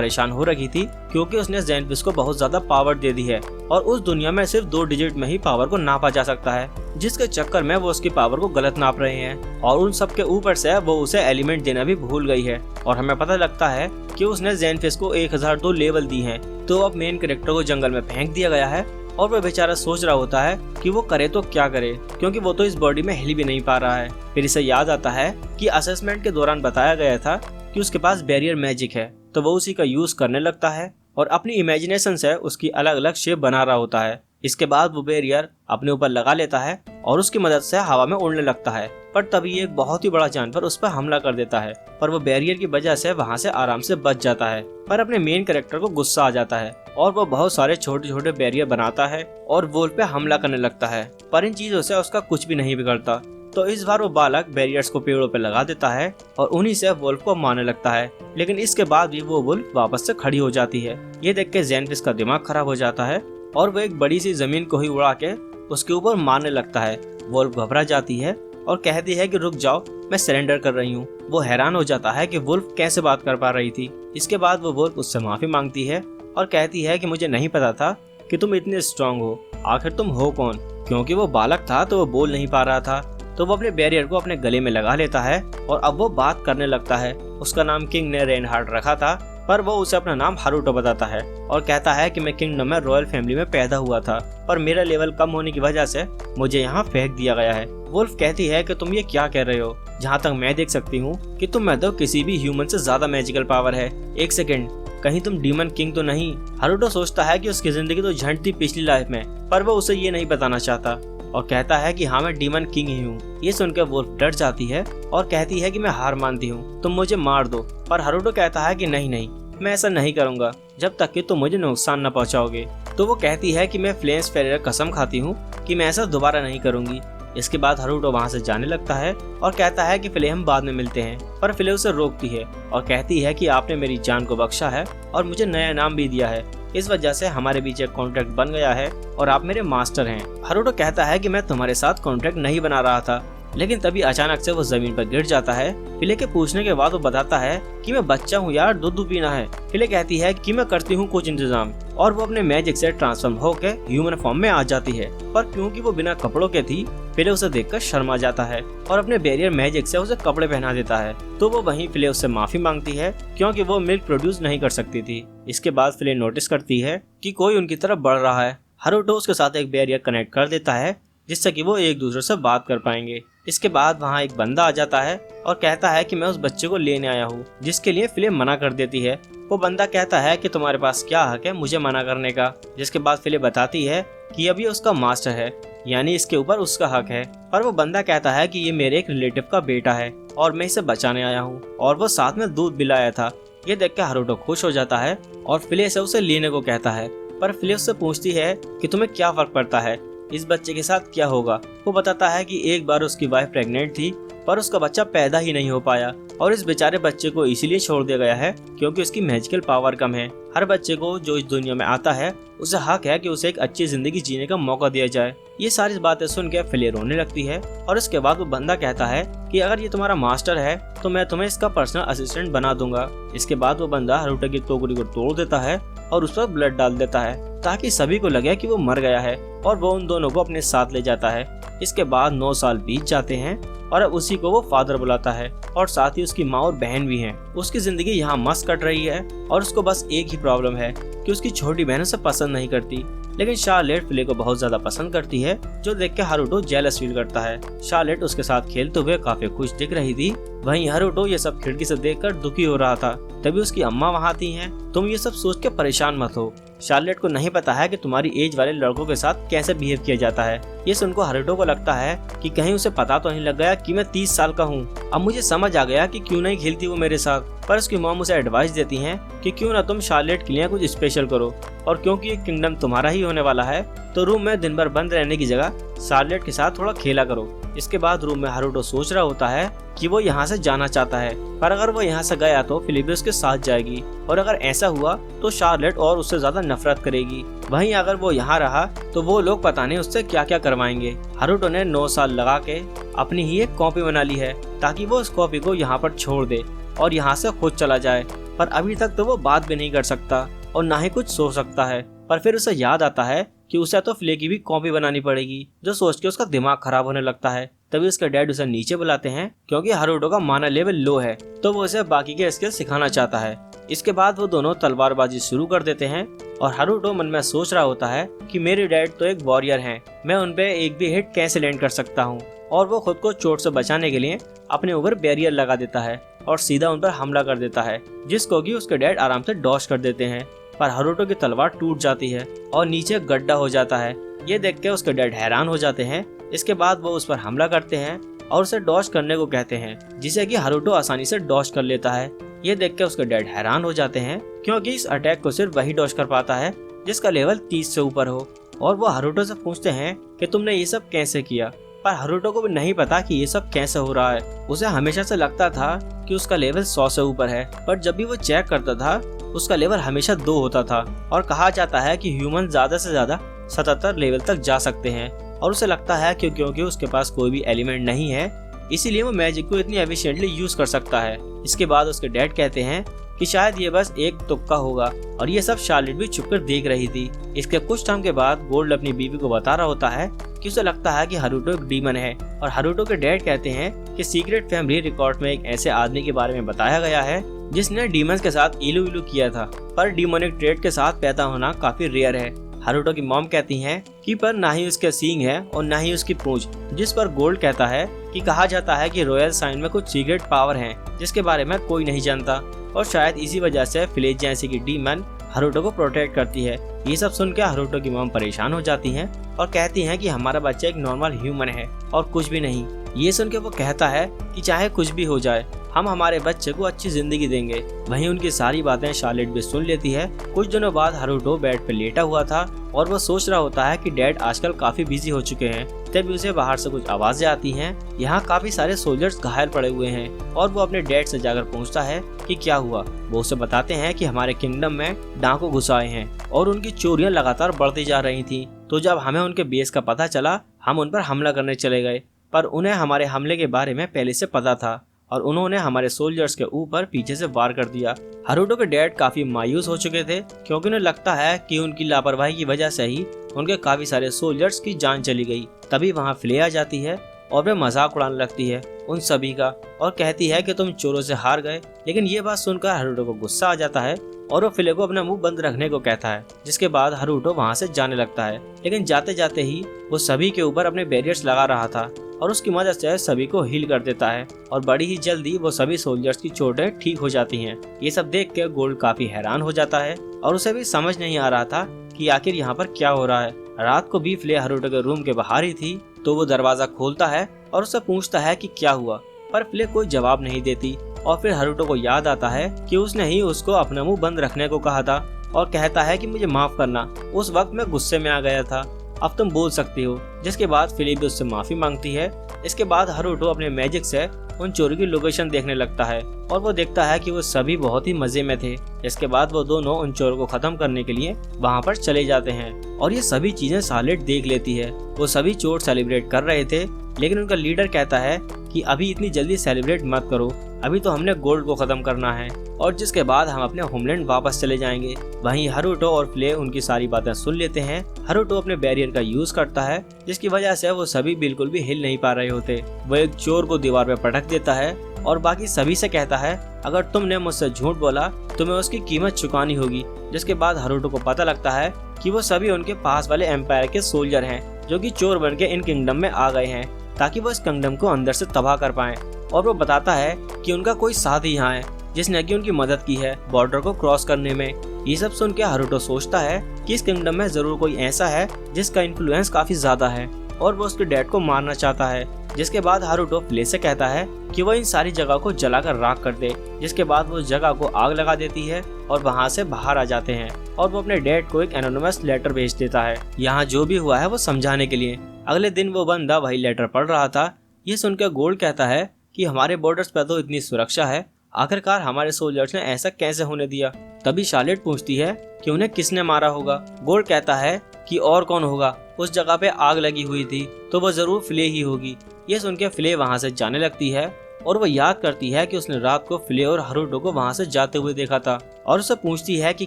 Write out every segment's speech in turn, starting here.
परेशान हो रही थी क्योंकि उसने ज़ेनफिश को बहुत ज्यादा पावर दे दी है और उस दुनिया में सिर्फ 2 डिजिट में ही पावर को नापा जा सकता है, जिसके चक्कर में वो उसकी पावर को गलत नाप रहे हैं और उन सब के ऊपर से वो उसे एलिमेंट देना भी भूल गई है। और हमें पता लगता है कि उसने ज़ेनफिश को 1002 लेवल दी हैं, तो अब मेन कैरेक्टर को जंगल में फेंक दिया गया है और वह बेचारा सोच रहा होता है कि वो करे तो क्या करे, क्योंकि वो तो इस बॉडी में हिल भी नहीं पा रहा है। फिर इसे याद आता है कि असेसमेंट के दौरान बताया गया था कि उसके पास बैरियर मैजिक है, तो वो उसी का यूज करने लगता है और अपनी इमेजिनेशन से उसकी अलग अलग शेप बना रहा होता है। इसके बाद वो बैरियर अपने ऊपर लगा लेता है और उसकी मदद से हवा में उड़ने लगता है, पर तभी एक बहुत ही बड़ा जानवर उस पर हमला कर देता है, पर वो बैरियर की वजह से वहाँ से आराम से बच जाता है। पर अपने मेन कैरेक्टर को गुस्सा आ जाता है और वो बहुत सारे छोटे छोटे बैरियर बनाता है और वुल्फ पे हमला करने लगता है, पर इन चीजों से उसका कुछ भी नहीं बिगड़ता। तो इस बार वो बालक बैरियर्स को पेड़ों पे लगा देता है और उन्हीं से वुल्फ को मारने लगता है, लेकिन इसके बाद भी वो वुल्फ वापस से खड़ी हो जाती है। ये देख के ज़ेनफिश का दिमाग खराब हो जाता है और वो एक बड़ी सी जमीन को ही उड़ा के उसके ऊपर मारने लगता है। वुल्फ घबरा जाती है और कहती है कि रुक जाओ, मैं सरेंडर कर रही हूँ। वो हैरान हो जाता है कि वुल्फ कैसे बात कर पा रही थी। इसके बाद वो वुल्फ उससे माफी मांगती है और कहती है कि मुझे नहीं पता था कि तुम इतने स्ट्रांग हो, आखिर तुम हो कौन। क्योंकि वो बालक था तो वो बोल नहीं पा रहा था, तो वो अपने बैरियर को अपने गले में लगा लेता है और अब वो बात करने लगता है। उसका नाम किंग ने रेनहार्ड रखा था, पर वो उसे अपना नाम हारुटो बताता है और कहता है कि मैं किंगडम में रॉयल फैमिली में पैदा हुआ था, पर मेरा लेवल कम होने की वजह से मुझे यहाँ फेंक दिया गया है। वुल्फ कहती है कि तुम ये क्या कह रहे हो, जहाँ तक मैं देख सकती हूँ कि तुम में तो किसी भी ह्यूमन से ज्यादा मैजिकल पावर है। एक सेकेंड, कहीं तुम डीमन किंग तो नहीं? हारुटो सोचता है कि उसकी जिंदगी तो झंड थी पिछली लाइफ में, पर वो उसे ये नहीं बताना चाहता और कहता है कि हाँ मैं डीमन किंग ही हूँ। ये सुनकर वुल्फ डर जाती है और कहती है कि मैं हार मानती हूँ, तुम मुझे मार दो। पर हारुटो कहता है कि नहीं नहीं, मैं ऐसा नहीं करूँगा जब तक कि तुम मुझे नुकसान न पहुँचाओगे। तो वो कहती है कि मैं फ्लेम्स फेरेर कसम खाती हूँ कि मैं ऐसा दोबारा नहीं करूँगी। इसके बाद हारुटो वहाँ से जाने लगता है और कहता है कि फिले हम बाद में मिलते हैं, पर फिले उसे रोकती है और कहती है कि आपने मेरी जान को बख्शा है और मुझे नया नाम भी दिया है, इस वजह से हमारे बीच एक कॉन्ट्रैक्ट बन गया है और आप मेरे मास्टर हैं। हारुटो कहता है कि मैं तुम्हारे साथ कॉन्ट्रैक्ट नहीं बना रहा था, लेकिन तभी अचानक से वो जमीन पर गिर जाता है। फिले के पूछने के बाद वो बताता है कि मैं बच्चा हूँ यार, दूध पीना है। फिले कहती है कि मैं करती हूँ कुछ इंतजाम, और वो अपने मैजिक से ट्रांसफॉर्म होकर ह्यूमन फॉर्म में आ जाती है। पर क्योंकि वो बिना कपड़ों के थी, फिले उसे देखकर शर्मा जाता है और अपने बैरियर मैजिक से उसे कपड़े पहना देता है। तो वो वहीं फिले उससे माफी मांगती है क्योंकि वो मिल्क प्रोड्यूस नहीं कर सकती थी। इसके बाद फिले नोटिस करती है कि कोई उनकी तरफ बढ़ रहा है। हारुटो उसके साथ एक बैरियर कनेक्ट कर देता है जिससे कि वो एक दूसरे से बात कर पाएंगे। इसके बाद वहाँ एक बंदा आ जाता है और कहता है कि मैं उस बच्चे को लेने आया हूँ, जिसके लिए फिले मना कर देती है। वो बंदा कहता है कि तुम्हारे पास क्या हक है मुझे मना करने का, जिसके बाद फिले बताती है कि अभी उसका मास्टर है, यानी इसके ऊपर उसका हक है। पर वो बंदा कहता है कि ये मेरे एक रिलेटिव का बेटा है और मैं इसे बचाने आया हूँ, और वो साथ में दूध भी लाया था। ये देख के हारुटो खुश हो जाता है और फिले से उसे लेने को कहता है। पर फिले उससे पूछती है कि तुम्हें क्या फर्क पड़ता है, इस बच्चे के साथ क्या होगा। वो बताता है कि एक बार उसकी वाइफ प्रेग्नेंट थी पर उसका बच्चा पैदा ही नहीं हो पाया, और इस बेचारे बच्चे को इसीलिए छोड़ दिया गया है क्योंकि उसकी मैजिकल पावर कम है। हर बच्चे को जो इस दुनिया में आता है उसे हक है कि उसे एक अच्छी जिंदगी जीने का मौका दिया जाए। ये सारी बातें सुन के फिले रोने लगती है और इसके बाद वो बंदा कहता है कि अगर ये तुम्हारा मास्टर है तो मैं तुम्हें इसका पर्सनल असिस्टेंट बना दूंगा। इसके बाद वो बंदा हारुटो की टोकरी को तोड़ देता है और उस पर ब्लड डाल देता है ताकि सभी को लगे कि वो मर गया है, और वो उन दोनों को अपने साथ ले जाता है। इसके बाद 9 साल बीत जाते हैं और अब उसी को वो फादर बुलाता है, और साथ ही उसकी माँ और बहन भी हैं। उसकी जिंदगी यहाँ मस्त कट रही है और उसको बस एक ही प्रॉब्लम है कि उसकी छोटी बहन उसे पसंद नहीं करती, लेकिन शार्लेट फिले को बहुत ज्यादा पसंद करती है, जो देख के हारुटो जेलस फील करता है। शार्लेट उसके साथ खेलते हुए काफी खुश दिख रही थी, वहीं हारुटो ये सब खिड़की से देखकर दुखी हो रहा था। तभी उसकी अम्मा वहाँ आती हैं। तुम ये सब सोच के परेशान मत हो, शार्लेट को नहीं पता है कि तुम्हारी एज वाले लड़कों के साथ कैसे बिहेव किया जाता है। ये सुनकर हारुटो को लगता है कि कहीं उसे पता तो नहीं लग गया कि मैं 30 साल का हूँ। अब मुझे समझ आ गया कि क्यों नहीं खेलती वो मेरे साथ। पर उसकी मॉम उसे एडवाइस देती हैं कि क्यों ना तुम शार्लेट के लिए कुछ स्पेशल करो, और क्योंकि ये किंगडम तुम्हारा ही होने वाला है तो रूम में दिन भर बंद रहने की जगह शार्लेट के साथ थोड़ा खेला करो। इसके बाद रूम में हारुटो सोच रहा होता है कि वो यहाँ से जाना चाहता है, पर अगर वो यहाँ से गया तो फिलिप उसके साथ जाएगी, और अगर ऐसा हुआ तो शार्लेट और उससे ज्यादा नफरत करेगी। वहीं अगर वो यहाँ रहा तो वो लोग पता नहीं उससे क्या क्या करवाएंगे। हारुटो ने 9 साल लगा के अपनी ही एक कॉपी बना ली है ताकि वो उस कॉपी को यहाँ पर छोड़ दे और यहाँ से खुद चला जाए। पर अभी तक तो वो बात भी नहीं कर सकता और ना ही कुछ सोच सकता है। पर फिर उसे याद आता है कि उसे तो फ्ले की भी कॉपी बनानी पड़ेगी, जो सोच के उसका दिमाग खराब होने लगता है। तभी उसके डैड उसे नीचे बुलाते हैं क्योंकि हारुतो का माना लेवल लो है, तो वो उसे बाकी के स्किल सिखाना चाहता है। इसके बाद वो दोनों तलवारबाजी शुरू कर देते हैं और हारुतो मन में सोच रहा होता है कि मेरे डैड तो एक वॉरियर हैं, मैं उन पे एक भी हिट कैसे लैंड कर सकता हूँ। और वो खुद को चोट से बचाने के लिए अपने ऊपर बैरियर लगा देता है और सीधा उन पर हमला कर देता है, जिसको कि उसके डैड आराम से डॉज कर देते हैं। पर हारुतो की तलवार टूट जाती है और नीचे गड्ढा हो जाता है। ये देख के उसके डैड हैरान हो जाते हैं। इसके बाद वो उस पर हमला करते हैं और उसे डॉज करने को कहते हैं, जिसे कि हारुतो आसानी से डॉज कर लेता है। ये देख के उसके डैड हैरान हो जाते हैं क्योंकि इस अटैक को सिर्फ वही डॉज कर पाता है जिसका लेवल 30 से ऊपर हो। और वो हारुतो से पूछते हैं कि तुमने ये सब कैसे किया। पर हारुतो को भी नहीं पता कि ये सब कैसे हो रहा है। उसे हमेशा से लगता था कि उसका लेवल 100 से ऊपर है, पर जब भी वो चेक करता था उसका लेवल हमेशा 2 होता था। और कहा जाता है कि ह्यूमन ज्यादा से ज्यादा 77 लेवल तक जा सकते हैं। और उसे लगता है कि क्योंकि उसके पास कोई भी एलिमेंट नहीं है, इसीलिए वो मैजिक को इतनी एफिशिएंटली यूज कर सकता है। इसके बाद उसके डैड कहते हैं कि शायद ये बस एक तुक्का होगा और ये सब शार्लेट भी छुपकर देख रही थी। इसके कुछ टाइम के बाद गोल्ड अपनी बीवी को बता रहा होता है कि उसे लगता है कि हारुतो एक डीमन है। और हारुतो के डैड कहते हैं कि सीक्रेट फैमिली रिकॉर्ड में एक ऐसे आदमी के बारे में बताया गया है जिसने डीमंस के साथ इलू इलू किया था, पर डीमोनिक ट्रेड के साथ पैदा होना काफी रेयर है। हारुतो की मॉम कहती हैं कि पर ना ही उसके सींग है और ना ही उसकी पूंछ, जिस पर गोल्ड कहता है कि कहा जाता है कि रॉयल साइन में कुछ सीक्रेट पावर हैं जिसके बारे में कोई नहीं जानता और शायद इसी वजह से फ्लेज जैसी की डीमन हारुतो को प्रोटेक्ट करती है। ये सब सुन के हारुतो की मॉम परेशान हो जाती हैं और कहती हैं कि हमारा बच्चा एक नॉर्मल ह्यूमन है और कुछ भी नहीं। ये सुन के वो कहता है कि चाहे कुछ भी हो जाए हम हमारे बच्चे को अच्छी जिंदगी देंगे। वहीं उनकी सारी बातें शार्लेट भी सुन लेती है। कुछ दिनों बाद हारुतो बेड पे लेटा हुआ था और वो सोच रहा होता है कि डैड आजकल काफी बिजी हो चुके हैं। तभी उसे बाहर से कुछ आवाजें आती हैं। यहाँ काफी सारे सोल्जर्स घायल पड़े हुए हैं और वो अपने डैड से जाकर पूछता है कि क्या हुआ। वो उसे बताते हैं कि हमारे किंगडम में डाकू घुस आए हैं और उनकी चोरियां लगातार बढ़ती जा रही थी। तो जब हमें उनके बेस का पता चला हम उन पर हमला करने चले गए, पर उन्हें हमारे हमले के बारे में पहले से पता था और उन्होंने हमारे सोल्जर्स के ऊपर पीछे से वार कर दिया। हारुतो के डैड काफी मायूस हो चुके थे क्योंकि उन्हें लगता है कि उनकी लापरवाही की वजह से ही उनके काफी सारे सोल्जर्स की जान चली गई। तभी वहाँ फ्ले आ जाती है और वे मजाक उड़ाने लगती है उन सभी का और कहती है कि तुम चोरों से हार गए। लेकिन ये बात सुनकर हारुतो को गुस्सा आ जाता है और वो फ्ले को अपना मुंह बंद रखने को कहता है, जिसके बाद हारुतो वहाँ से जाने लगता है। लेकिन जाते जाते ही वो सभी के ऊपर अपने बैरियर्स लगा रहा था और उसकी मदद से सभी को हील कर देता है और बड़ी ही जल्दी वो सभी सोल्जर्स की चोटें ठीक हो जाती हैं। ये सब देख के गोल्ड काफी हैरान हो जाता है और उसे भी समझ नहीं आ रहा था कि आखिर यहाँ पर क्या हो रहा है। रात को भी फ्ले हारुतो के रूम के बाहर ही थी, तो वो दरवाजा खोलता है और उससे पूछता है कि क्या हुआ, पर फ्ले कोई जवाब नहीं देती। और फिर हारुतो को याद आता है कि उसने ही उसको अपना मुंह बंद रखने को कहा था और कहता है कि मुझे माफ करना, उस वक्त मैं गुस्से में आ गया था, अब तुम बोल सकती हो। जिसके बाद फ्ले भी उससे माफी मांगती है। इसके बाद हारुतो अपने मैजिक से उन चोरों की लोकेशन देखने लगता है और वो देखता है कि वो सभी बहुत ही मजे में थे। इसके बाद वो दोनों उन चोरों को खत्म करने के लिए वहाँ पर चले जाते हैं और ये सभी चीजें शार्लेट देख लेती है। वो सभी चोर सेलिब्रेट कर रहे थे, लेकिन उनका लीडर कहता है कि अभी इतनी जल्दी सेलिब्रेट मत करो, अभी तो हमने गोल्ड को खत्म करना है और जिसके बाद हम अपने होमलैंड वापस चले जाएंगे। वहीं हारुतो और फ्ले उनकी सारी बातें सुन लेते हैं। हारुतो अपने बैरियर का यूज करता है, जिसकी वजह से वो सभी बिल्कुल भी हिल नहीं पा रहे होते। वो एक चोर को दीवार पे पटक देता है और बाकी सभी से कहता है अगर तुमने मुझसे झूठ बोला तुम्हें उसकी कीमत चुकानी होगी। जिसके बाद हारुतो को पता लगता है कि वो सभी उनके पास वाले एम्पायर के सोल्जर हैं, जो कि चोर बन के इन किंगडम में आ गए हैं ताकि वो इस किंगडम को अंदर से तबाह कर पाएं। और वो बताता है कि उनका कोई साथी यहाँ है जिसने कि उनकी मदद की है बॉर्डर को क्रॉस करने में। ये सब सुन के हारुतो सोचता है कि इस किंगडम में जरूर कोई ऐसा है जिसका इन्फ्लुएंस काफी ज्यादा है और वो उसके डैड को मारना चाहता है। जिसके बाद हारुतो फ्ले से कहता है कि वो इन सारी जगह को जलाकर राख कर दे। जिसके बाद वो जगह को आग लगा देती है और वहाँ से बाहर आ जाते हैं और वो अपने डैड को एक एनोनिमस लेटर भेज देता है, यहाँ जो भी हुआ है वो समझाने के लिए। अगले दिन वो बंदा वही लेटर पढ़ रहा था। ये सुनकर गोल्ड कहता है कि हमारे बॉर्डर्स पर तो इतनी सुरक्षा है, आखिरकार हमारे सोल्जर्स ने ऐसा कैसे होने दिया। तभी शार्लेट पूछती है कि उन्हें किसने मारा होगा। गोल्ड कहता है कि और कौन होगा, उस जगह पे आग लगी हुई थी तो वो जरूर फ्ले ही होगी। ये सुन के फ्ले वहाँ से जाने लगती है और वो याद करती है कि उसने रात को फिले और हरुटो को वहाँ से जाते हुए देखा था और उससे पूछती है कि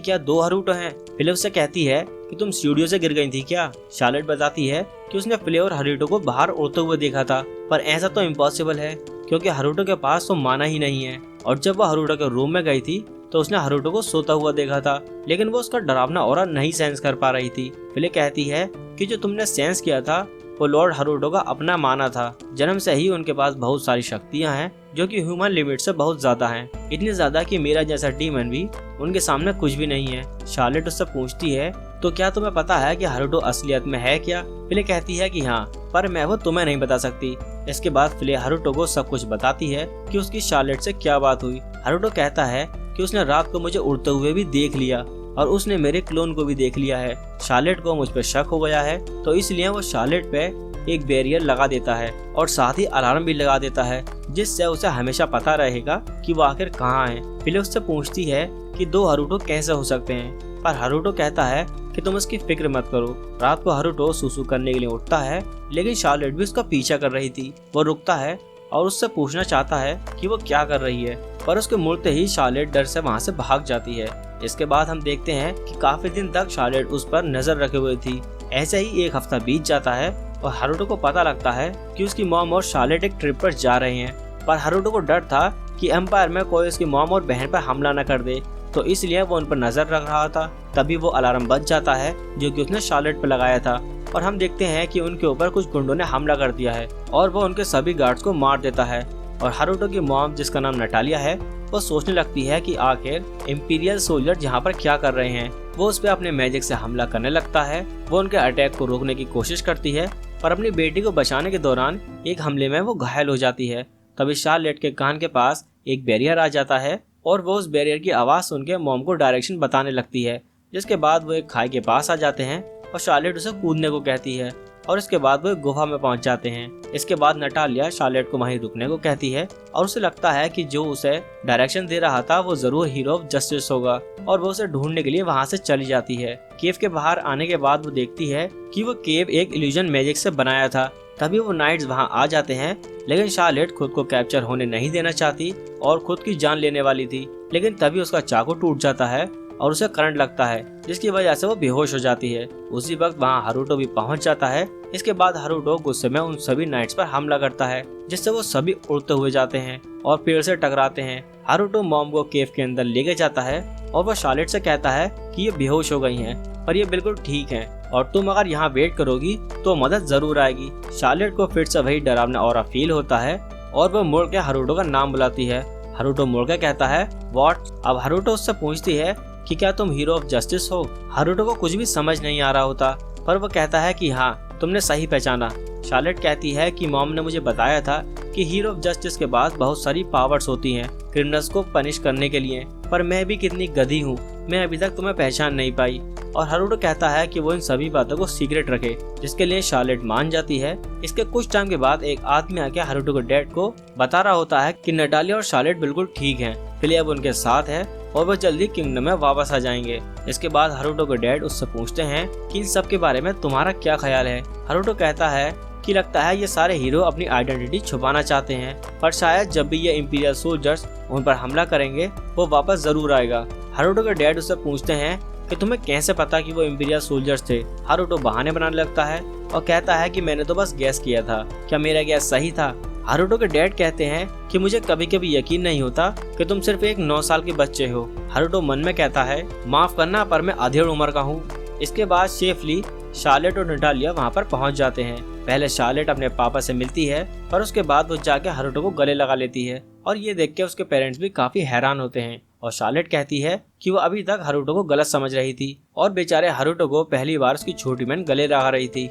क्या 2 हरुटो हैं। फिले उससे कहती है कि तुम स्टूडियो से गिर गई थी क्या। शार्लेट बताती है कि उसने फिले और हरुटो को बाहर उड़ते हुए देखा था, पर ऐसा तो इम्पॉसिबल है क्योंकि हरुटो के पास तो माना ही नहीं है। और जब वह हरुटो के रूम में गई थी तो उसने हरुटो को सोता हुआ देखा था, लेकिन वो उसका डरावना ऑरा नहीं सेंस कर पा रही थी। फिले कहती है कि जो तुमने सेंस किया था वो लॉर्ड हरुटो का अपना माना था। जन्म से ही उनके पास बहुत सारी शक्तियां हैं जो कि ह्यूमन लिमिट से बहुत ज्यादा हैं, इतनी ज्यादा कि मेरा जैसा डीमन भी उनके सामने कुछ भी नहीं है। शार्लेट उससे पूछती है तो क्या तुम्हें पता है कि हरुटो असलियत में है क्या। फिले कहती है कि हाँ, पर मैं वो तुम्हें नहीं बता सकती। इसके बाद फिले हरुटो को सब कुछ बताती है कि उसकी शार्लेट से क्या बात हुई। हरुटो कहता है कि उसने रात को मुझे उड़ते हुए भी देख लिया और उसने मेरे क्लोन को भी देख लिया है। शार्लेट को मुझ पे शक हो गया है तो इसलिए वो शार्लेट पे एक बैरियर लगा देता है और साथ ही अलार्म भी लगा देता है, जिससे उसे हमेशा पता रहेगा कि वो आखिर कहाँ है। फिले उससे पूछती है कि 2 हरुटो कैसे हो सकते हैं, पर हरुटो कहता है कि तुम उसकी फिक्र मत करो। रात को हरुटो सुसु करने के लिए उठता है, लेकिन शार्लेट भी उसका पीछा कर रही थी। वो रुकता है और उससे पूछना चाहता है कि वो क्या कर रही है, पर उसके मुड़ते ही शार्लेट डर से वहाँ से भाग जाती है। इसके बाद हम देखते हैं कि काफी दिन तक शार्लेट उस पर नजर रखे हुए थी। ऐसे ही 1 हफ्ता बीत जाता है और हरुटो को पता लगता है कि उसकी मॉम और शार्लेट एक ट्रिप पर जा रहे हैं, पर हरुटो को डर था कि एम्पायर में कोई उसकी मॉम और बहन पर हमला न कर दे, तो इसलिए वो उन पर नजर रख रहा था। तभी वो अलार्म बज जाता है जो कि उसने शार्लेट पर लगाया था और हम देखते हैं कि उनके ऊपर कुछ गुंडों ने हमला कर दिया है और वो उनके सभी गार्ड्स को मार देता है। और हरुटो की मॉम, जिसका नाम नटालिया है, वो सोचने लगती है कि आखिर इंपीरियल सोल्जर यहाँ पर क्या कर रहे हैं। वो उस पर अपने मैजिक से हमला करने लगता है। वो उनके अटैक को रोकने की कोशिश करती है, पर अपनी बेटी को बचाने के दौरान एक हमले में वो घायल हो जाती है। तभी शार्लेट के कान के पास एक बैरियर आ जाता है और वो उस बैरियर की आवाज़ सुन के मॉम को डायरेक्शन बताने लगती है। जिसके बाद वो एक खाई के पास आ जाते हैं और शार्लेट उसे कूदने को कहती है और इसके बाद वो एक गुफा में पहुंच जाते हैं। इसके बाद नटालिया शार्लेट को वहीं रुकने को कहती है और उसे लगता है कि जो उसे डायरेक्शन दे रहा था वो जरूर हीरो ऑफ जस्टिस होगा और वो उसे ढूंढने के लिए वहां से चली जाती है। केव के बाहर आने के बाद वो देखती है कि वो केव एक इल्यूजन मैजिक से बनाया था। तभी वो नाइट्स वहां आ जाते हैं, लेकिन शार्लेट खुद को कैप्चर होने नहीं देना चाहती और खुद की जान लेने वाली थी, लेकिन तभी उसका चाकू टूट जाता है और उसे करंट लगता है, जिसकी वजह से वो बेहोश हो जाती है। उसी वक्त वहाँ हरुटो भी पहुँच जाता है। इसके बाद हरुटो गुस्से में उन सभी नाइट्स पर हमला करता है, जिससे वो सभी उड़ते हुए जाते हैं और पेड़ से टकराते हैं। हरुटो मॉम को केव के अंदर लेके जाता है और वह शार्लेट से कहता है कि ये बेहोश हो गई हैं, पर ये बिल्कुल ठीक हैं और तुम अगर यहाँ वेट करोगी तो मदद जरूर आएगी। शार्लेट को फिर से वही डरावना ऑरा फील होता है और वह मुड़ के हरुटो का नाम बुलाती है। हरुटो मुड़ के कहता है व्हाट। अब हरुटो उससे पूछती है कि क्या तुम हीरो ऑफ जस्टिस हो। हरुटो को कुछ भी समझ नहीं आ रहा होता, पर वो कहता है कि हाँ, तुमने सही पहचाना। शार्लेट कहती है कि मॉम ने मुझे बताया था कि हीरो ऑफ जस्टिस के पास बहुत सारी पावर्स होती हैं क्रिमिनल्स को पनिश करने के लिए, पर मैं भी कितनी गधी हूँ, मैं अभी तक तुम्हें पहचान नहीं पाई। और हरुटो कहता है कि वो इन सभी बातों को सीक्रेट रखे, जिसके लिए शार्लेट मान जाती है। इसके कुछ टाइम के बाद एक आदमी आके हरुटो के डैड को बता रहा होता है कि नटालिया और शार्लेट बिल्कुल ठीक हैं, फिले अब उनके साथ है और वो जल्दी किंगडम में वापस आ जाएंगे। इसके बाद हरुटो के डैड उससे पूछते हैं कि इन सब के बारे में तुम्हारा क्या ख्याल है। हरुटो कहता है कि लगता है ये सारे हीरो अपनी आइडेंटिटी छुपाना चाहते हैं, पर शायद जब भी ये इंपीरियल सोल्जर्स उन पर हमला करेंगे वो वापस जरूर आएगा। हरुटो के डैड उससे पूछते हैं कि तुम्हें कैसे पता कि वो इंपीरियल सोल्जर्स थे। हरुटो बहाने बनाने लगता है और कहता है कि मैंने तो बस गैस किया था, क्या मेरा गैस सही था। हरुटो के डैड कहते हैं कि मुझे कभी कभी यकीन नहीं होता कि तुम सिर्फ एक 9 साल के बच्चे हो। हरुटो मन में कहता है माफ करना, पर मैं अधेड़ उम्र का हूँ। इसके बाद सेफली शार्लेट और नटालिया वहाँ पर पहुँच जाते हैं। पहले शार्लेट अपने पापा से मिलती है, पर उसके बाद वो जाके हरुटो को गले लगा लेती है और ये देख के उसके पेरेंट्स भी काफी हैरान होते हैं। और शार्लेट कहती है कि वो अभी तक हरुटो को गलत समझ रही थी और बेचारे हरुटो को पहली बार उसकी छोटी बहन गले लगा रही थी,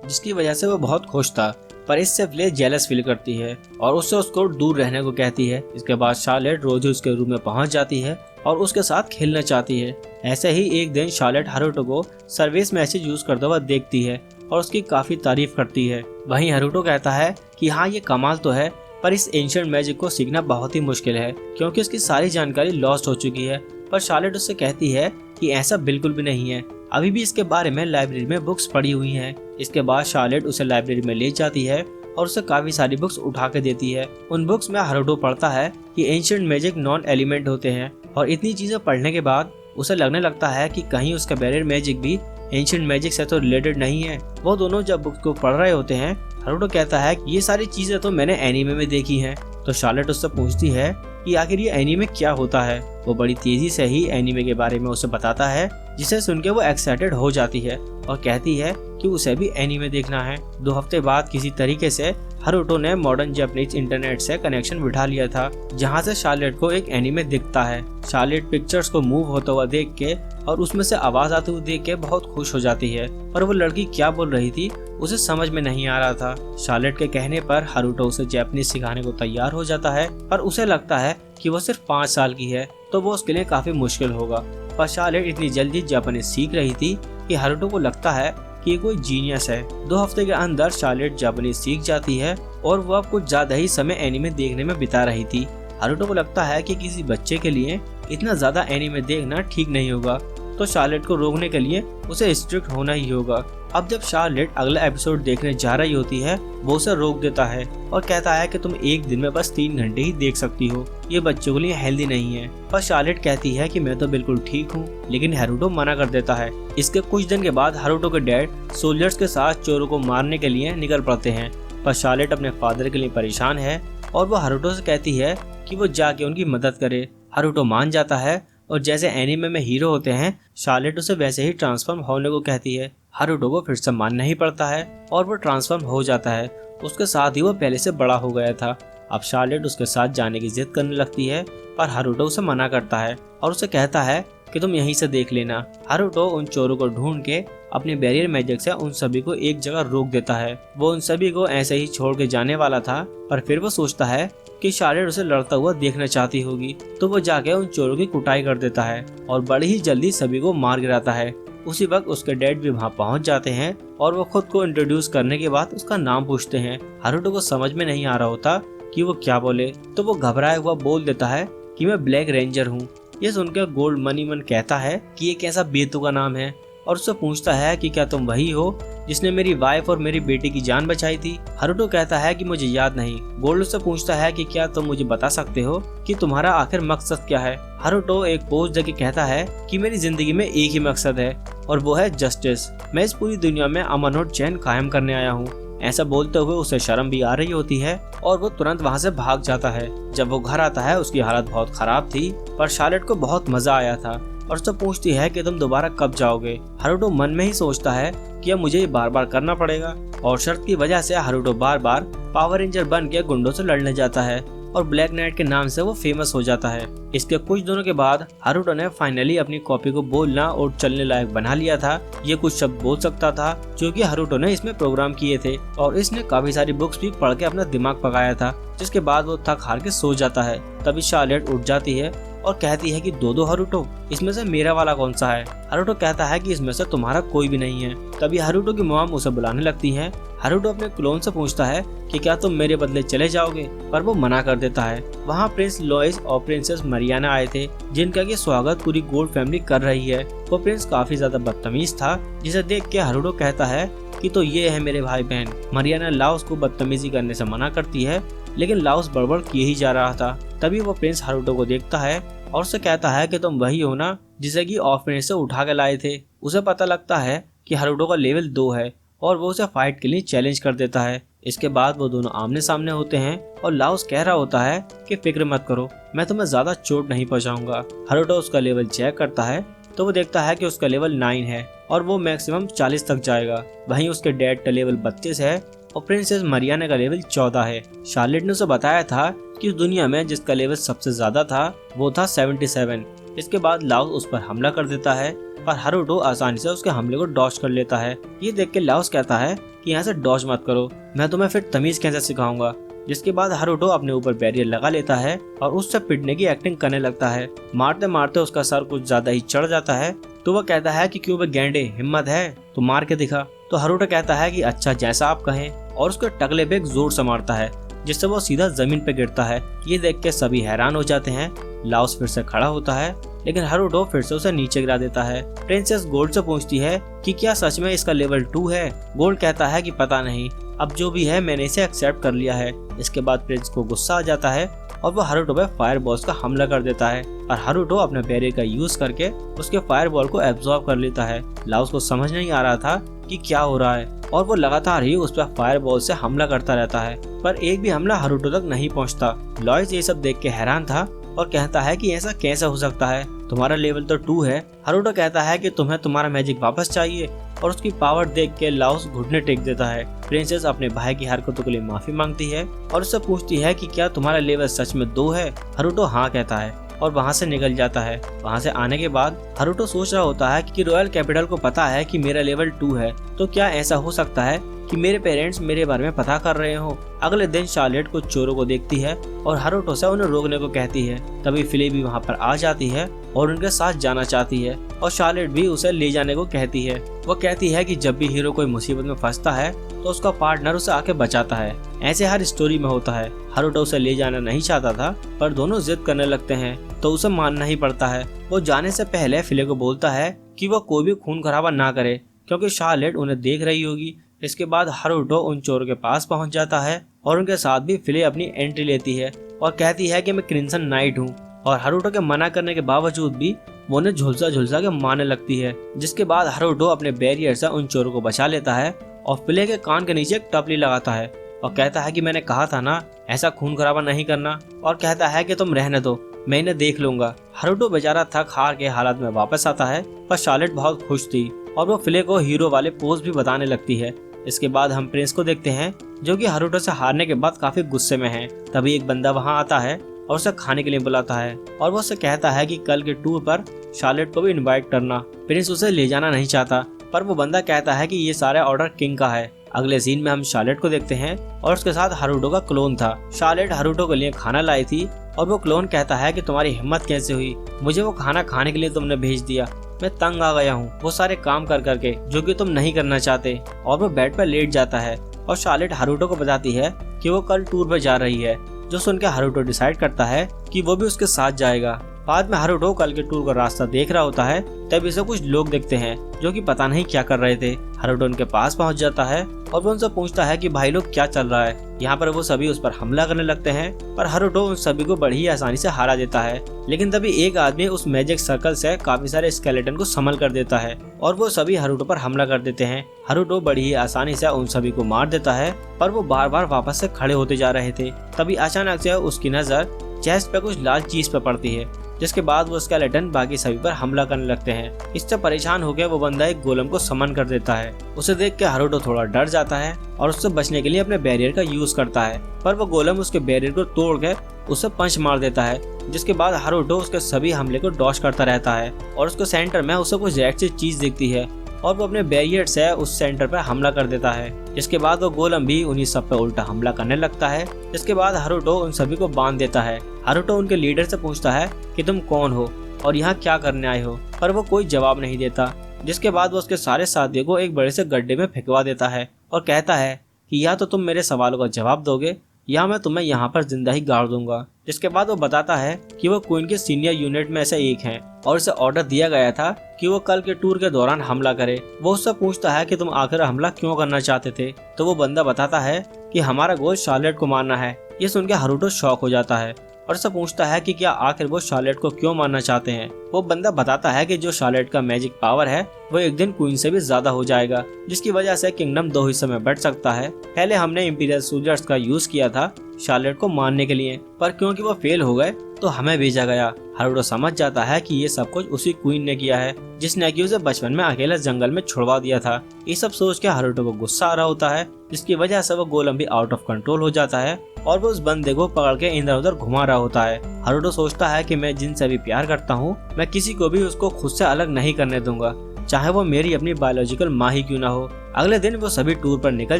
जिसकी वजह से वो बहुत खुश था। पर इससे फिले जेलस फील करती है और उससे उसको दूर रहने को कहती है। इसके बाद शार्लेट रोज उसके रूम में पहुंच जाती है और उसके साथ खेलना चाहती है। ऐसे ही एक दिन शार्लेट हरुटो को सर्विस मैसेज यूज करता हुआ देखती है और उसकी काफी तारीफ करती है। वहीं हरुटो कहता है कि हाँ, ये कमाल तो है, पर इस एंशिएंट मैजिक को सीखना बहुत ही मुश्किल है क्योंकि उसकी सारी जानकारी लॉस्ट हो चुकी है। पर शार्लेट उससे कहती है कि ऐसा बिल्कुल भी नहीं है, अभी भी इसके बारे में लाइब्रेरी में बुक्स पड़ी हुई हैं। इसके बाद शार्लेट उसे लाइब्रेरी में ले जाती है और उसे काफी सारी बुक्स उठा के देती है। उन बुक्स में हारुतो पढ़ता है कि एंशिएंट मैजिक नॉन एलिमेंट होते हैं और इतनी चीजें पढ़ने के बाद उसे लगने लगता है कि कहीं उसका बैरियर मैजिक भी एंशिएंट मैजिक से तो रिलेटेड नहीं है। वो दोनों जब बुक्स को पढ़ रहे होते हैं, हारुतो कहता है कि ये सारी चीजें तो मैंने एनीमे में देखी हैं। तो शार्लेट उससे पूछती है कि आखिर ये एनीमे क्या होता है। वो बड़ी तेजी से ही एनीमे के बारे में उसे बताता है, जिसे सुन के वो एक्साइटेड हो जाती है और कहती है कि उसे भी एनीमे देखना है। 2 हफ्ते बाद किसी तरीके से हारुतो ने मॉडर्न जापानीज इंटरनेट से कनेक्शन बिठा लिया था, जहाँ से शार्लेट को एक एनीमे दिखता है। शार्लेट पिक्चर्स को मूव होता हुआ देख के और उसमें से आवाज आते हुए देख के बहुत खुश हो जाती है, पर वो लड़की क्या बोल रही थी उसे समझ में नहीं आ रहा था। शार्लेट के कहने पर हारुतो उसे जापानीज सिखाने को तैयार हो जाता है, पर उसे लगता है कि वो सिर्फ 5 साल की है तो वो उसके लिए काफी मुश्किल होगा। पर शार्लेट इतनी जल्दी जापानीज सीख रही थी कि हारुतो को लगता है कि ये कोई जीनियस है। 2 हफ्ते के अंदर शार्लेट जापानीज सीख जाती है और वो अब कुछ ज्यादा ही समय एनीमे देखने में बिता रही थी। हारुतो को लगता है कि किसी बच्चे के लिए इतना ज्यादा एनीमे देखना ठीक नहीं होगा, तो शार्लेट को रोकने के लिए उसे स्ट्रिक्ट होना ही होगा। अब जब शार्लेट अगला एपिसोड देखने जा रही होती है, वो उसे रोक देता है और कहता है कि तुम एक दिन में बस 3 घंटे ही देख सकती हो, ये बच्चों के लिए हेल्दी नहीं है। पर शार्लेट कहती है कि मैं तो बिल्कुल ठीक हूँ, लेकिन हारुतो मना कर देता है। इसके कुछ दिन के बाद हारुतो के डैड सोल्जर्स के साथ चोरों को मारने के लिए निकल पड़ते हैं, पर शार्लेट अपने फादर के लिए परेशान है और वो हारुतो से कहती है कि वो जाके उनकी मदद करे। हारुतो मान जाता है और जैसे एनीमे में हीरो होते हैं, शार्लेट उसे वैसे ही ट्रांसफॉर्म होने को कहती है। हारुतो को फिर से मानना ही पड़ता है और वो ट्रांसफॉर्म हो जाता है। उसके साथ ही वो पहले से बड़ा हो गया था। अब शार्लेट उसके साथ जाने की जिद करने लगती है, पर हारुतो उसे मना करता है और उसे कहता है कि तुम यहीं से देख लेना। हारुतो उन चोरों को ढूंढ के अपने बैरियर मैजिक से उन सभी को एक जगह रोक देता है। वो उन सभी को ऐसे ही छोड़ के जाने वाला था, पर फिर वो सोचता है कि शार्लेट उसे लड़ता हुआ देखना चाहती होगी, तो वो जाके उन चोरों की कुटाई कर देता है और बड़ी ही जल्दी सभी को मार गिराता है। उसी वक्त उसके डैड भी वहाँ पहुँच जाते हैं और वो खुद को इंट्रोड्यूस करने के बाद उसका नाम पूछते हैं। हारुतो को समझ में नहीं आ रहा होता कि वो क्या बोले, तो वो घबराया हुआ बोल देता है कि मैं ब्लैक रेंजर हूँ। ये सुनकर गोल्ड मनी मन कहता है कि ये कैसा बेतुका नाम है और उससे पूछता है कि क्या तुम वही हो जिसने मेरी वाइफ और मेरी बेटी की जान बचाई थी। हारुतो कहता है कि मुझे याद नहीं। गोल्ड उससे पूछता है कि क्या तुम मुझे बता सकते हो कि तुम्हारा आखिर मकसद क्या है। हारुतो एक पोज देके कहता है कि मेरी जिंदगी में एक ही मकसद है और वो है जस्टिस। मैं इस पूरी दुनिया में अमन और चैन कायम करने आया हूँ। ऐसा बोलते हुए उसे शर्म भी आ रही होती है और वो तुरंत वहाँ से भाग जाता है। जब वो घर आता है उसकी हालत बहुत खराब थी, पर शार्लेट को बहुत मजा आया था और उससे पूछती है कि तुम दोबारा कब जाओगे। हारुतो मन में ही सोचता है कि अब मुझे ये बार बार करना पड़ेगा और शर्त की वजह से हारुतो बार बार पावर रेंजर बन के गुंडों से लड़ने जाता है और ब्लैक नाइट के नाम से वो फेमस हो जाता है। इसके कुछ दिनों के बाद हारुतो ने फाइनली अपनी कॉपी को बोलना और चलने लायक बना लिया था। ये कुछ शब्द बोल सकता था जो कि हारुतो ने इसमें प्रोग्राम किए थे और इसने काफी सारी बुक्स भी पढ़ के अपना दिमाग पकाया था। जिसके बाद वो थक हार के सो जाता है। तभी शार्लेट उठ जाती है और कहती है कि दो हारुतो, इसमें से मेरा वाला कौन सा है। हारुतो कहता है कि इसमें से तुम्हारा कोई भी नहीं है। तभी हारुतो की मॉम उसे बुलाने लगती है। हारुतो अपने क्लोन से पूछता है कि क्या तुम मेरे बदले चले जाओगे, पर वो मना कर देता है। वहाँ प्रिंस लॉइस और प्रिंसेस मरियाना आए थे, जिनका की स्वागत पूरी गोल्ड फैमिली कर रही है। वो प्रिंस काफी ज्यादा बदतमीज था, जिसे देख के हारुतो कहता है कि तो ये है मेरे भाई बहन। मरियाना लाओस को बदतमीजी करने से मना करती है, लेकिन लाओस बड़बड़ किए ही जा रहा था। तभी वो प्रिंस हारुतो को देखता है और उसे कहता है कि तुम वही हो ना जिसे कि ऑर्फनेज से उठा के लाए थे। उसे पता लगता है कि हारुतो का लेवल 2 है और वो उसे फाइट के लिए चैलेंज कर देता है। इसके बाद वो दोनों आमने सामने होते हैं और लाओस कह रहा होता है कि फिक्र मत करो, मैं तुम्हें ज्यादा चोट नहीं पहुंचाऊंगा। हारुतो उसका लेवल चेक करता है तो वो देखता है कि उसका लेवल 9 है और वो मैक्सिमम 40 तक जाएगा। वहीं उसके डैड का लेवल 32 है और प्रिंसेस मरियाना का लेवल 14 है। शार्लेट ने उसे बताया था कि उस दुनिया में जिसका लेवल सबसे ज्यादा था वो था 77। इसके बाद लाओस उस पर हमला कर देता है, पर हारुतो आसानी से उसके हमले को डॉज कर लेता है। ये देख के लाओस कहता है कि यहाँ से डॉज मत करो, मैं तुम्हें फिर तमीज कैसे सिखाऊंगा। जिसके बाद हारुतो अपने ऊपर बैरियर लगा लेता है और उससे पिटने की एक्टिंग करने लगता है। मारते मारते उसका सर कुछ ज्यादा ही चढ़ जाता है, तो वह कहता है कि क्यों बे गेंडे, हिम्मत है तो मार के दिखा। तो हारुतो कहता है कि अच्छा जैसा आप कहें, और उसके टकले पे एक जोर से मारता है, जिससे वो सीधा जमीन पे गिरता है। ये देख के सभी हैरान हो जाते हैं। लाओस फिर से खड़ा होता है, लेकिन हारुतो फिर से उसे नीचे गिरा देता है। प्रिंसेस गोल्ड से पूछती है कि क्या सच में इसका लेवल 2 है। गोल्ड कहता है कि पता नहीं, अब जो भी है मैंने इसे एक्सेप्ट कर लिया है। इसके बाद प्रिंस को गुस्सा आ जाता है और वो हारुतो पे फायर बॉल्स का हमला कर देता है और हारुतो अपने बैरियर का यूज करके उसके फायर बॉल को एब्जॉर्ब कर लेता है। लाओस को समझ नहीं आ रहा था कि क्या हो रहा है और वो लगातार ही उस पर फायर बॉल से हमला करता रहता है, पर एक भी हमला हारुतो तक नहीं पहुंचता। लॉइस ये सब देख के हैरान था और कहता है कि ऐसा कैसे हो सकता है, तुम्हारा लेवल तो 2 है। हारुतो कहता है कि तुम्हें तुम्हारा मैजिक वापस चाहिए और उसकी पावर देख के लाओस घुटने टेक देता है। प्रिंसेस अपने भाई की हरकतों के लिए माफी मांगती है और उससे पूछती है कि क्या तुम्हारा लेवल सच में 2 है। हारुतो हाँ कहता है और वहाँ से निकल जाता है। वहाँ से आने के बाद हारुतो सोच रहा होता है कि रॉयल कैपिटल को पता है कि मेरा लेवल 2 है, तो क्या ऐसा हो सकता है कि मेरे पेरेंट्स मेरे बारे में पता कर रहे हो। अगले दिन शार्लेट कुछ चोरों को देखती है और हारुतो से उन्हें रोकने को कहती है। तभी फिले भी वहाँ पर आ जाती है और उनके साथ जाना चाहती है और शार्लेट भी उसे ले जाने को कहती है। वो कहती है कि जब भी हीरो कोई मुसीबत में फंसता है तो उसका पार्टनर उसे आके बचाता है। ऐसे हर स्टोरी में होता है। हारुतो उसे ले जाना नहीं चाहता था पर दोनों जिद करने लगते हैं तो उसे मानना ही पड़ता है। वो जाने से पहले फिले को बोलता है कि वो कोई भी खून खराबा ना करे क्योंकि शार्लेट उन्हें देख रही होगी। इसके बाद हारुतो उन चोरों के पास पहुंच जाता है और उनके साथ भी फिले अपनी एंट्री लेती है और कहती है कि मैं क्रिम्सन नाइट हूँ, और हारुतो के मना करने के बावजूद भी वो उन्हें झुलसा झुलसा के मारने लगती है। जिसके बाद हारुतो अपने बैरियर से उन चोरों को बचा लेता है और फिले के कान के नीचे एक टपली लगाता है और कहता है कि मैंने कहा था ना ऐसा खून खराबा नहीं करना, और कहता है कि तुम रहने दो, मैं इन्हें देख लूंगा। हारुतो बेचारा थक हार के हालत में वापस आता है पर शार्लेट बहुत खुश थी और वो फिले को हीरो वाले पोज भी बताने लगती है। इसके बाद हम प्रिंस को देखते हैं जो कि हारुतो से हारने के बाद काफी गुस्से में है। तभी एक बंदा वहां आता है और उसे खाने के लिए बुलाता है और वो उससे कहता है कि कल के टूर पर शार्लेट को भी इनवाइट करना। प्रिंस उसे ले जाना नहीं चाहता पर वो बंदा कहता है कि ये सारा ऑर्डर किंग का है। अगले सीन में हम शार्लेट को देखते हैं और उसके साथ हारुतो का क्लोन था। शार्लेट हारुतो के लिए खाना लाई थी और वो क्लोन कहता है कि तुम्हारी हिम्मत कैसे हुई, मुझे वो खाना खाने के लिए तुमने भेज दिया, मैं तंग आ गया हूँ वो सारे काम कर करके जो कि तुम नहीं करना चाहते। और वो बेड पर लेट जाता है और शार्लेट हारुतो को बताती है कि वो कल टूर पर जा रही है, जो सुनकर हारुतो डिसाइड करता है कि वो भी उसके साथ जाएगा। बाद में हारुतो कल के टूर का रास्ता देख रहा होता है तभी इसे कुछ लोग देखते हैं जो कि पता नहीं क्या कर रहे थे। हारुतो उनके पास पहुंच जाता है और वो उनसे पूछता है कि भाई लोग क्या चल रहा है। यहाँ पर वो सभी उस पर हमला करने लगते हैं पर हारुतो उन सभी को बड़ी ही आसानी से हरा देता है। लेकिन तभी एक आदमी उस मैजिक सर्कल से काफी सारे स्केलेटन को संभल कर देता है और वो सभी हारुतो पर हमला कर देते हैं। हारुतो बड़ी ही आसानी से उन सभी को मार देता है पर वो बार बार वापस से खड़े होते जा रहे थे। तभी अचानक से उसकी नजर चेस्ट पे कुछ लाल चीज पे पड़ती है, जिसके बाद वो स्केलेटन बाकी सभी पर हमला करने लगते हैं। इससे परेशान हो गया वो बंदा एक गोलम को समन कर देता है। उसे देख के हारुतो थोड़ा डर जाता है और उससे बचने के लिए अपने बैरियर का यूज करता है पर वो गोलम उसके बैरियर को तोड़ के उसे पंच मार देता है। जिसके बाद हारुतो उसके सभी हमले को डॉज करता रहता है और उसके सेंटर में उसे कुछ रेड सी चीज दिखती है और वो अपने बैरियर से उस सेंटर पर हमला कर देता है। इसके बाद वो गोलम भी उन्हीं सब पे उल्टा हमला करने लगता है। इसके बाद हारुतो उन सभी को बांध देता है। हारुतो उनके लीडर से पूछता है कि तुम कौन हो और यहाँ क्या करने आए हो, पर वो कोई जवाब नहीं देता। जिसके बाद वो उसके सारे साथियों को एक बड़े से गड्ढे में फेंकवा देता है और कहता है कि या तो तुम मेरे सवालों का जवाब दोगे या मैं तुम्हें यहाँ पर जिंदा ही गाड़ दूंगा। जिसके बाद वो बताता है कि वो क्वीन के सीनियर यूनिट में से एक हैं और उसे ऑर्डर दिया गया था कि वो कल के टूर के दौरान हमला करे। वो उससे पूछता है कि तुम आखिर हमला क्यों करना चाहते थे, तो वो बंदा बताता है कि हमारा गोल शार्लेट को मारना है। ये सुनकर हारुतो शॉक हो जाता है और उससे पूछता है कि क्या आखिर वो शार्लेट को क्यों मारना चाहते हैं। वो बंदा बताता है कि जो शार्लेट का मैजिक पावर है वो एक दिन क्वीन से भी ज्यादा हो जाएगा, जिसकी वजह से किंगडम 2 हिस्सों में बढ़ सकता है। पहले हमने इंपीरियल सोल्जर्स का यूज किया था शार्लेट को मारने के लिए, पर क्योंकि वो फेल हो गए तो हमें भेजा गया। हारुतो समझ जाता है कि ये सब कुछ उसी क्वीन ने किया है जिसने कि उसे बचपन में अकेले जंगल में छुड़वा दिया था। ये सब सोच के हारुतो को गुस्सा आ रहा होता है, जिसकी वजह से वो गोलम भी आउट ऑफ कंट्रोल हो जाता है और वो उस बंदे को पकड़ के इधर उधर घुमा रहा होता है। हारुतो सोचता है कि मैं जिनसे भी प्यार करता हूँ मैं किसी को भी उसको खुद से अलग नहीं करने दूंगा, चाहे वो मेरी अपनी बायोलॉजिकल माँ ही क्यों ना हो। अगले दिन वो सभी टूर पर निकल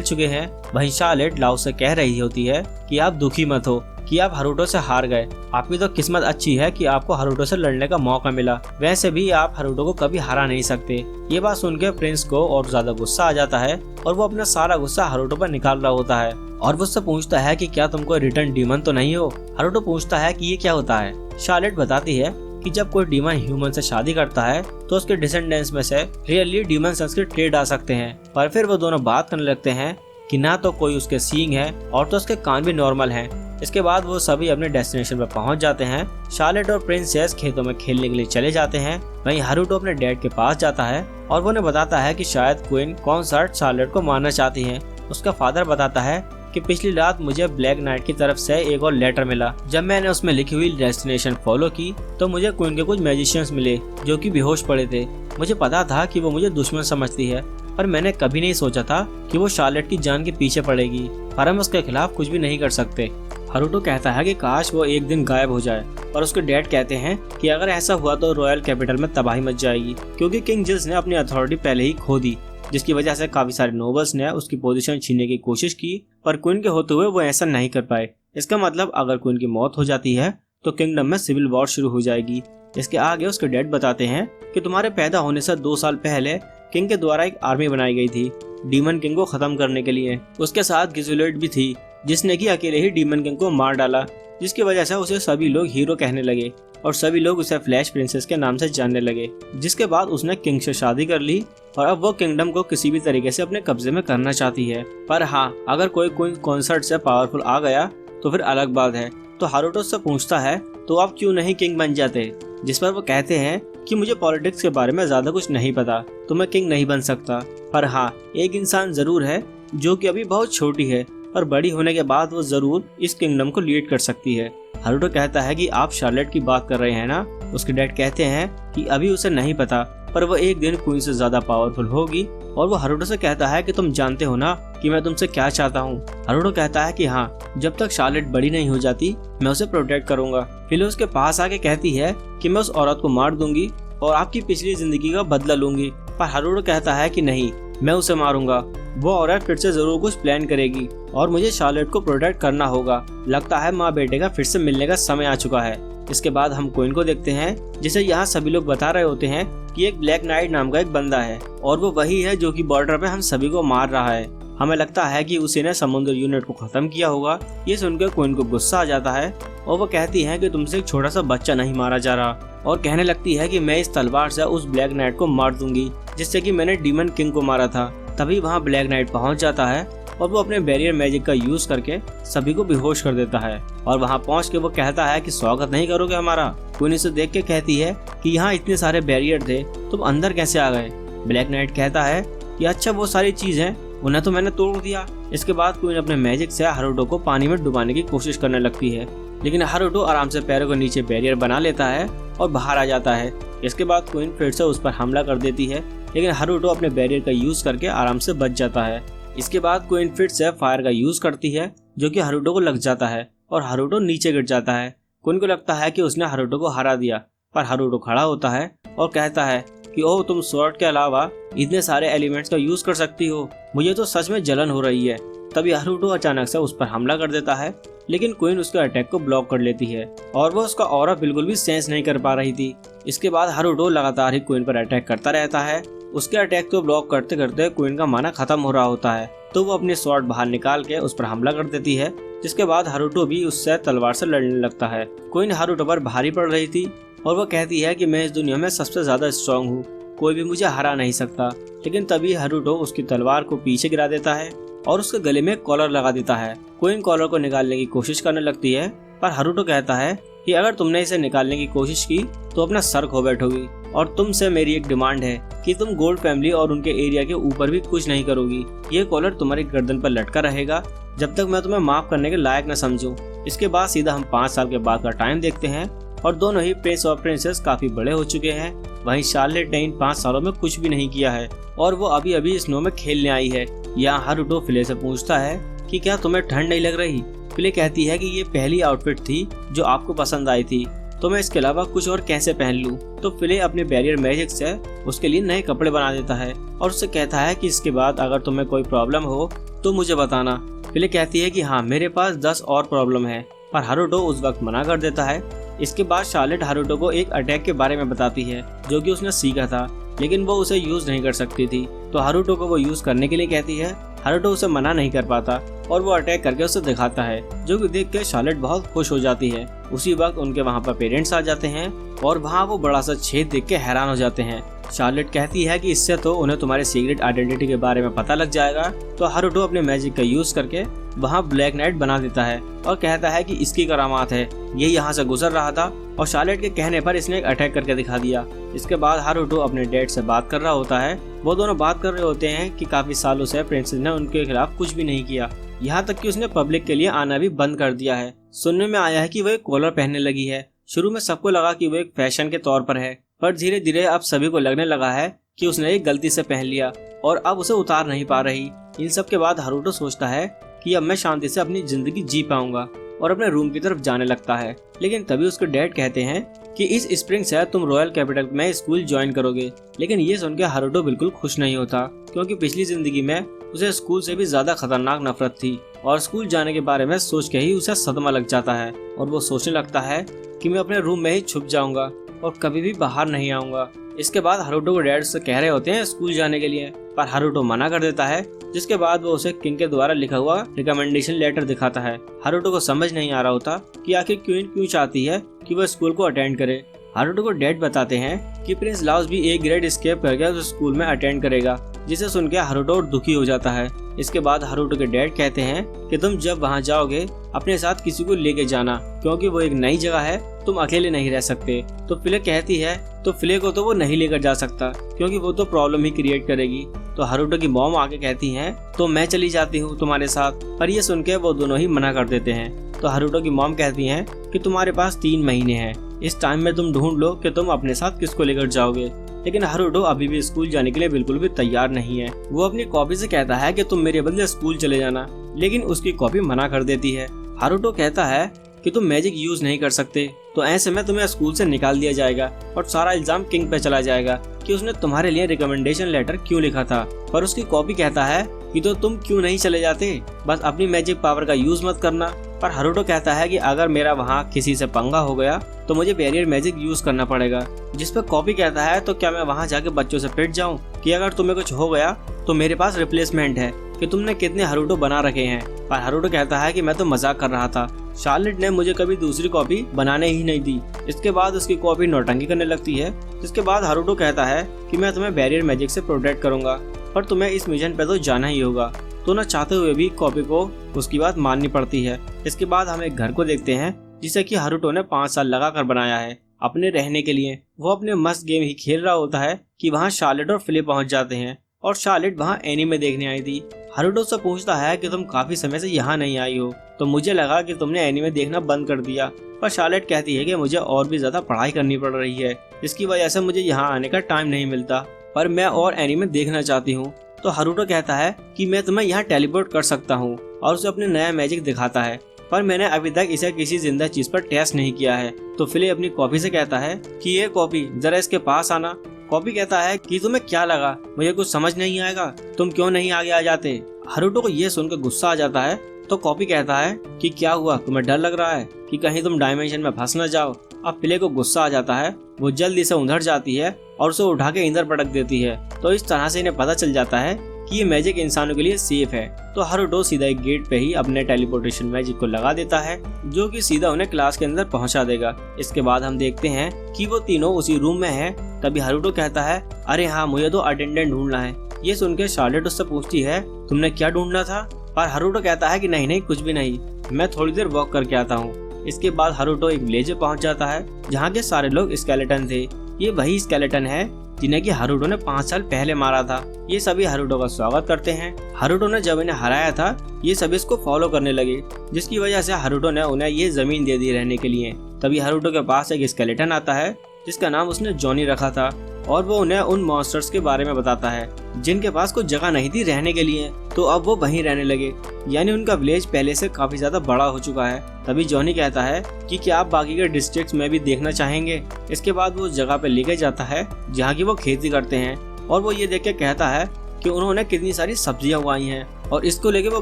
चुके हैं। वहीं शार्लेट लाओस से कह रही होती है कि आप दुखी मत हो कि आप हारुतो से हार गए, आपकी तो किस्मत अच्छी है कि आपको हारुतो से लड़ने का मौका मिला, वैसे भी आप हारुतो को कभी हरा नहीं सकते। ये बात सुनकर प्रिंस को और ज्यादा गुस्सा आ जाता है और वो अपना सारा गुस्सा हारुतो पर निकाल रहा होता है और वो उससे पूछता है कि क्या तुम कोई रिटर्न डीमन तो नहीं हो। हारुतो पूछता है कि ये क्या होता है। शार्लेट बताती है कि जब कोई डीमन ह्यूमन से शादी करता है तो उसके डिसेंडेंट्स में से रियली डीमन सन्स के ट्रेड आ सकते हैं। पर फिर वो दोनों बात करने लगते हैं कि ना तो कोई उसके सींग है और तो उसके कान भी नॉर्मल हैं। इसके बाद वो सभी अपने डेस्टिनेशन पर पहुंच जाते हैं। शार्लेट और प्रिंसेस खेतों में खेलने के लिए चले जाते हैं। वहीं हारुतो अपने डैड के पास जाता है और वो उन्हें बताता है कि शायद क्वीन कॉन्सर्ट शार्लेट को मारना चाहती है। उसका फादर बताता है कि पिछली रात मुझे ब्लैक नाइट की तरफ से एक और लेटर मिला। जब मैंने उसमें लिखी हुई डेस्टिनेशन फॉलो की तो मुझे क्वीन के कुछ मैजिशियंस मिले जो कि बेहोश पड़े थे। मुझे पता था कि वो मुझे दुश्मन समझती है, पर मैंने कभी नहीं सोचा था कि वो शार्लेट की जान के पीछे पड़ेगी, पर हम उसके खिलाफ कुछ भी नहीं कर सकते। हारुतो कहता है कि काश वो एक दिन गायब हो जाए, और उसके डैड कहते हैं कि अगर ऐसा हुआ तो रॉयल कैपिटल में तबाही मच जाएगी, क्योंकि किंग जिल्स ने अपनी अथॉरिटी पहले ही खो दी, जिसकी वजह से काफी सारे नोबल्स ने उसकी पोजीशन छीनने की कोशिश की, पर क्वीन के होते हुए वो ऐसा नहीं कर पाए। इसका मतलब अगर क्वीन की मौत हो जाती है तो किंगडम में सिविल वॉर शुरू हो जाएगी। इसके आगे उसके डैड बताते हैं कि तुम्हारे पैदा होने से 2 साल पहले किंग के द्वारा एक आर्मी बनाई गई थी डीमन किंग को खत्म करने के लिए। उसके साथ गिजुलेट भी थी, जिसने कि अकेले ही डीमन किंग को मार डाला, जिसकी वजह से उसे सभी लोग हीरो कहने लगे और सभी लोग उसे फ्लैश प्रिंसेस के नाम से जानने लगे। जिसके बाद उसने किंग से शादी कर ली और अब वो किंगडम को किसी भी तरीके से अपने कब्जे में करना चाहती है। पर हाँ, अगर कोई कॉन्सर्ट से पावरफुल आ गया तो फिर अलग बात है। तो हारुतो से पूछता है तो आप क्यों नहीं किंग बन जाते, जिस पर वो कहते हैं कि मुझे पॉलिटिक्स के बारे में ज्यादा कुछ नहीं पता, तो मैं किंग नहीं बन सकता। पर हाँ, एक इंसान जरूर है जो कि अभी बहुत छोटी है और बड़ी होने के बाद वो जरूर इस किंगडम को लीड कर सकती है। हारुतो कहता है कि आप शार्लेट की बात कर रहे हैं ना। उसके डैड कहते हैं कि अभी उसे नहीं पता, पर वो एक दिन क्वीन से ज्यादा पावरफुल होगी। और वो हारुतो से कहता है कि तुम जानते हो ना कि मैं तुमसे क्या चाहता हूँ। हारुतो कहता है कि हाँ, जब तक शार्लेट बड़ी नहीं हो जाती मैं उसे प्रोटेक्ट करूंगा। फिर उसके पास आके कहती है कि मैं उस औरत को मार दूंगी और आपकी पिछली जिंदगी का बदला लूंगी। पर हारुतो कहता है कि नहीं, मैं उसे मारूंगा। वो औरत फिर से जरूर कुछ प्लान करेगी और मुझे शार्लेट को प्रोटेक्ट करना होगा। लगता है माँ बेटे का फिर से मिलने का समय आ चुका है। इसके बाद हम क्वीन को देखते हैं, जिसे यहाँ सभी लोग बता रहे होते हैं कि एक ब्लैक नाइट नाम का एक बंदा है और वो वही है जो कि बॉर्डर पे हम सभी को मार रहा है। हमें लगता है कि उसी ने समुद्र यूनिट को खत्म किया होगा। ये सुनकर क्वीन को गुस्सा आ जाता है और वो कहती है कि तुमसे एक छोटा सा बच्चा नहीं मारा जा रहा, और कहने लगती है कि मैं इस तलवार से उस ब्लैक नाइट को मार दूंगी जिससे कि मैंने डीमन किंग को मारा था। तभी वहाँ ब्लैक नाइट पहुँच जाता है और वो अपने बैरियर मैजिक का यूज करके सभी को बेहोश कर देता है। और वहाँ पहुँच के वो कहता है कि स्वागत नहीं करोगे हमारा। क्वीन इसे देख के कहती है कि यहाँ इतने सारे बैरियर थे, तुम अंदर कैसे आ गए। ब्लैक नाइट कहता है कि अच्छा, वो सारी चीजें उन्हें तो मैंने तोड़ दिया। इसके बाद क्वीन अपने मैजिक से हारुतो को पानी में डुबाने की कोशिश करने लगती है, लेकिन हारुतो आराम से पैरों के नीचे बैरियर बना लेता है और बाहर आ जाता है। इसके बाद क्वीन फिर से उस पर हमला कर देती है, लेकिन हारुतो अपने बैरियर का यूज करके आराम से बच जाता है। इसके बाद क्वीन फिर से फायर का यूज करती है, जो कि हारुतो को लग जाता है और हारुतो नीचे गिर जाता है। क्वीन को लगता है कि उसने हारुतो को हरा दिया, पर हारुतो खड़ा होता है और कहता है कि ओह, तुम स्वॉर्ड के अलावा इतने सारे एलिमेंट्स का यूज कर सकती हो, मुझे तो सच में जलन हो रही है। तभी हारुतो अचानक से उस पर हमला कर देता है, लेकिन क्वीन उसके अटैक को ब्लॉक कर लेती है और वो उसका ऑरा बिल्कुल भी सेंस नहीं कर पा रही थी। इसके बाद हारुतो लगातार ही क्वीन पर अटैक करता रहता है। उसके अटैक को ब्लॉक करते करते क्वीन का माना खत्म हो रहा होता है, तो वो अपनी स्वॉर्ड बाहर निकाल के उस पर हमला कर देती है, जिसके बाद हारुतो भी उससे तलवार से लड़ने लगता है। क्वीन हारुतो पर भारी पड़ रही थी और वो कहती है कि मैं इस दुनिया में सबसे ज्यादा स्ट्रॉन्ग हूँ, कोई भी मुझे हरा नहीं सकता। लेकिन तभी हारुतो उसकी तलवार को पीछे गिरा देता है और उसके गले में कॉलर लगा देता है। क्वीन कॉलर को निकालने की कोशिश करने लगती है, पर हारुतो कहता है कि अगर तुमने इसे निकालने की कोशिश की तो अपना सर खो बैठोगी, और तुमसे मेरी एक डिमांड है कि तुम गोल्ड फैमिली और उनके एरिया के ऊपर भी कुछ नहीं करोगी। ये कॉलर तुम्हारी गर्दन पर लटका रहेगा जब तक मैं तुम्हें माफ करने के लायक न समझूं। इसके बाद सीधा हम 5 साल के बाद का टाइम देखते हैं और दोनों ही प्रिंस और प्रिंसेस काफी बड़े हो चुके हैं। वहीं शार्लेट ने इन 5 सालों में कुछ भी नहीं किया है और वो अभी अभी स्नो में खेलने आई है। यहाँ हारुतो फिले से पूछता है कि क्या तुम्हें ठंड नहीं लग रही। फिले कहती है कि ये पहली आउटफिट थी जो आपको पसंद आई थी, तो मैं इसके अलावा कुछ और कैसे पहन लूं। तो फिले अपने बैरियर मैजिक से उसके लिए नए कपड़े बना देता है और उससे कहता है कि इसके बाद अगर तुम्हें कोई प्रॉब्लम हो तो मुझे बताना। फिले कहती है कि हाँ, मेरे पास 10 और प्रॉब्लम है, पर हारुतो उस वक्त मना कर देता है। इसके बाद शार्लेट हारुतो को एक अटैक के बारे में बताती है जो कि उसने सीखा था, लेकिन वो उसे यूज नहीं कर सकती थी, तो हारुतो को वो यूज करने के लिए कहती है। हारुतो उसे मना नहीं कर पाता और वो अटैक करके उसे दिखाता है, जो कि देख के शार्लेट बहुत खुश हो जाती है। उसी वक्त उनके वहाँ पर पेरेंट्स आ जाते हैं और वहाँ वो बड़ा सा छेद देख के हैरान हो जाते हैं। शार्लेट कहती है कि इससे तो उन्हें तुम्हारे सीक्रेट आइडेंटिटी के बारे में पता लग जाएगा। तो हारुतो अपने मैजिक का यूज करके वहाँ ब्लैक नाइट बना देता है और कहता है कि इसकी करामात है, ये यहाँ से गुजर रहा था और शार्लेट के कहने पर इसने एक अटैक करके दिखा दिया। इसके बाद हारुतो अपने डैड से बात कर रहा होता है। वो दोनों बात कर रहे होते हैं कि काफी सालों से प्रिंसेस ने उनके खिलाफ कुछ भी नहीं किया, यहाँ तक कि उसने पब्लिक के लिए आना भी बंद कर दिया है। सुनने में आया है कि वो एक कॉलर पहनने लगी है। शुरू में सबको लगा कि वो एक फैशन के तौर पर है, पर धीरे धीरे अब सभी को लगने लगा है कि उसने एक गलती से पहन लिया और अब उसे उतार नहीं पा रही। इन सब के बाद हारुतो सोचता है कि अब मैं शांति से अपनी जिंदगी जी पाऊंगा और अपने रूम की तरफ जाने लगता है। लेकिन तभी उसके डैड कहते हैं कि इस स्प्रिंग से तुम रॉयल कैपिटल में स्कूल ज्वाइन करोगे। लेकिन ये सुनकर हारुतो बिल्कुल खुश नहीं होता, क्योंकि पिछली जिंदगी में उसे स्कूल से भी ज्यादा खतरनाक नफरत थी और स्कूल जाने के बारे में सोच के ही उसे सदमा लग जाता है और वो सोचने लगता है कि मैं अपने रूम में ही छुप जाऊंगा और कभी भी बाहर नहीं आऊंगा। इसके बाद हारुतो को डैड से कह रहे होते हैं स्कूल जाने के लिए, पर हारुतो मना कर देता है। जिसके बाद वो उसे किंग के द्वारा लिखा हुआ रिकमेंडेशन लेटर दिखाता है। हारुतो को समझ नहीं आ रहा होता कि आखिर क्वीन क्यों चाहती है कि वह स्कूल को अटेंड करे। हारुतो को डैड बताते हैं कि प्रिंस लाओस भी एक ग्रेड स्केप करके उस स्कूल में अटेंड करेगा, जिसे सुनकर हारुतो और दुखी हो जाता है। इसके बाद हारुतो के डैड कहते हैं कि तुम जब वहाँ जाओगे अपने साथ किसी को लेके जाना, क्योंकि वो एक नई जगह है, तुम अकेले नहीं रह सकते। तो फिले कहती है तो फिले को तो वो नहीं लेकर जा सकता, क्योंकि वो तो प्रॉब्लम ही क्रिएट करेगी। तो हारुतो की मॉम आके कहती हैं तो मैं चली जाती हूँ तुम्हारे साथ, पर ये सुन के वो दोनों ही मना कर देते हैं। तो हारुतो की मॉम कहती हैं कि तुम्हारे पास 3 महीने हैं, इस टाइम में तुम ढूंढ लो कि तुम अपने साथ किसको लेकर जाओगे। लेकिन हारुतो अभी भी स्कूल जाने के लिए बिल्कुल भी तैयार नहीं है। वो अपनी कॉपी से कहता है कि तुम मेरे बदले स्कूल चले जाना, लेकिन उसकी कॉपी मना कर देती है। हारुतो कहता है कि तुम मैजिक यूज नहीं कर सकते, तो ऐसे में तुम्हें स्कूल से निकाल दिया जाएगा और सारा इल्जाम किंग पे चला जाएगा कि उसने तुम्हारे लिए रिकमेंडेशन लेटर क्यों लिखा था। पर उसकी कॉपी कहता है कि तो तुम क्यों नहीं चले जाते, बस अपनी मैजिक पावर का यूज मत करना। पर हारुतो कहता है कि अगर मेरा वहाँ किसी से पंगा हो गया तो मुझे बैरियर मैजिक यूज करना पड़ेगा। जिस पर कॉपी कहता है तो क्या मैं वहाँ जाके बच्चों से पिट जाऊँ कि अगर तुम्हें कुछ हो गया तो मेरे पास रिप्लेसमेंट है, कि तुमने कितने हारुतो बना रखे हैं। पर हारुतो कहता है कि मैं तो मजाक कर रहा था, शार्लेट ने मुझे कभी दूसरी कॉपी बनाने ही नहीं दी। इसके बाद उसकी कॉपी नौटंकी करने लगती है। जिसके बाद हारुतो कहता है कि मैं तुम्हें बैरियर मैजिक से प्रोटेक्ट करूंगा, पर तुम्हें इस मिशन पे तो जाना ही होगा। तो न चाहते हुए भी कॉपी को उसकी बात माननी पड़ती है। इसके बाद हम एक घर को देखते हैं जिसे कि हारुतो ने 5 साल लगाकर बनाया है अपने रहने के लिए। वो अपने मस्त गेम ही खेल रहा होता है कि वहाँ शार्लेट और फिलिप पहुँच जाते हैं और शार्लेट वहाँ एनीमे देखने आई थी। हारुतो से पूछता है कि तुम काफी समय से यहाँ नहीं आई हो, तो मुझे लगा कि तुमने एनीमे देखना बंद कर दिया। पर शार्लेट कहती है कि मुझे और भी ज्यादा पढ़ाई करनी पड़ रही है, इसकी वजह से मुझे यहाँ आने का टाइम नहीं मिलता, पर मैं और एनीमे देखना चाहती हूँ। तो हारुतो कहता है कि मैं तुम्हें यहाँ टेलीपोर्ट कर सकता हूँ और उसे अपने नया मैजिक दिखाता है, पर मैंने अभी तक इसे किसी जिंदा चीज पर टेस्ट नहीं किया है। तो फिले अपनी कॉपी से कहता है कि ये कॉपी जरा इसके पास आना। कॉपी कहता है कि तुम्हें क्या लगा, मुझे कुछ समझ नहीं आएगा, तुम क्यों नहीं आगे आ जाते। हारुतो को ये सुनकर गुस्सा आ जाता है। तो कॉपी कहता है कि क्या हुआ, तुम्हें डर लग रहा है कि कहीं तुम डायमेंशन में फंस न जाओ। अब फिले को गुस्सा आ जाता है, वो जल्दी से उधर जाती है और उसे उठा के इंदर पटक देती है। तो इस तरह से इन्हें पता चल जाता है कि ये मैजिक इंसानों के लिए सेफ है। तो हारुतो सीधा एक गेट पे ही अपने टेलीपोर्टेशन मैजिक को लगा देता है, जो कि सीधा उन्हें क्लास के अंदर पहुंचा देगा। इसके बाद हम देखते हैं कि वो तीनों उसी रूम में हैं। तभी हारुतो कहता है अरे हाँ, मुझे तो अटेंडेंट ढूंढना है। ये सुनकर शार्लेट उससे पूछती है तुमने क्या ढूंढना था। पर हारुतो कहता है कि नहीं कुछ भी नहीं, मैं थोड़ी देर वॉक करके आता हूँ। इसके बाद हारुतो एक विलेज में पहुंच जाता है जहाँ के सारे लोग स्केलेटन थे। ये वही स्केलेटन है जिन्हें कि हारुतो ने 5 साल पहले मारा था। ये सभी हारुतो का स्वागत करते हैं। हारुतो ने जब इन्हें हराया था ये सभी इसको फॉलो करने लगे, जिसकी वजह से हारुतो ने उन्हें ये जमीन दे दी रहने के लिए। तभी हारुतो के पास एक स्केलेटन आता है जिसका नाम उसने जॉनी रखा था और वो उन्हें उन मॉन्स्टर्स के बारे में बताता है जिनके पास कोई जगह नहीं थी रहने के लिए, तो अब वो वहीं रहने लगे, यानी उनका विलेज पहले से काफी ज्यादा बड़ा हो चुका है। तभी जॉनी कहता है कि क्या आप बाकी के डिस्ट्रिक्ट्स में भी देखना चाहेंगे। इसके बाद वो उस जगह पे लेके जाता है जहाँ की वो खेती करते हैं और वो ये देख के कहता है कि उन्होंने कितनी सारी सब्जियां उगाई हैं और इसको लेके वो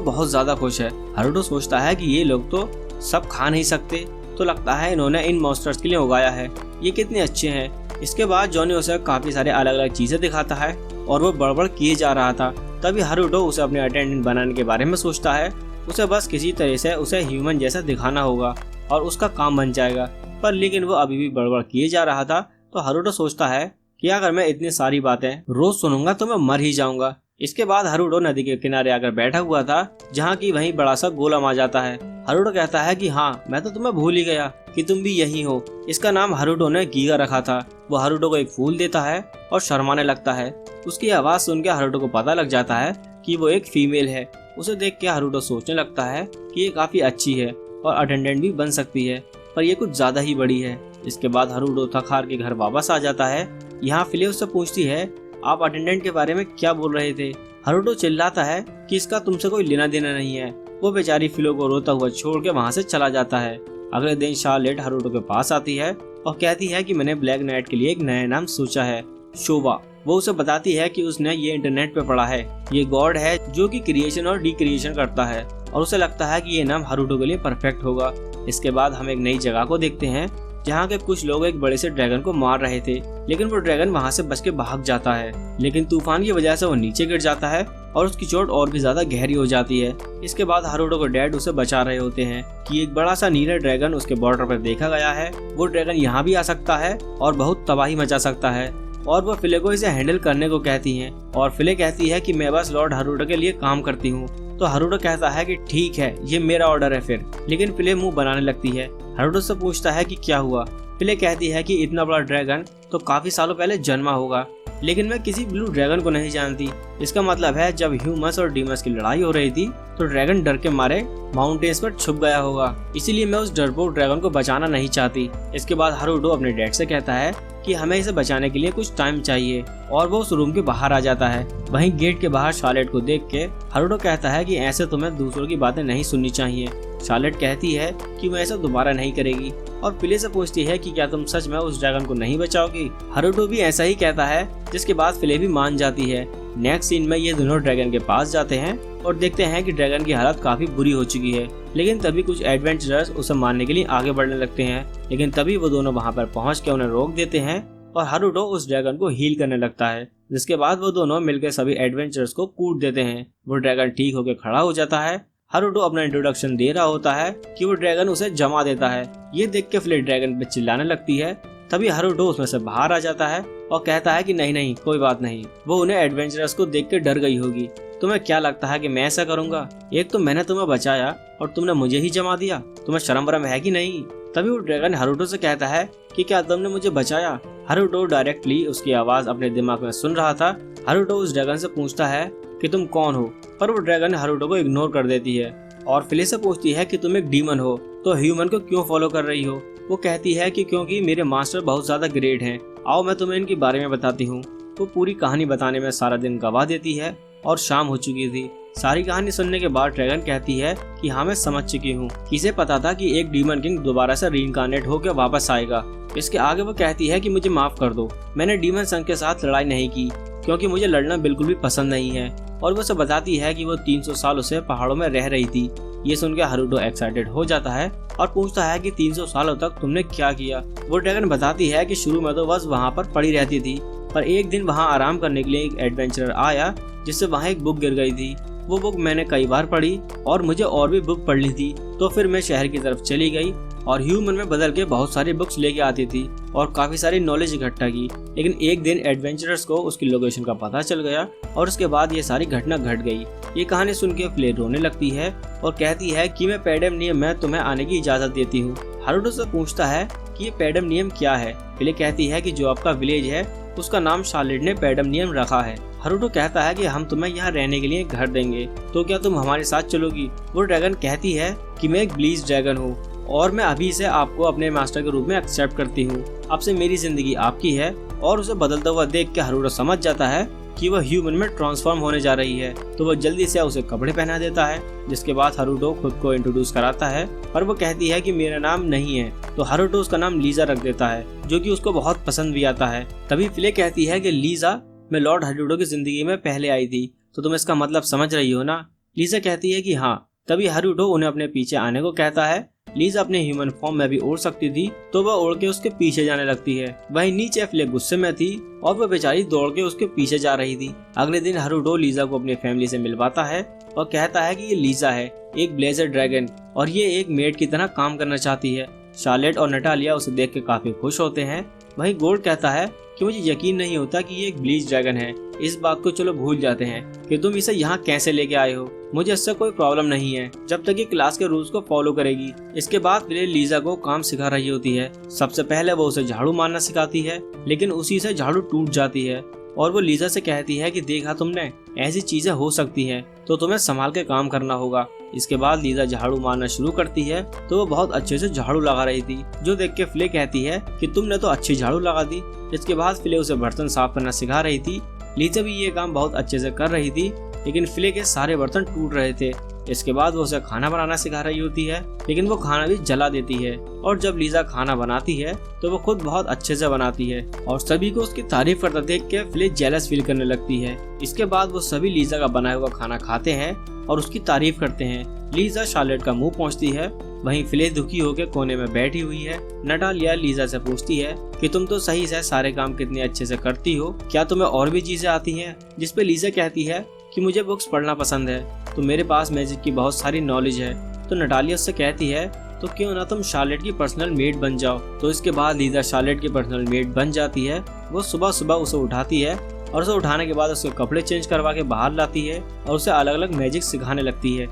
बहुत ज्यादा खुश है। हारुतो सोचता है कि ये लोग तो सब खा नहीं सकते, तो लगता है इन्होंने इन मॉन्स्टर्स के लिए उगाया है, ये कितने अच्छे हैं। इसके बाद जॉनी उसे काफी सारे अलग अलग चीजें दिखाता है और वो बड़बड़ किए जा रहा था। तभी हारुतो उसे अपने अटेंडेंट बनाने के बारे में सोचता है। उसे बस किसी तरह से उसे ह्यूमन जैसा दिखाना होगा और उसका काम बन जाएगा। पर लेकिन वो अभी भी बड़बड़ किए जा रहा था। तो हारुतो सोचता है कि अगर मैं इतनी सारी बातें रोज सुनूंगा तो मैं मर ही जाऊंगा। इसके बाद हारुतो नदी के किनारे आकर बैठा हुआ था, जहाँ की वहीं बड़ा सा गोलम आ जाता है। हारुतो कहता है कि हाँ, मैं तो तुम्हें भूल ही गया कि तुम भी यही हो। इसका नाम हारुतो ने गीगा रखा था। वो हारुतो को एक फूल देता है और शर्माने लगता है। उसकी आवाज सुन के हारुतो को पता लग जाता है कि वो एक फीमेल है। उसे देख के हारुतो सोचने लगता है कि ये काफी अच्छी है और अटेंडेंट भी बन सकती है, पर ये कुछ ज्यादा ही बड़ी है। इसके बाद हारुतो थक हार के घर वापस आ जाता है। यहाँ फिले उससे पूछती है, आप अटेंडेंट के बारे में क्या बोल रहे थे? हारुतो चिल्लाता है कि इसका तुमसे कोई लेना देना नहीं है। वो बेचारी फिलो को रोता हुआ छोड़ के वहाँ से चला जाता है। अगले दिन शार्लेट हारुतो के पास आती है और कहती है कि मैंने ब्लैक नाइट के लिए एक नया नाम सोचा है, शोवा। वो उसे बताती है कि उसने ये इंटरनेट पे पढ़ा है, ये गॉड है जो कि क्रिएशन और डिक्रिएशन करता है, और उसे लगता है कि ये नाम हारुतो के लिए परफेक्ट होगा। इसके बाद हम एक नई जगह को देखते हैं, जहाँ के कुछ लोग एक बड़े से ड्रैगन को मार रहे थे, लेकिन वो ड्रैगन वहाँ से बच के भाग जाता है। लेकिन तूफान की वजह से वो नीचे गिर जाता है और उसकी चोट और भी ज्यादा गहरी हो जाती है। इसके बाद हारुतो के डैड उसे बचा रहे होते हैं कि एक बड़ा सा नीला ड्रैगन उसके बॉर्डर पर देखा गया है। वो ड्रैगन यहाँ भी आ सकता है और बहुत तबाही मचा सकता है, और वो फिले को इसे हैंडल करने को कहती हैं। और फिले कहती है कि मैं बस लॉर्ड हारुतो के लिए काम करती हूँ। तो हारुतो कहता है कि ठीक है, ये मेरा ऑर्डर है फिर। लेकिन फिले मुंह बनाने लगती है। हारुतो से पूछता है कि क्या हुआ। फिले कहती है कि इतना बड़ा ड्रैगन तो काफी सालों पहले जन्मा होगा, लेकिन मैं किसी ब्लू ड्रैगन को नहीं जानती। इसका मतलब है जब ह्यूमंस और डीमंस की लड़ाई हो रही थी तो ड्रैगन डर के मारे माउंटेन्स पर छुप गया होगा, इसीलिए मैं उस डरपोक ड्रैगन को बचाना नहीं चाहती। इसके बाद हारुतो अपने डैड से कहता है कि हमें इसे बचाने के लिए कुछ टाइम चाहिए, और वो उस रूम के बाहर आ जाता है। वहीं गेट के बाहर शार्लेट को देख के हारुतो कहता है कि ऐसे तुम्हें दूसरों की बातें नहीं सुननी चाहिए। शार्लेट कहती है कि वो ऐसा दोबारा नहीं करेगी, और फिले से पूछती है कि क्या तुम सच में उस ड्रैगन को नहीं बचाओगी। हारुतो भी ऐसा ही कहता है, जिसके बाद फिले भी मान जाती है। नेक्स्ट सीन में ये दोनों ड्रैगन के पास जाते हैं और देखते हैं कि ड्रैगन की हालत काफी बुरी हो चुकी है। लेकिन तभी कुछ एडवेंचरर्स उसे मारने के लिए आगे बढ़ने लगते हैं, लेकिन तभी वो दोनों वहां पर पहुंच के उन्हें रोक देते हैं और हारुतो उस ड्रैगन को हील करने लगता है। जिसके बाद वो दोनों मिलकर सभी एडवेंचरर्स को कूट देते हैं। वो ड्रैगन ठीक होकर खड़ा हो जाता है। हारुतो अपना इंट्रोडक्शन दे रहा होता है कि वो ड्रैगन उसे जमा देता है। ये देख के फिले ड्रैगन पे चिल्लाने लगती है। तभी हारुतो उसमें से बाहर आ जाता है और कहता है कि नहीं नहीं, कोई बात नहीं। वो उन्हें एडवेंचरर्स को देख के डर गई होगी। तुम्हें क्या लगता है कि मैं ऐसा करूंगा? एक तो मैंने तुम्हें बचाया और तुमने मुझे ही जमा दिया। तुम्हें शर्म वरम है कि नहीं? तभी वो ड्रैगन हारुतो से कहता है कि क्या तुमने मुझे बचाया? हारुतो डायरेक्टली उसकी आवाज अपने दिमाग में सुन रहा था। हारुतो उस ड्रैगन से पूछता है कि तुम कौन हो, पर वो ड्रैगन हारुतो को इग्नोर कर देती है और फिले से पूछती है कि तुम एक डीमन हो तो ह्यूमन को क्यों फॉलो कर रही हो। वो कहती है कि क्योंकि मेरे मास्टर बहुत ज्यादा ग्रेट हैं, आओ मैं तुम्हें इनके बारे में बताती हूँ। वो पूरी कहानी बताने में सारा दिन गवा देती है और शाम हो चुकी थी। सारी कहानी सुनने के बाद ड्रैगन कहती है कि हाँ, मैं समझ चुकी हूँ। इसे पता था कि एक डीमन किंग दोबारा से रीइंकार्नेट होकर वापस आएगा। इसके आगे वो कहती है कि मुझे माफ कर दो, मैंने डीमन संघ के साथ लड़ाई नहीं की क्योंकि मुझे लड़ना बिल्कुल भी पसंद नहीं है। और वो उसे बताती है कि वो 300 सालों से पहाड़ों में रह रही थी। ये सुनकर हारुतो एक्साइटेड हो जाता है और पूछता है कि 300 सालों तक तुमने क्या किया। वो ड्रैगन बताती है कि शुरू में तो बस वहाँ पर पड़ी रहती थी, पर एक दिन वहाँ आराम करने के लिए एक एडवेंचरर आया जिससे वहाँ एक बुक गिर गई थी। वो बुक मैंने कई बार पढ़ी और मुझे और भी बुक पढ़ ली थी। तो फिर मैं शहर की तरफ चली गई और ह्यूमन में बदल के बहुत सारी बुक्स लेके आती थी और काफी सारी नॉलेज इकट्ठा की। लेकिन एक दिन एडवेंचरर्स को उसकी लोकेशन का पता चल गया और उसके बाद ये सारी घटना घट गई। ये कहानी सुन के फिले रोने लगती है और कहती है कि मैं पैडम नियम में तुम्हें आने की इजाजत देती हूँ। हारुतो से पूछता है कि ये पैडम नियम क्या है। फिले कहती है कि जो आपका विलेज है उसका नाम शार्लेट ने पैडम नियम रखा है। हारुतो कहता है कि हम तुम्हें यहाँ रहने के लिए घर देंगे, तो क्या तुम हमारे साथ चलोगी? वो ड्रैगन कहती है कि मैं एक ब्लीच ड्रैगन हूँ और मैं अभी से आपको अपने मास्टर के रूप में एक्सेप्ट करती हूँ। अब से मेरी जिंदगी आपकी है। और उसे बदलता हुआ देख के हारुतो समझ जाता है कि वह ह्यूमन में ट्रांसफॉर्म होने जा रही है, तो वह जल्दी से उसे कपड़े पहना देता है। जिसके बाद हारुतो खुद को इंट्रोड्यूस कराता है, पर वो कहती है कि मेरा नाम नहीं है। तो हारुतो उसका नाम लीजा रख देता है, जो कि उसको बहुत पसंद भी आता है। तभी फिले कहती है कि लीजा, मैं लॉर्ड हारुतो की जिंदगी में पहले आई थी, तो तुम इसका मतलब समझ रही हो ना? लीजा कहती है कि हाँ। तभी हारुतो उन्हें अपने पीछे आने को कहता है। लीजा अपने ह्यूमन फॉर्म में भी उड़ सकती थी, तो वह उड़ के उसके पीछे जाने लगती है। वहीं नीचे फिले गुस्से में थी और वह बेचारी दौड़ के उसके पीछे जा रही थी। अगले दिन हारुतो लीजा को अपनी फैमिली से मिलवाता है और कहता है कि ये लीजा है, एक ब्लेजर ड्रैगन, और ये एक मेड की तरह काम करना चाहती है। शार्लेट और नटालिया उसे देख के काफी खुश होते हैं। वहीं गोल्ड कहता है कि मुझे यकीन नहीं होता कि ये एक ब्लीच ड्रैगन है। इस बात को चलो भूल जाते हैं कि तुम इसे यहाँ कैसे लेके आए हो। मुझे इससे कोई प्रॉब्लम नहीं है जब तक ये क्लास के रूल्स को फॉलो करेगी। इसके बाद फिले लीजा को काम सिखा रही होती है। सबसे पहले वो उसे झाड़ू मारना सिखाती है, लेकिन उसी से झाड़ू टूट जाती है और वो लीजा से कहती है कि देखा तुमने, ऐसी चीजें हो सकती हैं तो तुम्हें संभाल के काम करना होगा। इसके बाद लीजा झाड़ू मारना शुरू करती है तो वो बहुत अच्छे से झाड़ू लगा रही थी, जो देख के फिले कहती है कि तुमने तो अच्छी झाड़ू लगा दी। इसके बाद फिले उसे बर्तन साफ करना सिखा रही थी। लीजा भी ये काम बहुत अच्छे से कर रही थी, लेकिन फिले के सारे बर्तन टूट रहे थे। इसके बाद वो उसे खाना बनाना सिखा रही होती है, लेकिन वो खाना भी जला देती है। और जब लीजा खाना बनाती है तो वो खुद बहुत अच्छे से बनाती है और सभी को उसकी तारीफ करता देख के फिले जेलस फील करने लगती है। इसके बाद वो सभी लीजा का बनाया हुआ खाना खाते हैं और उसकी तारीफ करते हैं। लीजा शार्लेट का मुंह पहुंचती है, वहीं फिले दुखी होकर कोने में बैठी हुई है। नटालिया लीजा से पूछती है कि तुम तो सही से सारे काम कितने अच्छे से करती हो, क्या तुम्हें और भी चीजें आती हैं? जिस पे लीजा कहती है कि मुझे बुक्स पढ़ना पसंद है, तो मेरे पास मैजिक की बहुत सारी नॉलेज है। तो नटालिया उससे कहती है तो क्यों ना तुम शार्लेट की पर्सनल मेड बन जाओ। तो इसके बाद लीजा शार्लेट की पर्सनल मेड बन जाती है। वो सुबह सुबह उसे उठाती है और उसे उठाने के बाद उसके कपड़े चेंज करवा के बाहर लाती है और उसे अलग अलग मैजिक सिखाने लगती है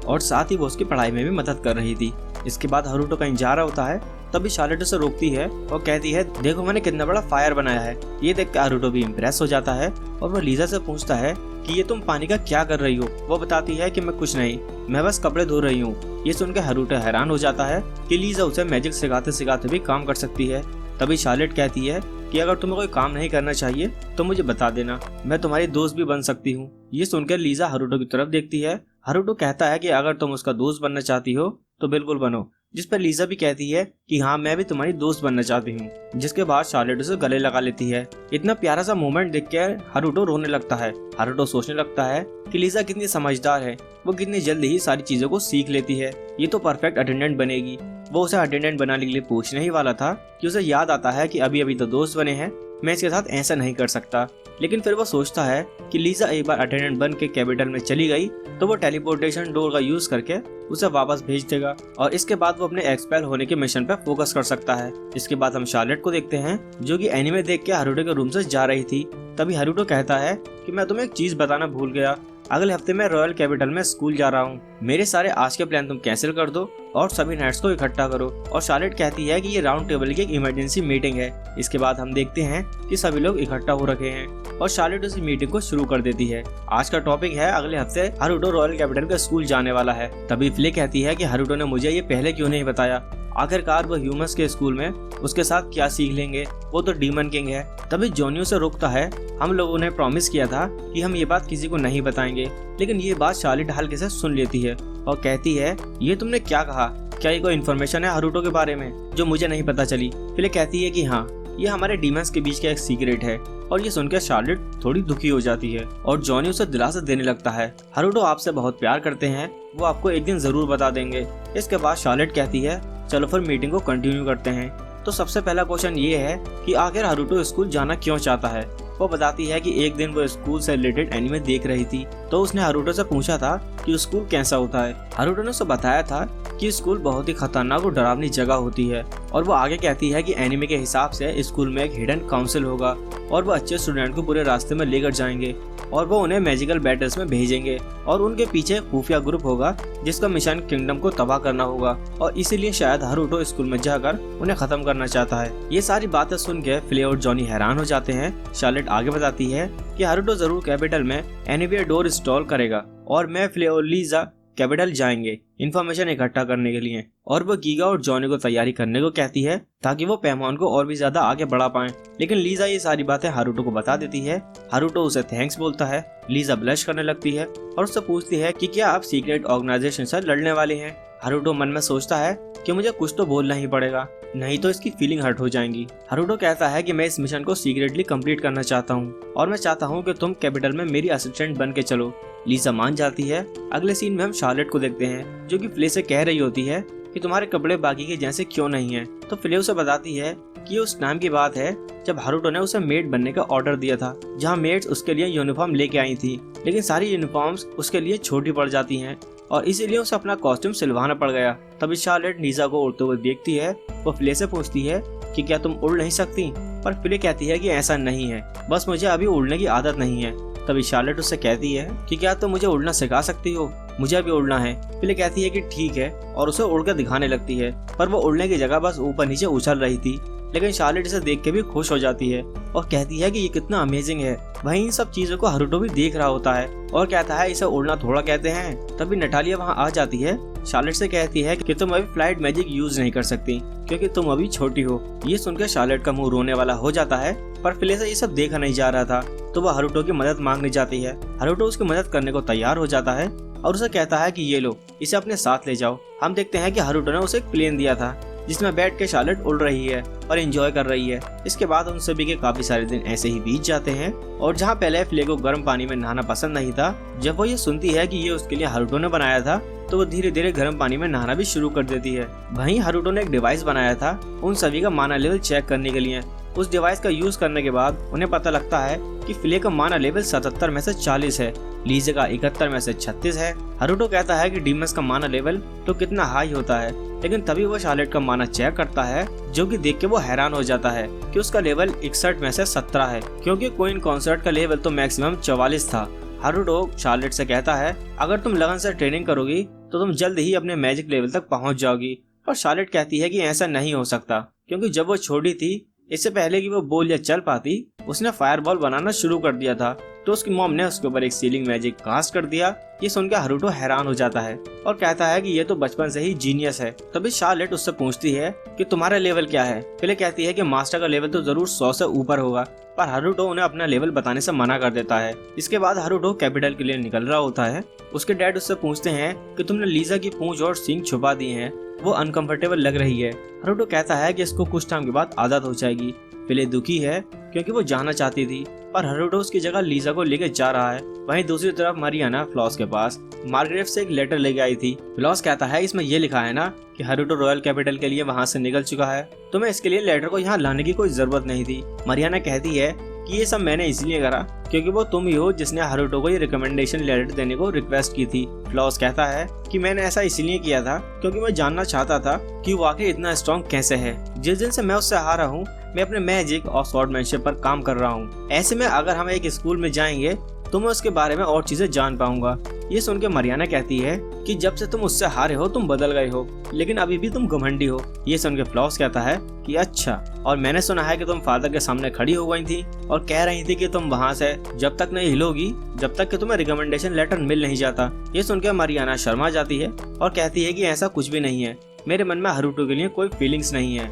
और साथ ही वो उसकी पढ़ाई में भी मदद कर रही थी। इसके बाद हारुतो कहीं जा रहा होता है, तभी शार्लेट उसे रोकती है और कहती है देखो मैंने कितना बड़ा फायर बनाया है। ये देख कर हारुतो भी इम्प्रेस हो जाता है और वो लीजा से पूछता है कि ये तुम पानी का क्या कर रही हो। वो बताती है कि मैं कुछ नहीं, मैं बस कपड़े धो रही हूँ। ये सुनकर हारुतो हैरान हो जाता है कि लीजा उसे मैजिक सिखाते सिखाते भी काम कर सकती है। तभी शार्लेट कहती है कि अगर तुम्हें कोई काम नहीं करना चाहिए तो मुझे बता देना, मैं तुम्हारी दोस्त भी बन सकती हूँ। ये सुनकर लीजा हारुतो की तरफ देखती है। हारुतो कहता है कि अगर तुम उसका दोस्त बनना चाहती हो तो बिल्कुल बनो, जिस पर लीजा भी कहती है कि हाँ मैं भी तुम्हारी दोस्त बनना चाहती हूँ। जिसके बाद शार्लेट उसे गले लगा लेती है। इतना प्यारा सा मोमेंट देख कर हारुतो रोने लगता है। हारुतो सोचने लगता है कि लीजा कितनी समझदार है, वो कितनी जल्दी ही सारी चीजों को सीख लेती है, ये तो परफेक्ट अटेंडेंट बनेगी। वो उसे अटेंडेंट बनाने के लिए पूछने ही वाला था कि उसे याद आता है कि अभी अभी तो दोस्त बने हैं, मैं इसके साथ ऐसा नहीं कर सकता। लेकिन फिर वो सोचता है कि लीजा एक बार अटेंडेंट बन के कैपिटल में चली गई तो वो टेलीपोर्टेशन डोर का यूज करके उसे वापस भेज देगा और इसके बाद वो अपने एक्सपेल होने के मिशन पर फोकस कर सकता है। इसके बाद हम शार्लेट को देखते हैं जो कि एनीमे देख के हारुतो के रूम से जा रही थी। तभी हारुतो कहता है कि मैं तुम्हें एक चीज बताना भूल गया, अगले हफ्ते मैं रॉयल कैपिटल में स्कूल जा रहा हूँ। मेरे सारे आज के प्लान तुम कैंसिल कर दो और सभी नाइट्स को इकट्ठा करो। और शार्लेट कहती है कि ये राउंड टेबल की एक इमरजेंसी मीटिंग है। इसके बाद हम देखते हैं कि सभी लोग इकट्ठा हो रखे हैं और शार्लेट उस मीटिंग को शुरू कर देती है। आज का टॉपिक है अगले हफ्ते हारुतो रॉयल कैपिटल के स्कूल जाने वाला है। तभी फिले कहती है कि हारुतो ने मुझे ये पहले क्यों नहीं बताया, आखिरकार वो ह्यूमंस के स्कूल में उसके साथ क्या सीख लेंगे, वो तो डीमन किंग है। तभी जॉनी उसे रोकता है, हम लोगों ने प्रॉमिस किया था कि हम ये बात किसी को नहीं बताएंगे। लेकिन ये बात शार्लेट हल्के से सुन लेती है और कहती है ये तुमने क्या कहा, क्या ये कोई इन्फॉर्मेशन है हारुतो के बारे में जो मुझे नहीं पता चली। फिले कहती है कि हाँ ये हमारे डीमंस के बीच का एक सीक्रेट है। और ये सुनकर शार्लेट थोड़ी दुखी हो जाती है और जॉनी उसे दिलासा देने लगता है, हारुतो आपसे बहुत प्यार करते हैं, वो आपको एक दिन जरूर बता देंगे। इसके बाद शार्लेट कहती है चलो फिर मीटिंग को कंटिन्यू करते हैं। तो सबसे पहला क्वेश्चन ये है कि आखिर हारुतो स्कूल जाना क्यों चाहता है। वो बताती है कि एक दिन वो स्कूल से रिलेटेड एनीमे देख रही थी तो उसने हारुतो से पूछा था कि स्कूल कैसा होता है। हारुतो ने उसे बताया था कि स्कूल बहुत ही खतरनाक और डरावनी जगह होती है और वो आगे कहती है कि एनीमे के हिसाब से स्कूल में एक हिडन काउंसिल होगा और वो अच्छे स्टूडेंट को पूरे रास्ते में लेकर जाएंगे और वो उन्हें मैजिकल बैटल्स में भेजेंगे और उनके पीछे एक खुफिया ग्रुप होगा जिसका मिशन किंगडम को तबाह करना होगा और इसीलिए शायद हारुतो स्कूल में जाकर उन्हें खत्म करना चाहता है। ये सारी बातें सुन के फिले और जॉनी हैरान हो जाते हैं। शार्लेट आगे बताती है कि हारुतो जरूर कैपिटल में एनीवेयर डोर इंस्टॉल करेगा और मैं, फिले और लीजा कैपिटल जाएंगे इन्फॉर्मेशन इकट्ठा करने के लिए। और वो गीगा और जॉनी को तैयारी करने को कहती है ताकि वो पैमान को और भी ज्यादा आगे बढ़ा पाएं। लेकिन लीजा ये सारी बातें हारुतो को बता देती है। हारुतो उसे थैंक्स बोलता है। लीजा ब्लश करने लगती है और उससे पूछती है कि क्या आप सीक्रेट ऑर्गेनाइजेशन से लड़ने वाले हैं। हारुतो मन में सोचता है कि मुझे कुछ तो बोलना ही पड़ेगा, नहीं तो इसकी फीलिंग हर्ट हो जाएंगी। हारुतो कहता है कि मैं इस मिशन को सीक्रेटली कंप्लीट करना चाहता हूँ और मैं चाहता हूँ कि तुम कैपिटल में मेरी असिस्टेंट बन के चलो। लीजा मान जाती है। अगले सीन में हम शार्लेट को देखते हैं जो कि फिले से कह रही होती है कि तुम्हारे कपड़े बाकी के जैसे क्यों नहीं है। तो फिले उसे बताती है कि ये उस टाइम की बात है जब हारुतो ने उसे मेड बनने का ऑर्डर दिया था, जहाँ मेड्स उसके लिए यूनिफॉर्म लेके आई थी, लेकिन सारी यूनिफॉर्म्स उसके लिए छोटी पड़ जाती हैं और इसीलिए उसे अपना कॉस्ट्यूम सिलवाना पड़ गया। तभी शार्लेट लीजा को उड़ते हुए देखती है। वो फिले से पूछती है कि क्या तुम उड़ नहीं सकती। पर फिले कहती है कि ऐसा नहीं है, बस मुझे अभी उड़ने की आदत नहीं है। तभी शार्लेट उससे कहती है कि क्या तुम मुझे उड़ना सिखा सकती हो, मुझे अभी उड़ना है। फिले कहती है कि ठीक है और उसे उड़कर दिखाने लगती है, पर वो उड़ने की जगह बस ऊपर नीचे उछल रही थी। लेकिन शार्लेट इसे देख के भी खुश हो जाती है और कहती है कि ये कितना अमेजिंग है। वहीं इन सब चीजों को हारुतो भी देख रहा होता है और कहता है इसे उड़ना थोड़ा कहते हैं। तभी नटालिया वहाँ आ जाती है, शार्लेट से कहती है कि तुम अभी फ्लाइट मैजिक यूज नहीं कर सकती क्योंकि तुम अभी छोटी हो। ये सुनकर शार्लेट का मुंह रोने वाला हो जाता है, पर फिले से ये सब देखा नहीं जा रहा था, तो वह हारुतो की मदद मांगने जाती है। हारुतो उसकी मदद करने को तैयार हो जाता है और उसे कहता है कि ये लो, इसे अपने साथ ले जाओ। हम देखते हैं कि हारुतो ने उसे एक प्लेन दिया था जिसमें बैठ के शार्लेट उड़ रही है और एंजॉय कर रही है। इसके बाद उन सभी के काफी सारे दिन ऐसे ही बीत जाते हैं और जहाँ पहले फिले को गर्म पानी में नहाना पसंद नहीं था, जब वो ये सुनती है कि ये उसके लिए हारुतो ने बनाया था, तो वो धीरे धीरे गर्म पानी में नहाना भी शुरू कर देती है। वहीं हारुतो ने एक डिवाइस बनाया था उन सभी का माना लेवल चेक करने के लिए। उस डिवाइस का यूज करने के बाद उन्हें पता लगता है कि फिले का माना लेवल 77 में से 40 है, लीजे का 71 में से 36 है। हारुतो कहता है कि डीमस का माना लेवल तो कितना हाई होता है, लेकिन तभी वो शार्लेट का माना चेक करता है, जो कि देख के वो हैरान हो जाता है कि उसका लेवल 61 में से 17 है, क्योंकि क्वीन कॉन्सर्ट का लेवल तो मैक्सिमम 44 था। हारुतो शार्लेट से कहता है अगर तुम लगन से ट्रेनिंग करोगी तो तुम जल्द ही अपने मैजिक लेवल तक पहुंच जाओगी। और शार्लेट कहती है कि ऐसा नहीं हो सकता, क्योंकि जब वो छोटी थी, इससे पहले कि वो बोल या चल पाती, उसने फायरबॉल बनाना शुरू कर दिया था, तो उसकी मॉम ने उसके ऊपर एक सीलिंग मैजिक कास्ट कर दिया। ये सुनकर हारुतो हैरान हो जाता है और कहता है कि ये तो बचपन से ही जीनियस है। तभी शार्लेट उससे पूछती है कि तुम्हारा लेवल क्या है। फिले कहती है कि मास्टर का लेवल तो जरूर 100 से ऊपर होगा, पर हारुतो उन्हें अपना लेवल बताने से मना कर देता है। इसके बाद हारुतो कैपिटल के लिए निकल रहा होता है। उसके डैड उससे पूछते हैं कि तुमने लीजा की पूंछ और सींग छुपा दी हैं, वो अनकंफर्टेबल लग रही है। हारुतो कहता है कि इसको कुछ टाइम के बाद आदत हो जाएगी। फिले दुखी है क्योंकि वो जाना चाहती थी, पर हारुतो उसकी जगह लीजा को लेकर जा रहा है। वहीं दूसरी तरफ मारियाना फ्लॉस के पास मार्गरेट से एक लेटर लेके आई थी। फ्लॉस कहता है इसमें ये लिखा है ना कि हारुतो रॉयल कैपिटल के लिए वहाँ से निकल चुका है, तुम्हें इसके लिए लेटर को यहाँ लाने की कोई जरूरत नहीं थी। मारियाना कहती है कि ये सब मैंने इसलिए करा क्योंकि वो तुम ही हो जिसने हारुतो को ये रिकमेंडेशन लेटर देने को रिक्वेस्ट की थी। फ्लॉस कहता है कि मैंने ऐसा इसलिए किया था क्योंकि मैं जानना चाहता था कि वो आखिर इतना स्ट्रॉन्ग कैसे है। जिस दिन से मैं उससे हारा हूँ, मैं अपने मैजिक और स्वॉर्डमैनशिप पर काम कर रहा हूँ। ऐसे में अगर हम एक स्कूल में जाएंगे तो मैं उसके बारे में और चीजें जान पाऊंगा। ये सुन के मारियाना कहती है कि जब से तुम उससे हारे हो तुम बदल गए हो, लेकिन अभी भी तुम घमंडी हो। ये सुन के फ्लॉस कहता है कि अच्छा, और मैंने सुना है कि तुम फादर के सामने खड़ी हो गई थी और कह रही थी कि तुम वहाँ से जब तक नहीं हिलोगी जब तक कि तुम्हें रिकमेंडेशन लेटर मिल नहीं जाता। ये सुनकर मारियाना शर्मा जाती है और कहती है कि ऐसा कुछ भी नहीं है, मेरे मन में हारुतो के लिए कोई फीलिंग्स नहीं है।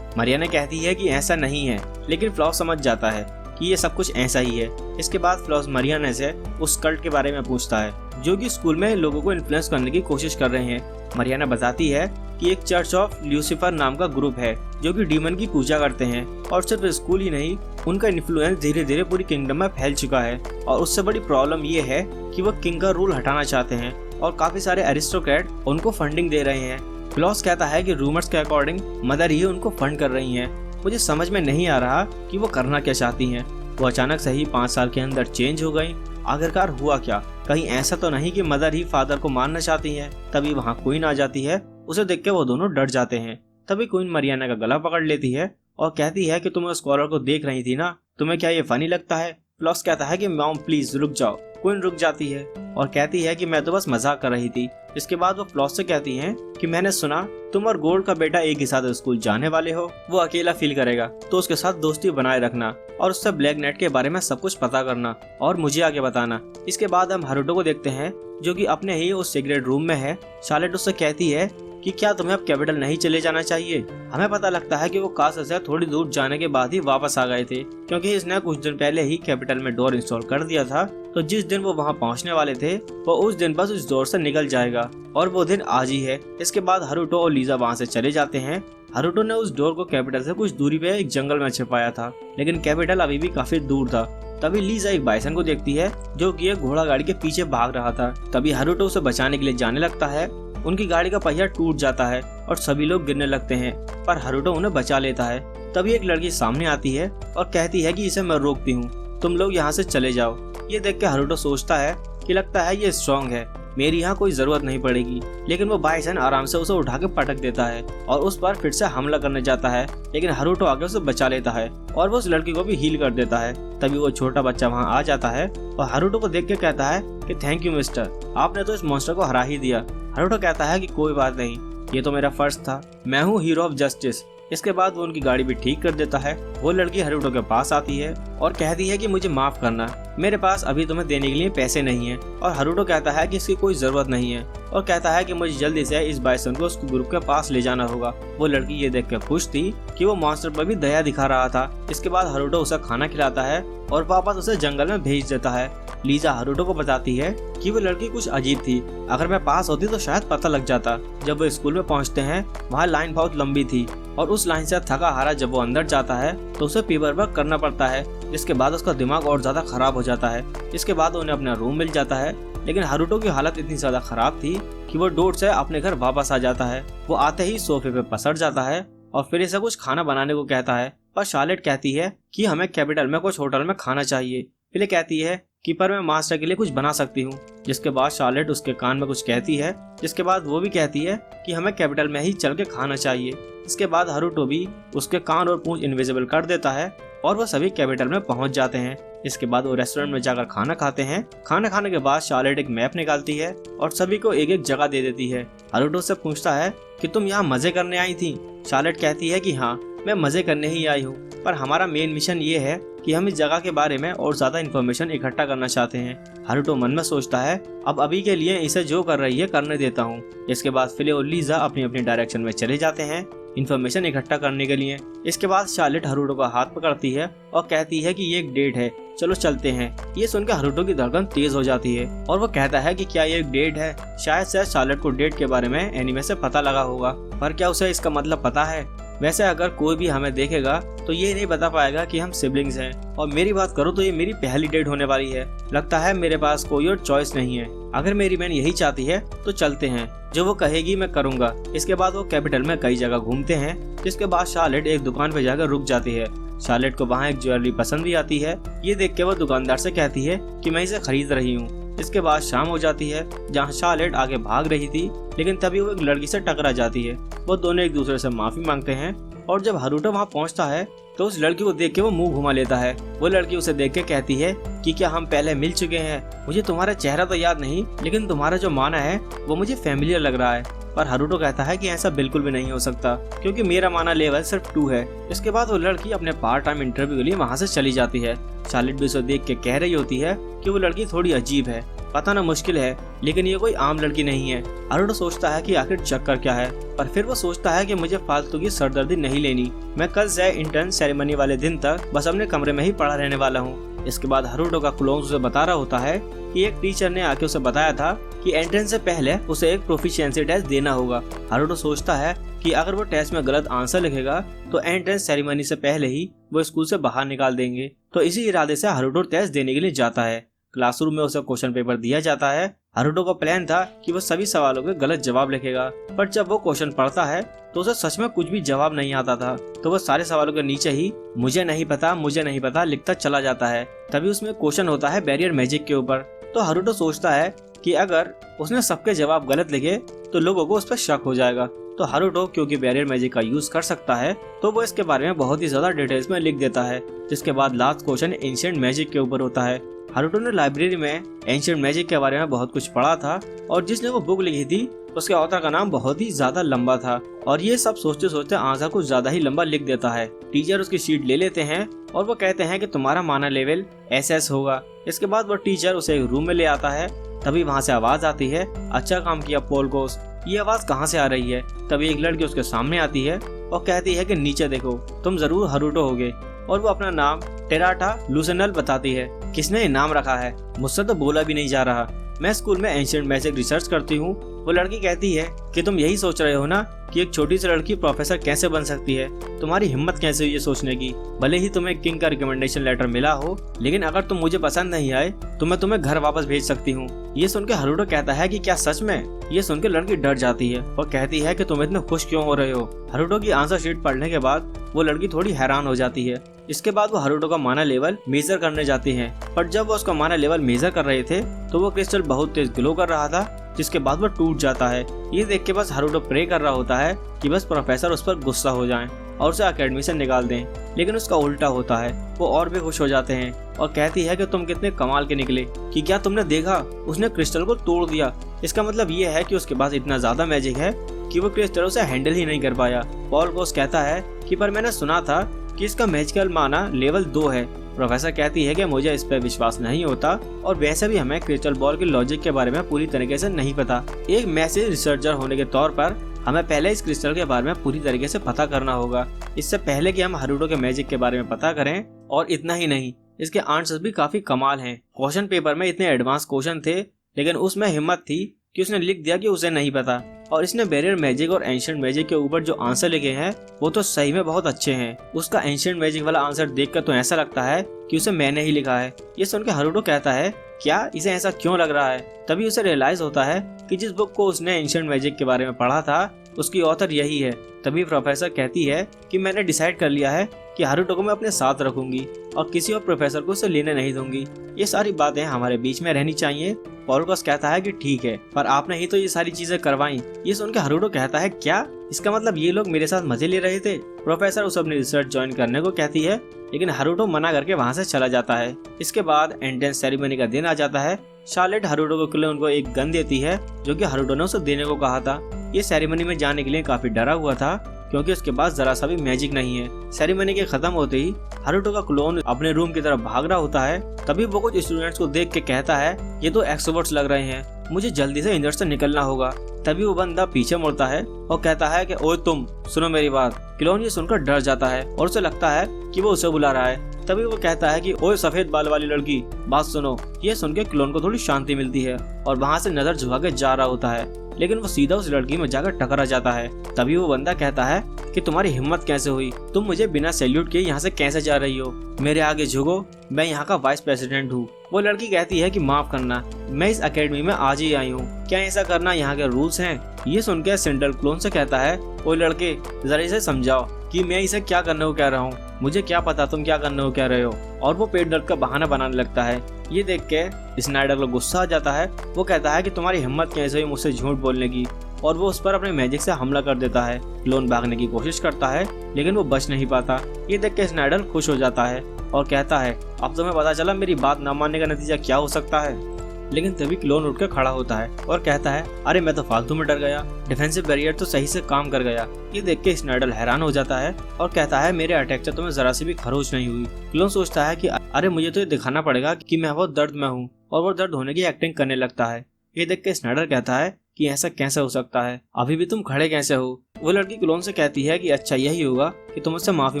मारियाना कहती है कि ऐसा नहीं है, लेकिन फ्लॉस समझ जाता है कि ये सब कुछ ऐसा ही है। इसके बाद फ्लॉस मारियाना से उस कल्ट के बारे में पूछता है जो कि स्कूल में लोगों को इन्फ्लुएंस करने की कोशिश कर रहे हैं। मारियाना बताती है कि एक चर्च ऑफ ल्यूसीफर नाम का ग्रुप है जो कि डीमन की पूजा करते हैं, और सिर्फ स्कूल ही नहीं, उनका इन्फ्लुएंस धीरे धीरे पूरी किंगडम में फैल चुका है। और उससे बड़ी प्रॉब्लम ये है कि वो किंग का रूल हटाना चाहते हैं और काफी सारे एरिस्टोक्रेट उनको फंडिंग दे रहे हैं। फ्लॉस कहता है कि रूमर्स के अकॉर्डिंग मदर ही उनको फंड कर रही हैं। मुझे समझ में नहीं आ रहा कि वो करना क्या चाहती हैं। वो अचानक से ही 5 साल के अंदर चेंज हो गई। आखिरकार हुआ क्या? कहीं ऐसा तो नहीं कि मदर ही फादर को मारना चाहती हैं? तभी वहाँ क्वीन आ जाती है। उसे देख के वो दोनों डर जाते हैं। तभी क्वीन मारियाना का गला पकड़ लेती है और कहती है कि तुम उस स्कॉलर को देख रही थी ना, तुम्हें क्या ये फनी लगता है? फ्लॉस कहता है कि मॉम प्लीज रुक जाओ। क्वीन रुक जाती है और कहती है कि मैं तो बस मजाक कर रही थी। इसके बाद वो फ्लॉस से कहती हैं कि मैंने सुना तुम और गोल्ड का बेटा एक ही साथ स्कूल जाने वाले हो। वो अकेला फील करेगा तो उसके साथ दोस्ती बनाए रखना और उससे ब्लैक नेट के बारे में सब कुछ पता करना और मुझे आगे बताना। इसके बाद हम हारुतो को देखते हैं जो कि अपने ही उस सीक्रेट रूम में है। शार्लेट उससे कहती है कि क्या तुम्हें अब कैपिटल नहीं चले जाना चाहिए? हमें पता लगता है कि वो कासल से थोड़ी दूर जाने के बाद ही वापस आ गए थे, क्योंकि इसने कुछ दिन पहले ही कैपिटल में डोर इंस्टॉल कर दिया था। तो जिस दिन वो वहां पहुंचने वाले थे वो उस दिन बस उस डोर से निकल जाएगा और वो दिन आज ही है। इसके बाद हारुतो और लीजा वहां से चले जाते हैं। हारुतो ने उस डोर को कैपिटल से कुछ दूरी पे एक जंगल में छिपाया था, लेकिन कैपिटल अभी भी काफी दूर था। तभी लीजा एक बाइसन को देखती है जो कि एक घोड़ा गाड़ी के पीछे भाग रहा था। तभी हारुतो उसे बचाने के लिए जाने लगता है। उनकी गाड़ी का पहिया टूट जाता है और सभी लोग गिरने लगते हैं, पर हारुतो उन्हें बचा लेता है। तभी एक लड़की सामने आती है और कहती है कि इसे मैं रोकती हूँ, तुम लोग यहाँ से चले जाओ। ये देख के हारुतो सोचता है कि लगता है ये स्ट्रॉन्ग है, मेरी यहाँ कोई जरूरत नहीं पड़ेगी। लेकिन वो बाइसन आराम से उसे उठा के पटक देता है और उस पर फिर से हमला करने जाता है, लेकिन हारुतो आके उसे बचा लेता है और वो उस लड़की को भी हील कर देता है। तभी वो छोटा बच्चा वहाँ आ जाता है और हारुतो को देख के कहता है कि थैंक यू मिस्टर, आपने तो इस मॉन्स्टर को हरा ही दिया। हारुतो कहता है कि कोई बात नहीं, ये तो मेरा फर्ज था, मैं हूँ हीरो ऑफ जस्टिस। इसके बाद वो उनकी गाड़ी भी ठीक कर देता है। वो लड़की हारुतो के पास आती है और कहती है कि मुझे माफ करना, मेरे पास अभी तुम्हें देने के लिए पैसे नहीं है। और हारुतो कहता है कि इसकी कोई जरूरत नहीं है और कहता है कि मुझे जल्दी से इस बाइसन को उसके ग्रुप के पास ले जाना होगा। वो लड़की ये देख के खुश थी कि वो मॉन्स्टर पर भी दया दिखा रहा था। इसके बाद हारुतो उसे खाना खिलाता है और वापस उसे जंगल में भेज देता है। लीजा हारुतो को बताती है कि वो लड़की कुछ अजीब थी, अगर मैं पास होती तो शायद पता लग जाता। जब वो स्कूल में पहुंचते हैं, वहाँ लाइन बहुत लंबी थी और उस लाइन से थका हारा जब वो अंदर जाता है तो उसे पेपर वर्क करना पड़ता है। इसके बाद उसका दिमाग और ज्यादा खराब हो जाता है। इसके बाद उन्हें अपना रूम मिल जाता है, लेकिन हारुतो की हालत इतनी ज्यादा खराब थी कि वो डोर से अपने घर वापस आ जाता है। वो आते ही सोफे पे पसर जाता है और फिर इसे कुछ खाना बनाने को कहता है, पर शार्लेट कहती है कि हमें कैपिटल में कुछ होटल में खाना चाहिए। फिर कहती है कि पर मैं मास्टर के लिए कुछ बना सकती हूँ। जिसके बाद शार्लेट उसके कान में कुछ कहती है, जिसके बाद वो भी कहती है कि हमें कैपिटल में ही चल के खाना चाहिए। इसके बाद हारुतो भी उसके कान और पूंछ इनविजिबल कर देता है और वो सभी कैपिटल में पहुंच जाते हैं। इसके बाद वो रेस्टोरेंट में जाकर खाना खाते हैं। खाना खाने के बाद शार्लेट एक मैप निकालती है और सभी को एक एक जगह दे देती है। हारुतो से पूछता है कि तुम यहाँ मजे करने आई थी। शार्लेट कहती है कि हाँ, मैं मजे करने ही आई हूँ, पर हमारा मेन मिशन ये है कि हम इस जगह के बारे में और ज्यादा इन्फॉर्मेशन इकट्ठा करना चाहते हैं। हारुतो मन में सोचता है अब अभी के लिए इसे जो कर रही है करने देता हूँ। इसके बाद फिले और लीजा अपनी अपनी डायरेक्शन में चले जाते हैं इन्फॉर्मेशन इकट्ठा करने के लिए। इसके बाद शार्लेट हारुतो का हाथ पकड़ती है और कहती है कि ये एक डेट है, चलो चलते हैं। ये सुनकर हारुतो की धड़कन तेज हो जाती है और वो कहता है कि क्या ये एक डेट है। शायद से शार्लेट को डेट के बारे में एनीमे से पता लगा होगा, पर क्या उसे इसका मतलब पता है? वैसे अगर कोई भी हमें देखेगा तो ये नहीं बता पाएगा कि हम सिबलिंग्स हैं। और मेरी बात करो तो ये मेरी पहली डेट होने वाली है। लगता है मेरे पास कोई और चॉइस नहीं है। अगर मेरी बहन यही चाहती है तो चलते हैं, जो वो कहेगी मैं करूँगा। इसके बाद वो कैपिटल में कई जगह घूमते हैं। जिसके बाद शार्लेट एक दुकान पे जाकर रुक जाती है। शार्लेट को वहाँ एक ज्वेलरी पसंद भी आती है। ये देख के वो दुकानदार से कहती है कि मैं इसे खरीद रही हूँ। इसके बाद शाम हो जाती है, जहाँ शार्लेट आगे भाग रही थी, लेकिन तभी वो एक लड़की से टकरा जाती है। वो दोनों एक दूसरे से माफी मांगते हैं और जब हारुतो वहाँ पहुँचता है तो उस लड़की को देख के वो मुंह घुमा लेता है। वो लड़की उसे देख के कहती है कि क्या हम पहले मिल चुके हैं? मुझे तुम्हारा चेहरा तो याद नहीं, लेकिन तुम्हारा जो माना है वो मुझे फैमिलियर लग रहा है। पर हारुतो कहता है कि ऐसा बिल्कुल भी नहीं हो सकता, क्योंकि मेरा माना लेवल सिर्फ 2 है। इसके बाद वो लड़की अपने पार्ट टाइम इंटरव्यू के लिए वहाँ से चली जाती है। शार्लेट भी उसे देख के कह रही होती है कि वो लड़की थोड़ी अजीब है, पता ना मुश्किल है, लेकिन ये कोई आम लड़की नहीं है। हारुतो सोचता है कि आखिर चक्कर क्या है, पर फिर वो सोचता है कि मुझे फालतू की सरदर्दी नहीं लेनी। मैं कल से इंटर्न सेरेमनी वाले दिन तक बस अपने कमरे में ही पड़ा रहने वाला हूँ। इसके बाद हारुतो का क्लोन उसे बता रहा होता है कि एक टीचर ने आके उसे बताया था कि एंट्रेंस से पहले उसे एक प्रोफिशिएंसी टेस्ट देना होगा। हारुतो सोचता है कि अगर वो टेस्ट में गलत आंसर लिखेगा तो एंट्रेंस सेरेमनी से पहले ही वो स्कूल से बाहर निकाल देंगे। तो इसी इरादे से हारुतो टेस्ट देने के लिए जाता है। क्लासरूम में उसे क्वेश्चन पेपर दिया जाता है। हारुतो का प्लान था कि वो सभी सवालों के गलत जवाब लिखेगा, पर जब वो क्वेश्चन पढ़ता है तो उसे सच में कुछ भी जवाब नहीं आता था। तो वो सारे सवालों के नीचे ही मुझे नहीं पता लिखता चला जाता है। तभी उसमें क्वेश्चन होता है बैरियर मैजिक के ऊपर। तो हारुतो सोचता है कि अगर उसने सबके जवाब गलत लिखे तो लोगों को उस पर शक हो जाएगा। तो हारुतो क्योंकि बैरियर मैजिक का यूज कर सकता है तो वो इसके बारे में बहुत ही ज्यादा डिटेल्स में लिख देता है। जिसके बाद लास्ट क्वेश्चन एंशिएंट मैजिक के ऊपर होता है। हारुतो ने लाइब्रेरी में एंशिएंट मैजिक के बारे में बहुत कुछ पढ़ा था और जिसने वो बुक लिखी थी उसके ऑथर का नाम बहुत ही ज्यादा लंबा था और ये सब सोचते सोचते आंसर कुछ ज्यादा ही लंबा लिख देता है। टीचर उसकी शीट ले लेते हैं और वो कहते हैं कि तुम्हारा माना लेवल SS होगा। इसके बाद वो टीचर उसे एक रूम में ले आता है। तभी वहाँ से आवाज आती है, अच्छा काम किया पोलकोस। ये आवाज कहाँ से आ रही है? तभी एक लड़की उसके सामने आती है और कहती है कि नीचे देखो, तुम जरूर हारुतो होगे। और वो अपना नाम टेराटा लूसेनल बताती है। किसने ये नाम रखा है? मुझसे तो बोला भी नहीं जा रहा। मैं स्कूल में एंशिएंट मैजिक रिसर्च करती हूँ। वो लड़की कहती है कि तुम यही सोच रहे हो ना कि एक छोटी सी लड़की प्रोफेसर कैसे बन सकती है? तुम्हारी हिम्मत कैसे हुई ये सोचने की? भले ही तुम्हें किंग का रिकमेंडेशन लेटर मिला हो, लेकिन अगर तुम मुझे पसंद नहीं आए तो मैं तुम्हें घर वापस भेज सकती हूँ। ये सुन के हारुतो कहता है कि क्या सच में? ये सुन के लड़की डर जाती है और कहती है कि तुम इतने खुश क्यों हो रहे हो? हारुतो की आंसर शीट पढ़ने के बाद वो लड़की थोड़ी हैरान हो जाती है। इसके बाद वो हारुतो का माना लेवल मेजर करने जाती हैं, पर जब वो उसका माना लेवल मेजर कर रहे थे तो वो क्रिस्टल बहुत तेज ग्लो कर रहा था जिसके बाद वो टूट जाता है। ये देख के बस हारुतो प्रे कर रहा होता है कि बस प्रोफेसर उस पर गुस्सा हो जाएं और उसे एकेडमी से निकाल दें, लेकिन उसका उल्टा होता है। वो और भी खुश हो जाते हैं और कहती है कि तुम कितने कमाल के निकले, कि क्या तुमने देखा, उसने क्रिस्टल को तोड़ दिया। इसका मतलब ये है कि उसके पास इतना ज्यादा मैजिक है कि वो क्रिस्टल से हैंडल ही नहीं कर पाया। पॉल गोस कहता है कि पर मैंने सुना था कि इसका मैजिकल माना लेवल 2 है। प्रोफेसर कहती है कि मुझे इस पर विश्वास नहीं होता और वैसे भी हमें क्रिस्टल बॉल के लॉजिक के बारे में पूरी तरीके से नहीं पता। एक मैसेज रिसर्चर होने के तौर पर हमें पहले इस क्रिस्टल के बारे में पूरी तरीके से पता करना होगा, इससे पहले कि हम हारुतो के मैजिक के बारे में पता करें। और इतना ही नहीं, इसके आंसर्स भी काफी कमाल हैं। क्वेश्चन पेपर में इतने एडवांस क्वेश्चन थे, लेकिन उसमें हिम्मत थी कि उसने लिख दिया कि उसे नहीं पता। और इसने बैरियर मैजिक और एंशिएंट मैजिक के ऊपर जो आंसर लिखे हैं वो तो सही में बहुत अच्छे हैं। उसका एंशिएंट मैजिक वाला आंसर देखकर तो ऐसा लगता है कि उसे मैंने ही लिखा है। ये सुनकर हारुतो कहता है क्या इसे ऐसा क्यों लग रहा है। तभी उसे रियलाइज होता है कि जिस बुक को उसने एंशिएंट मैजिक के बारे में पढ़ा था उसकी ऑथर यही है। तभी प्रोफेसर कहती है कि मैंने डिसाइड कर लिया है कि हारुतो को मैं अपने साथ रखूंगी और किसी और प्रोफेसर को उसे लेने नहीं दूंगी। ये सारी बातें हमारे बीच में रहनी चाहिए। पॉल गोस कहता है कि ठीक है, पर आपने ही तो ये सारी चीजें करवाई। ये सुनकर हारुतो कहता है क्या इसका मतलब ये लोग मेरे साथ मजे ले रहे थे। प्रोफेसर उसे अपनी रिसर्च ज्वाइन करने को कहती है, लेकिन हारुतो मना करके वहाँ से चला जाता है। इसके बाद एंट्रेंस सेरेमनी का दिन आ जाता है। शार्लेट हारुतो को क्लोन को एक गन देती है जो कि हारुतो ने उसे देने को कहा था। ये सेरेमनी में जाने के लिए काफी डरा हुआ था क्योंकि उसके पास जरा सा भी मैजिक नहीं है। सेरेमनी के खत्म होते ही हारुतो का क्लोन अपने रूम की तरफ भाग रहा होता है। तभी वो कुछ स्टूडेंट्स को देख के कहता है ये तो एक्सट्रोवर्ट्स लग रहे हैं, मुझे जल्दी से इधर से निकलना होगा। तभी वो बंदा पीछे मुड़ता है और कहता है कि ओए तुम सुनो मेरी बात। क्लोन ये सुनकर डर जाता है और उसे लगता है कि वो उसे बुला रहा है। तभी वो कहता है कि ओए सफेद बाल वाली लड़की बात सुनो। ये सुन के क्लोन को थोड़ी शांति मिलती है और वहाँ से नजर झुका के जा रहा होता है, लेकिन वो सीधा उस लड़की में जाकर टकरा जाता है। तभी वो बंदा कहता है कि तुम्हारी हिम्मत कैसे हुई, तुम मुझे बिना सैल्यूट किए यहाँ से कैसे जा रही हो, मेरे आगे झुको, मैं यहाँ का वाइस प्रेसिडेंट हूँ। वो लड़की कहती है कि माफ करना, मैं इस एकेडमी में आज ही आई हूँ, क्या ऐसा करना यहाँ के रूल्स हैं। ये सुनकर सिंडल क्लोन से कहता है ओ लड़के जरा इसे समझाओ कि मैं इसे क्या करने को कह रहा हूँ, मुझे क्या पता तुम क्या करने को कह रहे हो। और वो पेट दर्द का बहाना बनाने लगता है। ये देख के स्नाइडर को गुस्सा आ जाता है। वो कहता है कि तुम्हारी हिम्मत कैसे हुई मुझसे झूठ बोलने की, और वो उस पर अपने मैजिक से हमला कर देता है। क्लोन भागने की कोशिश करता है लेकिन वो बच नहीं पाता। ये देख के स्नाइडर खुश हो जाता है और कहता है अब तुम्हें पता चला मेरी बात न मानने का नतीजा क्या हो सकता है। लेकिन तभी क्लोन उठकर खड़ा होता है और कहता है अरे मैं तो फालतू में डर गया, डिफेंसिव बैरियर तो सही से काम कर गया। ये देख के स्नाइडर हैरान हो जाता है और कहता है मेरे अटैक से तुम्हें जरा सी भी खरोच नहीं हुई। क्लोन सोचता है कि अरे मुझे तो ये दिखाना पड़ेगा कि मैं बहुत दर्द में हूँ, और वो दर्द होने की एक्टिंग करने लगता है। ये देख के स्नाइडर कहता है कि ऐसा कैसे हो सकता है, अभी भी तुम खड़े कैसे हो। वो लड़की क्लोन से कहती है कि अच्छा यही होगा कि तुम मुझसे माफी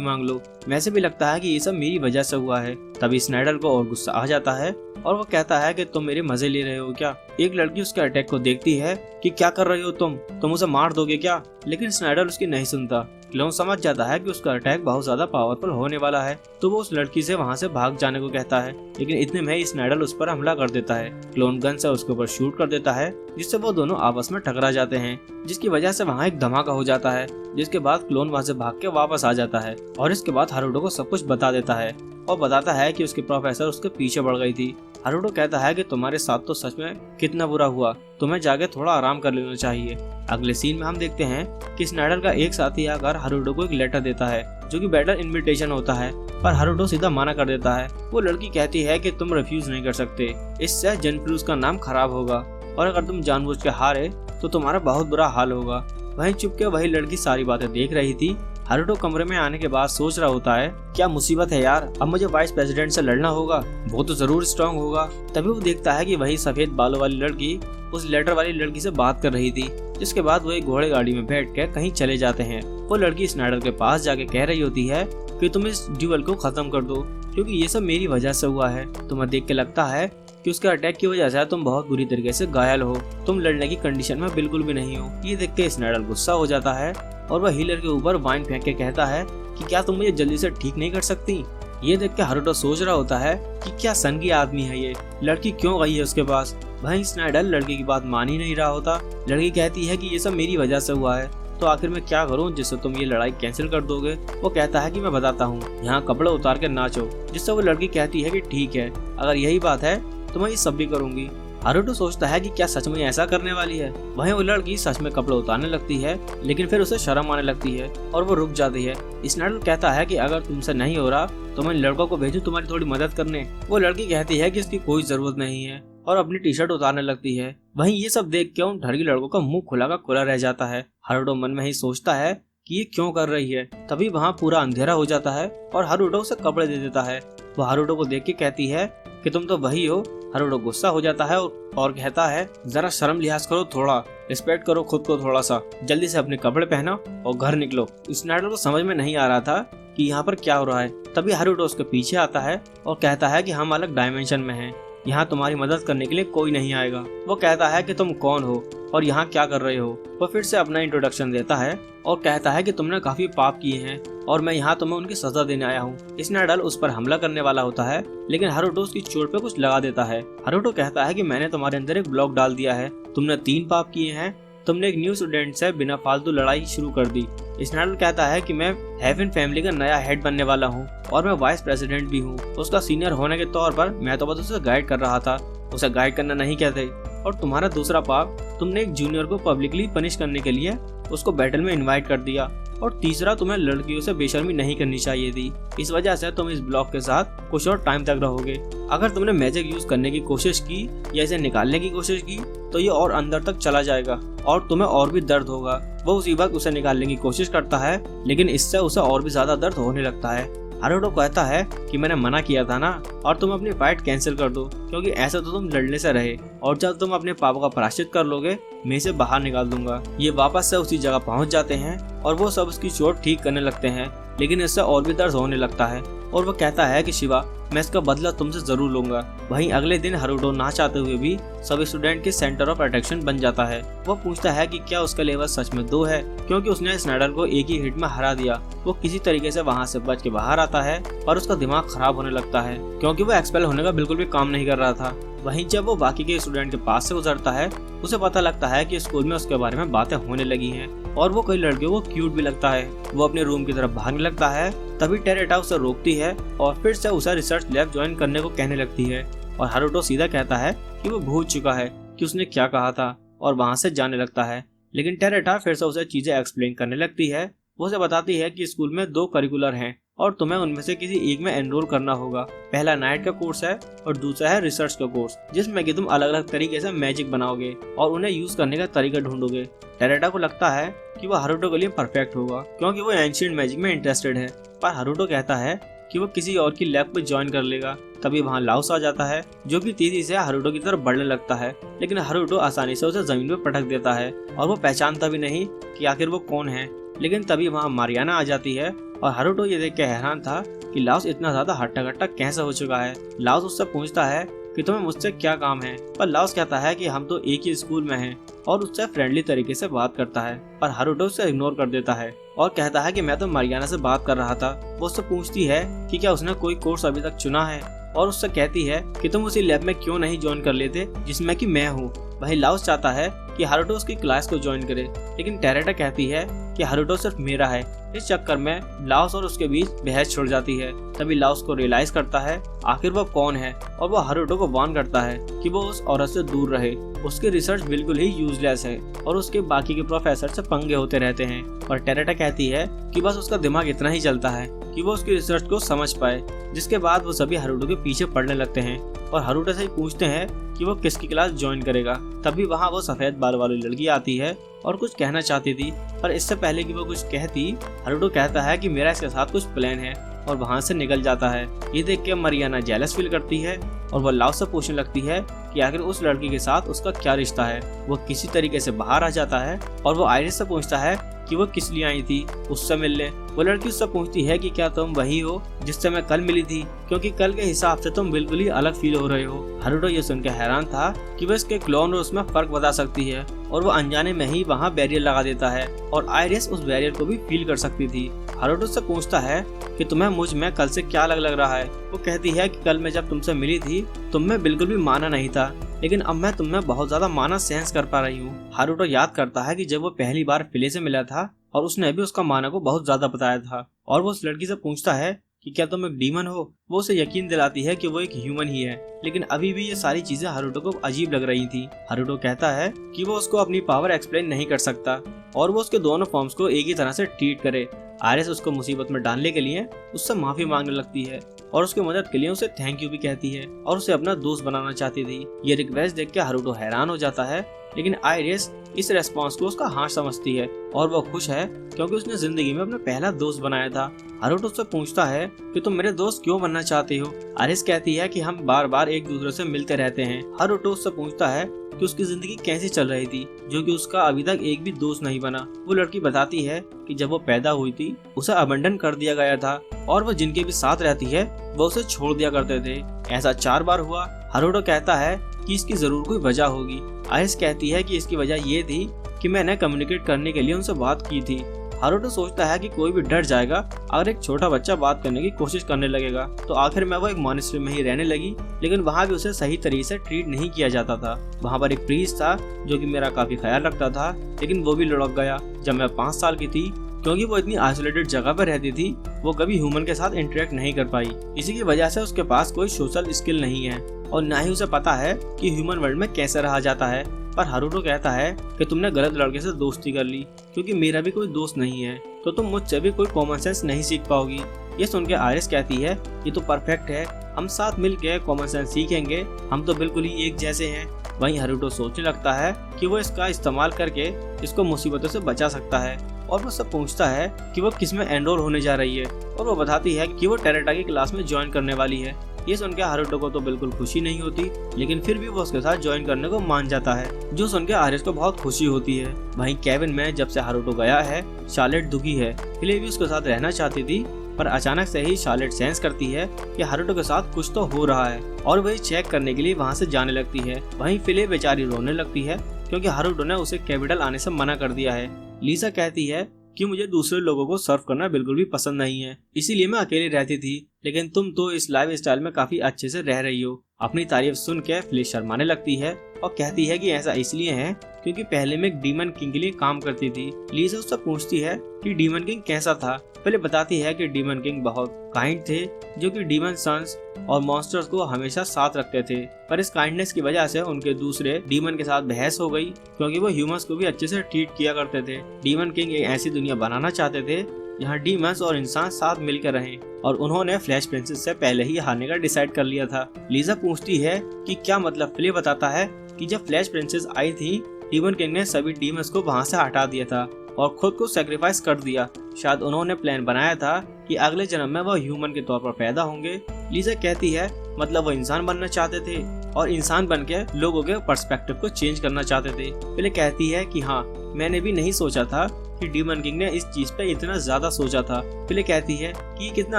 मांग लो, वैसे भी लगता है कि ये सब मेरी वजह से हुआ है। तभी स्नाइडर को और गुस्सा आ जाता है और वो कहता है कि तुम मेरे मजे ले रहे हो क्या। एक लड़की उसके अटैक को देखती है कि क्या कर रही हो तुम उसे मार दोगे क्या, लेकिन स्नाइडर उसकी नहीं सुनता। क्लोन समझ जाता है कि उसका अटैक बहुत ज्यादा पावरफुल होने वाला है, तो वो उस लड़की से वहाँ से भाग जाने को कहता है, लेकिन इतने में ही स्नाइडर उस पर हमला कर देता है। क्लोन गन से उसके ऊपर शूट कर देता है जिससे वो दोनों आपस में टकरा जाते हैं, जिसकी वजह से वहाँ एक धमाका हो जाता है। जिसके बाद क्लोन वहाँ से भाग के वापस आ जाता है और इसके बाद हारुतो को सब कुछ बता देता है और बताता है कि उसके प्रोफेसर उसके पीछे पड़ गई थी। हारुतो कहता है कि तुम्हारे साथ तो सच में कितना बुरा हुआ, तुम्हें जाके थोड़ा आराम कर लेना चाहिए। अगले सीन में हम देखते हैं कि स्नाइडर का एक साथी आकर हारुतो को एक लेटर देता है जो कि बेटर इनविटेशन होता है, पर हारुतो सीधा मना कर देता है। वो लड़की कहती है कि तुम रिफ्यूज नहीं कर सकते, इससे जनफ्रूज का नाम खराब होगा और अगर तुम जानबूझ के हारे तो तुम्हारा बहुत बुरा हाल होगा। वहीं चुपके वही लड़की सारी बातें देख रही थी। हारुतो कमरे में आने के बाद सोच रहा होता है क्या मुसीबत है यार, अब मुझे वाइस प्रेसिडेंट से लड़ना होगा, वो तो जरूर स्ट्रांग होगा। तभी वो देखता है कि वही सफेद बालों वाली लड़की उस लेटर वाली लड़की से बात कर रही थी। जिसके बाद वो एक घोड़े गाड़ी में बैठ कर कहीं चले जाते हैं। वो लड़की स्नाइडर के पास जाके कह रही होती है कि तुम इस ड्यूअल को खत्म कर दो क्योंकि ये सब मेरी वजह से हुआ है। तुम्हें देख के लगता है कि उसके अटैक की वजह से तुम बहुत बुरी तरीके से घायल हो, तुम लड़ने की कंडीशन में बिल्कुल भी नहीं हो। ये देख के स्नाइडर गुस्सा हो जाता है और वह हीलर के ऊपर वाइन फेंक के कहता है कि क्या तुम मुझे जल्दी से ठीक नहीं कर सकती। ये देख के हारुतो सोच रहा होता है कि क्या संगी आदमी है ये, लड़की क्यों गई है उसके पास। वहीं स्नाइडर लड़की की बात मान ही नहीं रहा होता। लड़की कहती है कि ये सब मेरी वजह से हुआ है, तो आखिर मैं क्या करूं जिससे तुम ये लड़ाई कैंसिल कर दोगे। वो कहता है कि मैं बताता हूँ, यहाँ कपड़े उतार के नाचो। जिससे वो लड़की कहती है कि ठीक है, अगर यही बात है तो मैं ये सब भी करूंगी। हारुतो सोचता है कि क्या सच में ऐसा करने वाली है। वहीं वो लड़की सच में कपड़े उतारने लगती है, लेकिन फिर उसे शर्म आने लगती है और वो रुक जाती है। स्नाइडर कहता है कि अगर तुमसे नहीं हो रहा तो मैं लड़कों को भेजूं तुम्हारी थोड़ी मदद करने। वो लड़की कहती है कि इसकी कोई जरूरत नहीं है और अपनी टी शर्ट उतारने लगती है। वहीं ये सब देख के उन ठगी लड़कों का मुंह खुला का खुला रह जाता है। हारुतो मन में ही सोचता है कि ये क्यों कर रही है। तभी वहाँ पूरा अंधेरा हो जाता है और हारुतो उसे कपड़े दे देता है। वो हारुतो को देख के कहती है कि तुम तो वही हो। हारुतो गुस्सा हो जाता है और कहता है जरा शर्म लिहाज करो, थोड़ा रिस्पेक्ट करो खुद को थोड़ा सा, जल्दी से अपने कपड़े पहनो और घर निकलो। स्नाइडर को समझ में नहीं आ रहा था कि यहाँ पर क्या हो रहा है। तभी हारुतो उसके पीछे आता है और कहता है कि हम अलग डायमेंशन में हैं, यहाँ तुम्हारी मदद करने के लिए कोई नहीं आएगा। वो कहता है कि तुम कौन हो और यहाँ क्या कर रहे हो। वो फिर से अपना इंट्रोडक्शन देता है और कहता है कि तुमने काफी पाप किए हैं और मैं यहाँ तुम्हें उनकी सजा देने आया हूँ। स्नाइडर उस पर हमला करने वाला होता है, लेकिन हारुतो उसकी चोट पे कुछ लगा देता है। हारुतो कहता है कि मैंने तुम्हारे अंदर एक ब्लॉक डाल दिया है, तुमने 3 पाप किए हैं, तुमने एक न्यू स्टूडेंट से बिना फालतू लड़ाई शुरू कर दी। स्नाइडर कहता है कि मैं हेवन फैमिली का नया हेड बनने वाला हूँ और मैं वाइस प्रेसिडेंट भी हूँ। उसका सीनियर होने के तौर पर मैं तो बस उसे गाइड कर रहा था, उसे गाइड करना नहीं कहते। और तुम्हारा दूसरा पाप, तुमने एक जूनियर को पब्लिकली पनिश करने के लिए उसको बैटल में इनवाइट कर दिया। और तीसरा, तुम्हें लड़कियों से बेशर्मी नहीं करनी चाहिए थी, इस वजह से तुम इस ब्लॉक के साथ कुछ और टाइम तक रहोगे। अगर तुमने मैजिक यूज करने की कोशिश की या इसे निकालने की कोशिश की तो ये और अंदर तक चला जाएगा और तुम्हें और भी दर्द होगा। वो उसी वक्त उसे निकालने की कोशिश करता है, लेकिन इससे उसे और भी ज्यादा दर्द होने लगता है। हारुतो कहता है कि मैंने मना किया था ना, और तुम अपनी फाइट कैंसिल कर दो, क्योंकि ऐसा तो तुम लड़ने से रहे, और जब तुम अपने पापों का प्रायश्चित कर लोगे मैं इसे बाहर निकाल दूंगा। ये वापस से उसी जगह पहुंच जाते हैं और वो सब उसकी चोट ठीक करने लगते हैं, लेकिन इससे और भी दर्द होने लगता है। और वो कहता है कि शिवा, मैं इसका बदला तुमसे जरूर लूंगा। वहीं अगले दिन हारुतो ना चाहते हुए भी सभी स्टूडेंट के सेंटर ऑफ अट्रैक्शन बन जाता है। वो पूछता है कि क्या उसका लेवल सच में 2 है, क्योंकि उसने स्नाइडर को एक ही हिट में हरा दिया। वो किसी तरीके से वहाँ से बच के बाहर आता है और उसका दिमाग खराब होने लगता है, क्योंकि वो एक्सपेल होने का बिल्कुल भी काम नहीं कर रहा था। वहीं जब वो बाकी के स्टूडेंट के पास से गुजरता है, उसे पता लगता है कि स्कूल में उसके बारे में बातें होने लगी हैं और वो कई लड़कियों को क्यूट भी लगता है। वो अपने रूम की तरफ भागने लगता है, तभी टेरेटा उसे रोकती है और फिर से उसे रिसर्च लैब ज्वाइन करने को कहने लगती है। और हारुतो सीधा कहता है कि वो भूल चुका है कि उसने क्या कहा था और वहाँ से जाने लगता है। लेकिन टेरेटा फिर से उसे चीजें एक्सप्लेन करने लगती है। वो उसे बताती है कि स्कूल में 2 करिकुलर हैं और तुम्हें उनमें से किसी एक में एनरोल करना होगा। पहला नाइट का कोर्स है और दूसरा है रिसर्च का कोर्स, जिसमें कि तुम अलग अलग तरीके से मैजिक बनाओगे और उन्हें यूज करने का तरीका ढूंढोगे। टेरेटा को लगता है कि वो हारुतो के लिए परफेक्ट होगा, क्योंकि वो एंशिएंट मैजिक में इंटरेस्टेड है, पर हारुतो कहता है कि वो किसी और की लैब में ज्वाइन कर लेगा। तभी वहाँ लाउस आ जाता है, जो कि तेजी से हारुतो की तरफ बढ़ने लगता है, लेकिन हारुतो आसानी से उसे जमीन पर पटक देता है और वो पहचानता भी नहीं कि आखिर वो कौन है। लेकिन तभी वहाँ मारियाना आ जाती है और हारुतो ये देख के हैरान था कि लाउस इतना ज्यादा हट्टा कट्टा कैसे हो चुका है। लाउस उससे पूछता है कि तुम्हें मुझसे क्या काम है, पर लाउस कहता है कि हम तो एक ही स्कूल में हैं और उससे फ्रेंडली तरीके से बात करता है, पर हारुतो उसे इग्नोर कर देता है और कहता है कि मैं तो मारियाना से बात कर रहा था। वो उससे पूछती है कि क्या उसने कोई कोर्स अभी तक चुना है और उससे कहती है कि तुम उसी लैब में क्यों नहीं ज्वाइन कर लेते जिसमें कि मैं हूँ। वही लाउस चाहता है कि हारुतो उसकी क्लास को ज्वाइन करे, लेकिन टेरेटा कहती है कि हारुतो सिर्फ मेरा है। इस चक्कर में लाउस और उसके बीच बहस छिड़ जाती है। तभी लाउस को रियलाइज करता है आखिर वो कौन है और वो हारुतो को वार्न करता है कि वो उस औरत से दूर रहे। उसकी रिसर्च बिल्कुल ही यूजलेस है और उसके बाकी के प्रोफेसर से पंगे होते रहते हैं। और टेरेटा कहती है कि बस उसका दिमाग इतना ही चलता है कि वो उसकी रिसर्च को समझ पाए। जिसके बाद वो सभी हारुतो के पीछे पड़ने लगते हैं और हारुतो से पूछते हैं कि वो किसकी क्लास ज्वाइन करेगा। तभी वहाँ वो सफेद बाल वाली लड़की आती है और कुछ कहना चाहती थी, पर इससे पहले कि वो कुछ कहती, हारुतो कहता है कि मेरा इसके साथ कुछ प्लान है और वहाँ से निकल जाता है। ये देख के मारियाना जेलस फील करती है और वो लाउस से पूछने लगती है कि आखिर उस लड़की के साथ उसका क्या रिश्ता है। वो किसी तरीके से बाहर आ जाता है और वो आयरिस से पूछता है कि वो किस लिए आई थी उससे मिलने। वो लड़की उससे पूछती है कि क्या तुम वही हो जिससे मैं कल मिली थी, क्योंकि कल के हिसाब से तुम बिल्कुल ही अलग फील हो रहे हो। हारुतो ये सुनकर हैरान था कि वो इसके क्लोन और उसमें फर्क बता सकती है और वो अनजाने में ही वहाँ बैरियर लगा देता है और आयरिस उस बैरियर को भी फील कर सकती थी। हारुतो से पूछता है कि तुम्हें मुझ में कल से क्या अलग लग रहा है। वो कहती है कि कल मैं जब तुमसे मिली थी तुम में बिल्कुल भी माना नहीं था, लेकिन अब मैं तुम में बहुत ज्यादा माना सेंस कर पा रही हूँ। हारुतो याद करता है कि जब वो पहली बार फिले से मिला था और उसने भी उसका माना को बहुत ज्यादा बताया था और वो उस लड़की से पूछता है कि क्या तुम एक डीमन हो, वो उसे यकीन दिलाती है कि वो एक ह्यूमन ही है। लेकिन अभी भी ये सारी चीजें हारुतो को अजीब लग रही थी। हारुतो कहता है कि वो उसको अपनी पावर एक्सप्लेन नहीं कर सकता और वो उसके दोनों फॉर्म्स को एक ही तरह से ट्रीट करे। आयरिस उसको मुसीबत में डालने के लिए उससे माफी मांगने लगती है और उसकी मदद के लिए उसे थैंक यू भी कहती है और उसे अपना दोस्त बनाना चाहती थी। ये रिक्वेस्ट देख के हारुतो हैरान हो जाता है, लेकिन आयरिस इस रेस्पॉन्स को उसका हाँ समझती है और वो खुश है क्योंकि उसने जिंदगी में अपना पहला दोस्त बनाया था। हारुतो उससे पूछता है कि तुम मेरे दोस्त क्यों बनना चाहती हो। आयरिस कहती है कि हम बार बार एक दूसरे से मिलते रहते हैं। हारुतो उससे पूछता है कि उसकी जिंदगी कैसे चल रही थी, जो कि उसका अभी तक एक भी दोस्त नहीं बना। वो लड़की बताती है कि जब वो पैदा हुई थी उसे अबंडन कर दिया गया था और वो जिनके भी साथ रहती है वो उसे छोड़ दिया करते थे। ऐसा 4 बार हुआ। हारुतो कहता है कि इसकी जरूर कोई वजह होगी। आयरिस कहती है कि इसकी वजह ये थी कि मैंने कम्युनिकेट करने के लिए उनसे बात की थी। हारुतो सोचता है कि कोई भी डर जाएगा अगर एक छोटा बच्चा बात करने की कोशिश करने लगेगा। तो आखिर में वो एक मॉनेस्ट्री में ही रहने लगी, लेकिन वहाँ भी उसे सही तरीके से ट्रीट नहीं किया जाता था। वहाँ पर एक प्रीस्ट था जो कि मेरा काफी ख्याल रखता था, लेकिन वो भी लुढ़क गया जब मैं 5 साल की थी। क्योंकि वो इतनी आइसोलेटेड जगह पर रहती थी, वो कभी ह्यूमन के साथ इंटरेक्ट नहीं कर पाई। इसी की वजह से उसके पास कोई सोशल स्किल नहीं है और ना ही उसे पता है कि ह्यूमन वर्ल्ड में कैसे रहा जाता है। पर हारुतो कहता है कि तुमने गलत लड़के से दोस्ती कर ली, क्योंकि मेरा भी कोई दोस्त नहीं है, तो तुम मुझसे भी कोई कॉमन सेंस नहीं सीख पाओगी। ये सुन के आयरिस कहती है ये तो परफेक्ट है, हम साथ मिलकर कॉमन सेंस सीखेंगे, हम तो बिल्कुल ही एक जैसे हैं। वहीं हारुतो सोचने लगता है कि वो इसका इस्तेमाल करके इसको मुसीबतों से बचा सकता है और वो सब पूछता है कि वो किस में एनरोल होने जा रही है और वो बताती है कि वो टेरेटा की क्लास में ज्वाइन करने वाली है। ये सुन के हारुतो को तो बिल्कुल खुशी नहीं होती, लेकिन फिर भी वो उसके साथ ज्वाइन करने को मान जाता है, जो सुन के आयरिस को बहुत खुशी होती है। वहीं केविन में जब से हारुतो गया है, शार्लेट दुखी है। फिले भी उसके साथ रहना चाहती थी, पर अचानक से ही शार्लेट सेंस करती है कि हारुतो के साथ कुछ तो हो रहा है और वही चेक करने के लिए वहाँ से जाने लगती है। वहीं फिले बेचारी रोने लगती है क्योंकि हारुतो ने उसे कैपिटल आने से मना कर दिया है। लीसा कहती है कि मुझे दूसरे लोगों को सर्व करना बिल्कुल भी पसंद नहीं है, इसीलिए मैं अकेले रहती थी, लेकिन तुम तो इस लाइफ स्टाइल में काफी अच्छे से रह रही हो। अपनी तारीफ सुन के फिलिस शर्माने लगती है और कहती है कि ऐसा इसलिए है क्योंकि पहले मैं एक डीमन किंग के लिए काम करती थी। लीसा उससे पूछती है कि डीमन किंग कैसा था। पहले बताती है कि डीमन किंग बहुत काइंड थे, जो कि डीमन सन्स और मॉन्स्टर्स को हमेशा साथ रखते थे, पर इस काइंडनेस की वजह से उनके दूसरे डीमन के साथ बहस हो गई क्योंकि वो ह्यूमंस को भी अच्छे से ट्रीट किया करते थे। डीमन किंग एक ऐसी दुनिया बनाना चाहते थे जहाँ डीमंस और इंसान साथ मिलकर रहें, और उन्होंने फ्लैश प्रिंसेस से पहले ही हारने का डिसाइड कर लिया था। लीजा पूछती है कि क्या मतलब। फिले बताता है कि जब फ्लैश प्रिंसेस आई थी, डीमन किंग ने सभी डीमंस को वहाँ से हटा दिया था और खुद को सैक्रिफाइस कर दिया। शायद उन्होंने प्लान बनाया था कि अगले जन्म में वह ह्यूमन के तौर पर पैदा होंगे। लीजा कहती है मतलब वो इंसान बनना चाहते थे और इंसान बन के लोगों के पर्सपेक्टिव को चेंज करना चाहते थे। पहले कहती है कि हाँ, मैंने भी नहीं सोचा था कि डीमन किंग ने इस चीज पे इतना ज्यादा सोचा था। पहले कहती है कि ये कितना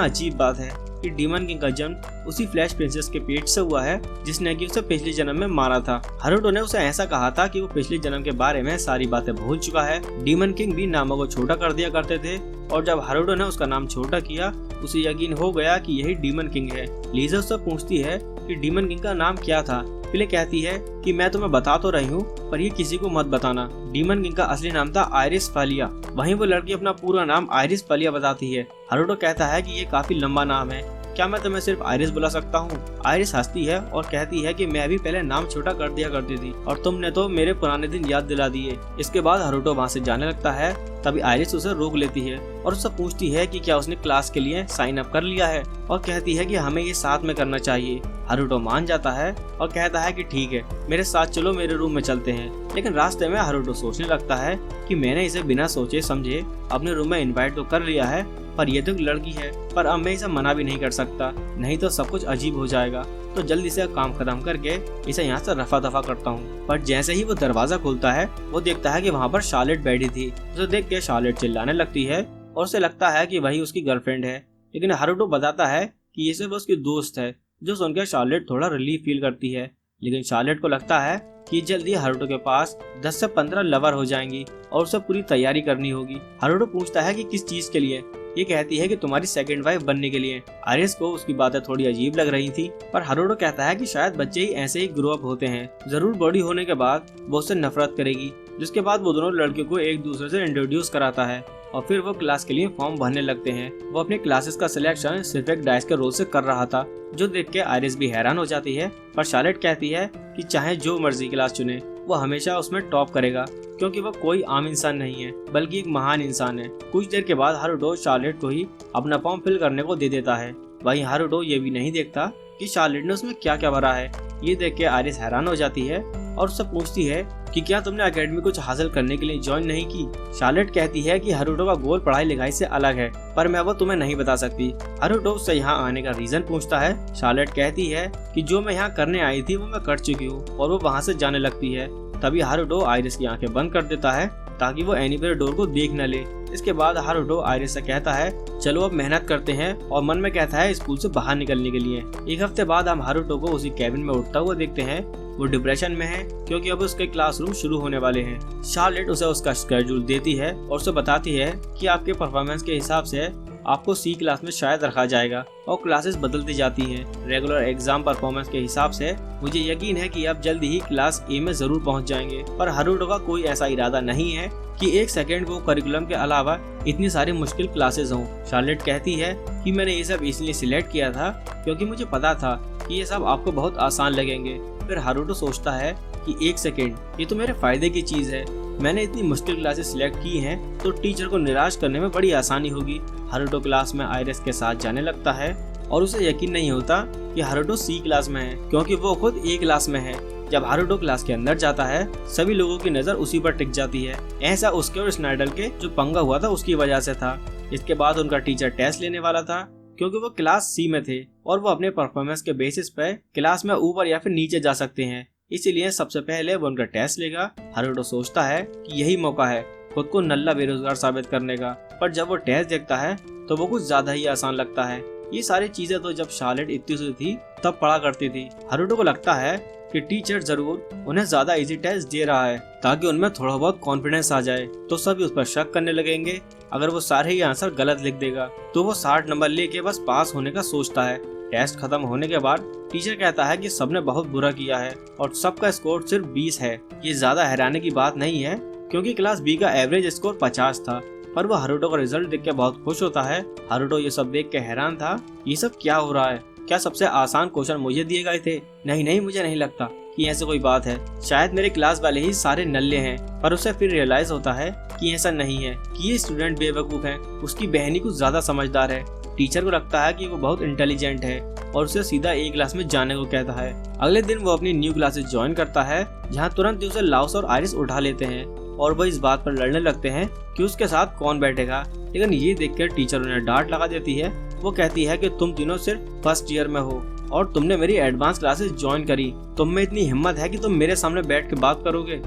अजीब बात है कि डीमन किंग का जन्म उसी फ्लैश प्रिंसेस के पेट से हुआ है जिसने कि उसे पिछले जन्म में मारा था। हारुतो ने उसे ऐसा कहा था कि वो पिछले जन्म के बारे में सारी बातें भूल चुका है। डीमन किंग भी नामों को छोटा कर दिया करते थे और जब हारुतो ने उसका नाम छोटा किया, उसे यकीन हो गया कि यही डीमन किंग है। लीजा उससे पूछती है कि डीमन किंग का नाम क्या था। फिले कहती है कि मैं तुम्हें बता तो रही हूँ, पर ये किसी को मत बताना। डीमन किंग का असली नाम था आयरिस फालिया। वहीं वो लड़की अपना पूरा नाम आयरिस फालिया बताती है। हारुतो कहता है कि ये काफी लंबा नाम है, क्या मैं तुम्हें सिर्फ आयरिस बुला सकता हूँ। आयरिस हंसती है और कहती है कि मैं भी पहले नाम छोटा कर दिया करती थी और तुमने तो मेरे पुराने दिन याद दिला दिए। इसके बाद हारुतो वहाँ से जाने लगता है, तभी आयरिस उसे रोक लेती है और उससे पूछती है कि क्या उसने क्लास के लिए साइन अप कर लिया है और कहती है कि हमें ये साथ में करना चाहिए। हारुतो मान जाता है और कहता है कि ठीक है, मेरे साथ चलो, मेरे रूम में चलते हैं। लेकिन रास्ते में हारुतो सोचने लगता है कि मैंने इसे बिना सोचे समझे अपने रूम में इन्वाइट तो कर लिया है, पर ये तो एक लड़की है, पर अब मैं इसे मना भी नहीं कर सकता, नहीं तो सब कुछ अजीब हो जाएगा। तो जल्दी से काम खत्म करके इसे यहाँ से रफा दफा करता हूँ। पर जैसे ही वो दरवाजा खोलता है, वो देखता है कि वहाँ पर शार्लेट बैठी थी। उसे देख के शार्लेट चिल्लाने लगती है और उसे लगता है कि वही उसकी गर्लफ्रेंड है, लेकिन हारुतो बताता है कि ये सिर्फ उसकी दोस्त है, जो सुनकर शार्लेट थोड़ा रिलीफ फील करती है। लेकिन शार्लेट को लगता है कि जल्दी हारुतो के पास 10 से 15 लवर हो जाएंगी और उसे पूरी तैयारी करनी होगी। हारुतो पूछता है कि किस चीज के लिए। ये कहती है कि तुम्हारी सेकंड वाइफ बनने के लिए। आयरिस को उसकी बातें थोड़ी अजीब लग रही थी, पर हारुतो कहता है कि शायद बच्चे ही ऐसे ही ग्रो अप होते हैं, जरूर बड़ी होने के बाद वो उससे नफरत करेगी। जिसके बाद वो दोनों लड़कियों को एक दूसरे से इंट्रोड्यूस कराता है और फिर वो क्लास के लिए फॉर्म भरने लगते हैं। वो अपनी क्लासेस का सिलेक्शन सिर्फ एक डाइस के रोल से कर रहा था, जो देख के आयरिस भी हैरान हो जाती है। पर शार्लेट कहती है कि चाहे जो मर्जी क्लास चुने, वो हमेशा उसमें टॉप करेगा, क्योंकि वो कोई आम इंसान नहीं है बल्कि एक महान इंसान है। कुछ देर के बाद हारुटो शार्लेट को ही अपना फॉर्म फिल करने को दे देता है। वहीं हारुटो ये भी नहीं देखता कि शार्लेट ने उसमें क्या क्या भरा है। ये देख के आयरिस हैरान हो जाती है और उससे पूछती है कि क्या तुमने एकेडमी कुछ हासिल करने के लिए ज्वाइन नहीं की। शार्लेट कहती है कि हारुटो का गोल पढ़ाई लिखाई से अलग है, पर मैं वो तुम्हें नहीं बता सकती। हारुटो उससे यहाँ आने का रीजन पूछता है। शार्लेट कहती है कि जो मैं यहाँ करने आई थी वो मैं कर चुकी हूँ, और वो वहाँ से जाने लगती है। तभी हारुटो आयरिस की आंखें बंद कर देता है ताकि वो एनीवेयर डोर को देख न ले। इसके बाद हारुटो आयरिस से कहता है चलो अब मेहनत करते हैं, और मन में कहता है स्कूल से बाहर निकलने के लिए। एक हफ्ते बाद हम हारुटो को उसी कैबिन में उठता हुआ देखते हैं। वो डिप्रेशन में है क्योंकि अब उसके क्लासरूम शुरू होने वाले हैं। शार्लेट उसे उसका शेड्यूल देती है और उसे बताती है कि आपके परफॉर्मेंस के हिसाब से आपको सी क्लास में शायद रखा जाएगा, और क्लासेस बदलती जाती हैं। रेगुलर एग्जाम परफॉर्मेंस के हिसाब से मुझे यकीन है कि आप जल्दी ही क्लास ए में जरूर पहुंच जाएंगे। पर हारुटो का कोई ऐसा इरादा नहीं है कि एक सेकंड को करिकुलम के अलावा इतनी सारी मुश्किल क्लासेस हों। शार्लेट कहती है कि मैंने ये सब इसलिए सिलेक्ट किया था क्योंकि मुझे पता था कि ये सब आपको बहुत आसान लगेंगे। फिर हारुटो सोचता है कि एक सेकंड, ये तो मेरे फायदे की चीज है। मैंने इतनी मुश्किल क्लासेस सिलेक्ट की हैं तो टीचर को निराश करने में बड़ी आसानी होगी। हारुटो क्लास में आयरिस के साथ जाने लगता है और उसे यकीन नहीं होता कि हारुटो सी क्लास में है, क्योंकि वो खुद ए क्लास में है। जब हारुटो क्लास के अंदर जाता है सभी लोगों की नजर उसी पर टिक जाती है। ऐसा उसके और स्नाइडर के जो पंगा हुआ था उसकी वजह से था। इसके बाद उनका टीचर टेस्ट लेने वाला था क्योंकि वो क्लास सी में थे और वो अपने परफॉर्मेंस के बेसिस पे क्लास में ऊपर या फिर नीचे जा सकते हैं। इसीलिए सबसे पहले वो उनका टेस्ट लेगा। हारुटो सोचता है कि यही मौका है खुद को नल्ला बेरोजगार साबित करने का, पर जब वो टेस्ट देखता है तो वो कुछ ज्यादा ही आसान लगता है। ये सारी चीजें तो जब शार्लेट इतनी सी थी तब पढ़ा करती थी। हारुटो को लगता है कि टीचर जरूर उन्हें ज्यादा इजी टेस्ट दे रहा है ताकि उनमें थोड़ा बहुत कॉन्फिडेंस आ जाए, तो सभी उस पर शक करने लगेंगे। अगर वो सारे ही आंसर गलत लिख देगा तो वो 60 नंबर लेके बस पास होने का सोचता है। टेस्ट खत्म होने के बाद टीचर कहता है कि सबने बहुत बुरा किया है और सबका स्कोर सिर्फ 20 है। ये ज्यादा हैरानी की बात नहीं है क्योंकि क्लास बी का एवरेज स्कोर 50 था। पर वो हारुटो का रिजल्ट देख के बहुत खुश होता है। हारुटो ये सब देख के हैरान था, ये सब क्या हो रहा है? क्या सबसे आसान क्वेश्चन मुझे दिए गए थे? नहीं, मुझे नहीं लगता कि ऐसी कोई बात है। शायद मेरे क्लास वाले ही सारे नल्ले हैं। पर उसे फिर रियलाइज होता है कि ऐसा नहीं है, कि ये स्टूडेंट बेवकूफ है। उसकी बहनी कुछ ज्यादा समझदार है। टीचर को लगता है कि वो बहुत इंटेलिजेंट है और उसे सीधा ए क्लास में जाने को कहता है। अगले दिन वो अपनी न्यू क्लासेस ज्वाइन करता है, जहाँ तुरंत ही उसे लाउस और आयरिस उठा लेते हैं और वो इस बात पर लड़ने लगते हैं कि उसके साथ कौन बैठेगा। लेकिन ये देखकर टीचर उन्हें डांट लगा देती है। वो कहती है कि तुम तीनों सिर्फ फर्स्ट ईयर में हो और तुमने मेरी एडवांस क्लासेस ज्वाइन करी। तुम में इतनी हिम्मत है कि तुम मेरे सामने बैठ के बात करोगे?